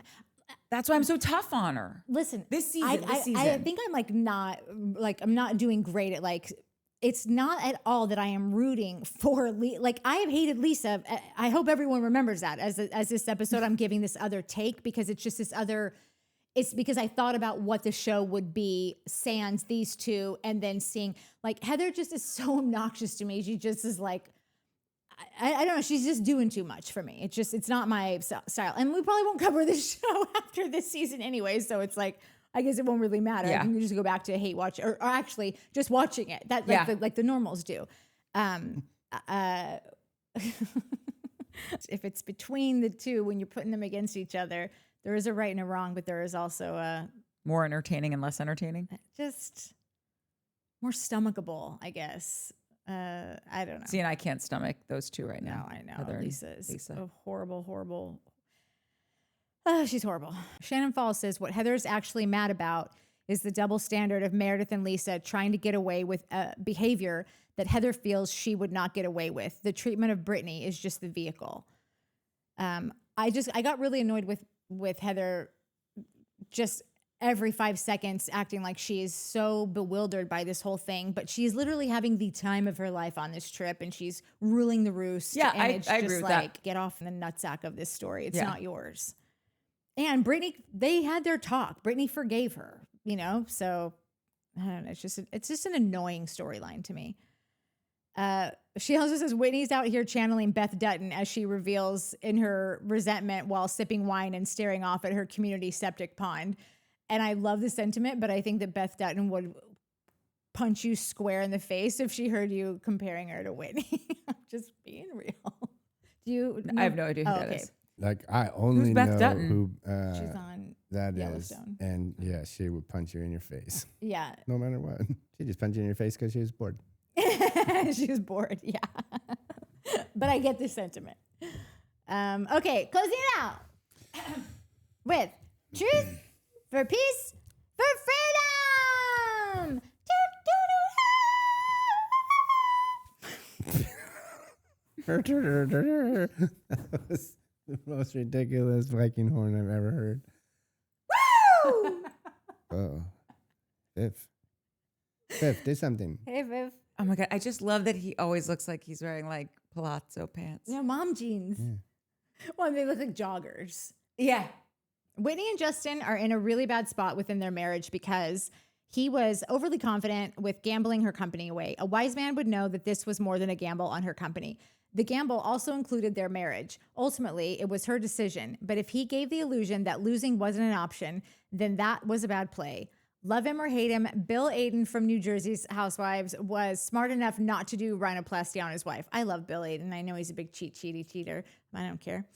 That's why I'm so tough on her. Listen, this season. I think I'm I'm not doing great at like. It's not at all that I am rooting for. Like I have hated Lisa. I hope everyone remembers that as this episode. I'm giving this other take because it's just this other. It's because I thought about what the show would be sans these two, and then seeing like Heather just is so obnoxious to me. She just is like, I don't know. She's just doing too much for me. It's not my style. And we probably won't cover this show after this season anyway. So it's like, I guess it won't really matter. Yeah. I can just go back to hate watch or actually just watching it. That like the normals do. If it's between the two, when you're putting them against each other, there is a right and a wrong, but there is also more entertaining and less entertaining. Just more stomachable, I guess. I don't know. See, and I can't stomach those two right now. No, I know. Heather and Lisa is Lisa. a horrible. She's horrible. Shannon Falls says what Heather's actually mad about is the double standard of Meredith and Lisa trying to get away with behavior that Heather feels she would not get away with. The treatment of Brittany is just the vehicle. I got really annoyed with Heather just every 5 seconds acting like she is so bewildered by this whole thing, but she's literally having the time of her life on this trip and she's ruling the roost. Yeah, and it's I just agree with like, that. get off the nutsack of this story. It's not yours. And Brittany, they had their talk. Brittany forgave her, you know? So I don't know. It's just an annoying storyline to me. She also says Whitney's out here channeling Beth Dutton as she reveals in her resentment while sipping wine and staring off at her community septic pond. And I love the sentiment, but I think that Beth Dutton would punch you square in the face if she heard you comparing her to Whitney. I'm just being real. Do you? I have no idea who that okay. is. Like I only Beth know Dutton? who She's on that is, Yellowstone. and yeah, she would punch you in your face Yeah. no matter what. She just punched you in your face because she was bored. She was bored. Yeah. But I get the sentiment. Okay, closing it out with truth for peace for freedom. That was the most ridiculous Viking horn I've ever heard. Woo! Oh, Fifth, do something. Hey, Viv. Oh my God. I just love that he always looks like he's wearing like palazzo pants. Yeah, mom jeans. Well, they look like joggers. Yeah. Whitney and Justin are in a really bad spot within their marriage because he was overly confident with gambling her company away. A wise man would know that this was more than a gamble on her company. The gamble also included their marriage. Ultimately, it was her decision. But if he gave the illusion that losing wasn't an option, then that was a bad play. Love him or hate him, Bill Aiden from New Jersey's Housewives was smart enough not to do rhinoplasty on his wife. I love Bill Aiden. I know he's a big cheater. I don't care.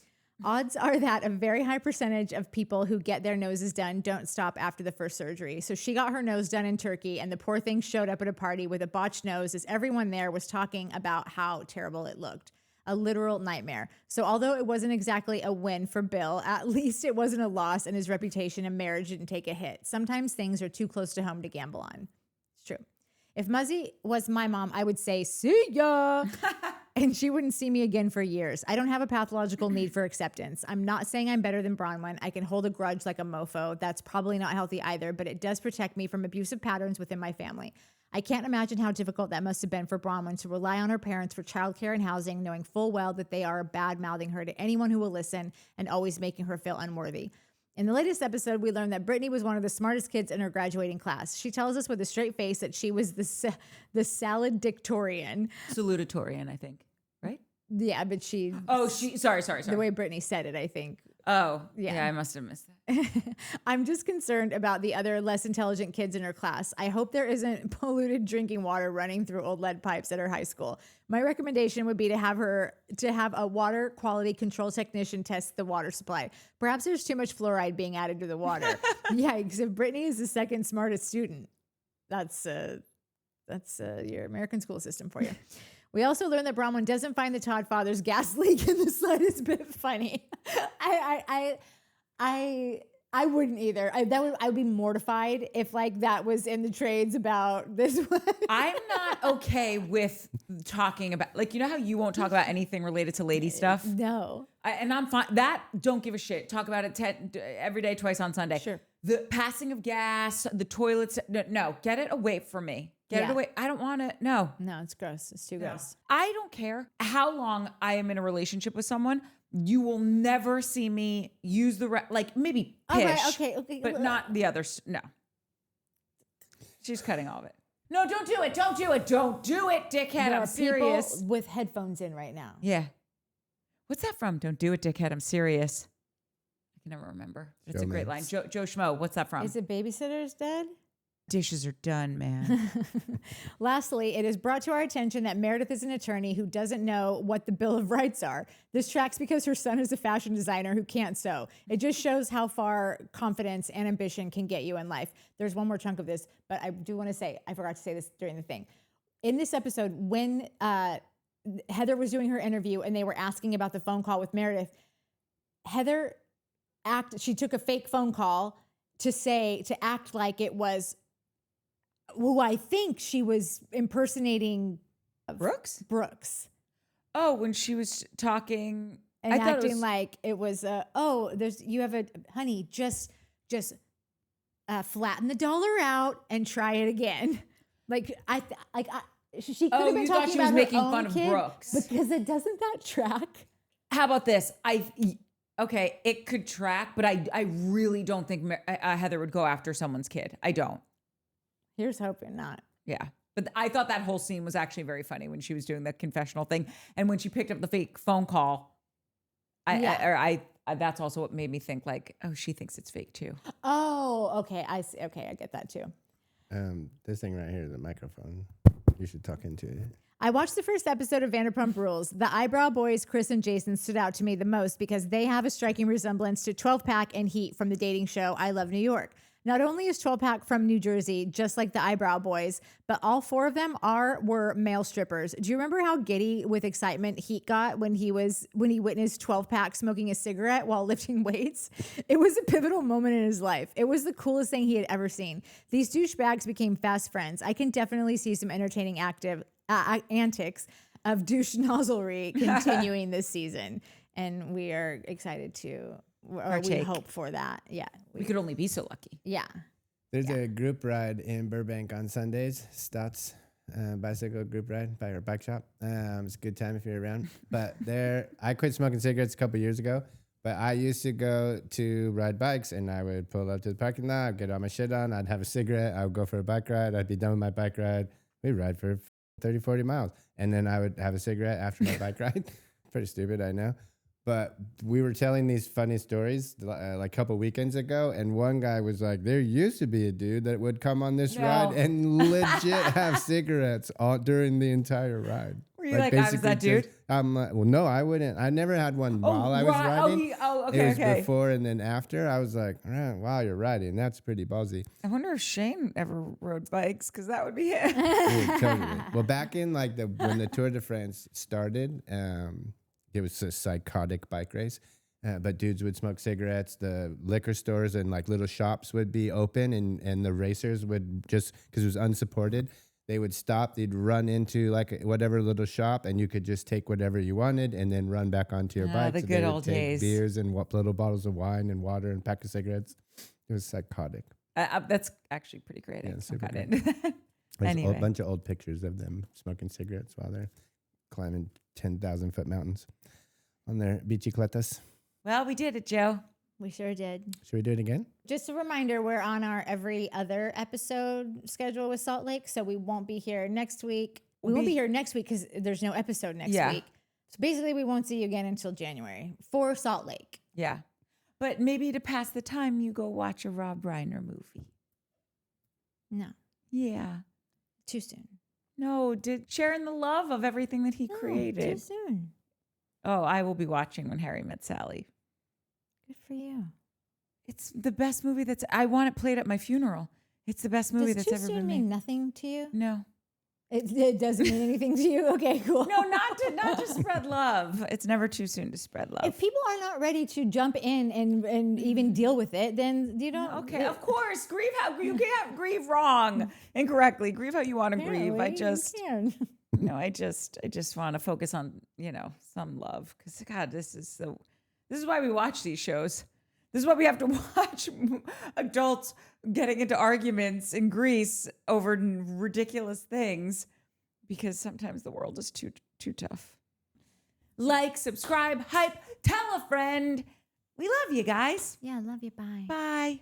Odds are that a very high percentage of people who get their noses done don't stop after the first surgery. So she got her nose done in Turkey, and the poor thing showed up at a party with a botched nose as everyone there was talking about how terrible it looked. A literal nightmare. So although it wasn't exactly a win for Bill, at least it wasn't a loss, and his reputation and marriage didn't take a hit. Sometimes things are too close to home to gamble on. It's true. If Muzzy was my mom, I would say, see ya. And she wouldn't see me again for years. I don't have a pathological need for acceptance. I'm not saying I'm better than Bronwyn. I can hold a grudge like a mofo. That's probably not healthy either, but it does protect me from abusive patterns within my family. I can't imagine how difficult that must have been for Bronwyn to rely on her parents for childcare and housing, knowing full well that they are bad-mouthing her to anyone who will listen and always making her feel unworthy. In the latest episode, we learned that Brittany was one of the smartest kids in her graduating class. She tells us with a straight face that she was the salutatorian. Salutatorian, I think. Right? Yeah, but she... Oh, sorry. The way Brittany said it, I think. Oh, Yeah. yeah, I must have missed that. I'm just concerned about the other less intelligent kids in her class. I hope there isn't polluted drinking water running through old lead pipes at her high school. My recommendation would be to have a water quality control technician test the water supply. Perhaps there's too much fluoride being added to the water. Yeah, because if Brittany is the second smartest student, that's your American school system for you. We also learned that Bronwyn doesn't find the Todd father's gas leak in the slightest bit funny. I wouldn't either. I would be mortified if like that was in the trades about this one. I'm not okay with talking about, like, you know how you won't talk about anything related to lady stuff? No. And I'm fine. That, don't give a shit. Talk about it every day, twice on Sunday. Sure. The passing of gas, the toilets. No, get it away from me. Get it away. I don't want to. No. No, it's gross. It's too gross. I don't care how long I am in a relationship with someone. You will never see me use like maybe pish, Okay. but not the others. No. She's cutting all of it. No, don't do it. Don't do it. Don't do it, dickhead. There I'm are serious. people with headphones in right now. Yeah. What's that from? Don't do it, dickhead. I'm serious. I can never remember. It's a great line. Joe Schmo, what's that from? Is it Babysitter's Dead? Dishes are done, man. Lastly, it is brought to our attention that Meredith is an attorney who doesn't know what the Bill of Rights are. This tracks because her son is a fashion designer who can't sew. It just shows how far confidence and ambition can get you in life. There's one more chunk of this, but I do want to say, I forgot to say this during the thing. In this episode, when Heather was doing her interview and they were asking about the phone call with Meredith, Heather she took a fake phone call to act like it was who I think she was impersonating Brooks? Brooks. Oh, when she was talking And I thought acting like it was, honey, just flatten the dollar out and try it again. She could have been you thought talking she was about making her own fun of kid, Brooks. because it doesn't that track? How about this? Okay, it could track, but I really don't think Heather would go after someone's kid. I don't. Here's hoping not. Yeah. But I thought that whole scene was actually very funny when she was doing the confessional thing. And when she picked up the fake phone call, that's also what made me think like, oh, she thinks it's fake too. Oh, okay. I see. Okay, I get that too. This thing right here is a microphone. You should talk into it. I watched the first episode of Vanderpump Rules. The eyebrow boys, Chris and Jason, stood out to me the most because they have a striking resemblance to 12 Pack and Heat from the dating show I Love New York. Not only is 12 Pack from New Jersey, just like the eyebrow boys, but all four of them were male strippers. Do you remember how giddy with excitement Heat got when he witnessed 12 Pack smoking a cigarette while lifting weights? It was a pivotal moment in his life. It was the coolest thing he had ever seen. These douchebags became fast friends. I can definitely see some entertaining antics of douche nozzlery continuing this season, and we are excited to. Or we hope for that. Yeah. We could only be so lucky. Yeah. There's a group ride in Burbank on Sundays. Stotts bicycle group ride by our bike shop. It's a good time if you're around. But I quit smoking cigarettes a couple years ago. But I used to go to ride bikes, and I would pull up to the parking lot, I'd get all my shit on, I'd have a cigarette, I would go for a bike ride, I'd be done with my bike ride. We'd ride for 30, 40 miles. And then I would have a cigarette after my bike ride. Pretty stupid, I know. But we were telling these funny stories like a couple weekends ago, and one guy was like, there used to be a dude that would come on this ride and legit have cigarettes during the entire ride. Were you like I was that dude? I'm like, well, no, I wouldn't. I never had one while I was riding. Okay, it was before and then after. I was like, wow, you're riding. That's pretty ballsy. I wonder if Shane ever rode bikes, because that would be him. Yeah, totally. Well, back in like when the Tour de France started, it was a psychotic bike race, but dudes would smoke cigarettes. The liquor stores and like little shops would be open, and the racers would just, because it was unsupported, they would stop. They'd run into like whatever little shop, and you could just take whatever you wanted and then run back onto your bike. The so good they would old take days. Beers and little bottles of wine and water and pack of cigarettes. It was psychotic. That's actually pretty great. Yeah, I'm super kind of great. into that. There's Anyway. a bunch of old pictures of them smoking cigarettes while they're climbing 10,000-foot mountains on their bicicletas. Well, we did it, Joe. We sure did. Should we do it again? Just a reminder, we're on our every other episode schedule with Salt Lake, so we won't be here next week. We won't be here next week because there's no episode next week. So basically, we won't see you again until January for Salt Lake. Yeah. But maybe to pass the time, you go watch a Rob Reiner movie. No. Yeah. Too soon. No, sharing the love of everything that he created. Too soon. Oh, I will be watching When Harry Met Sally. Good for you. It's the best movie I want it played at my funeral. It's the best movie that's ever been made. Mean nothing to you? No. It doesn't mean anything to you? Okay, cool. No, not to spread love. It's never too soon to spread love. If people are not ready to jump in and even deal with it, then you don't. Okay, of course. Grieve how you can't grieve wrong, incorrectly. Grieve how you want to grieve. I just want to focus on, some love, because God, this is why we watch these shows. This is why we have to watch adults getting into arguments in Greece over ridiculous things, because sometimes the world is too tough. Like, subscribe, hype, tell a friend. We love you guys. Yeah, love you. Bye. Bye.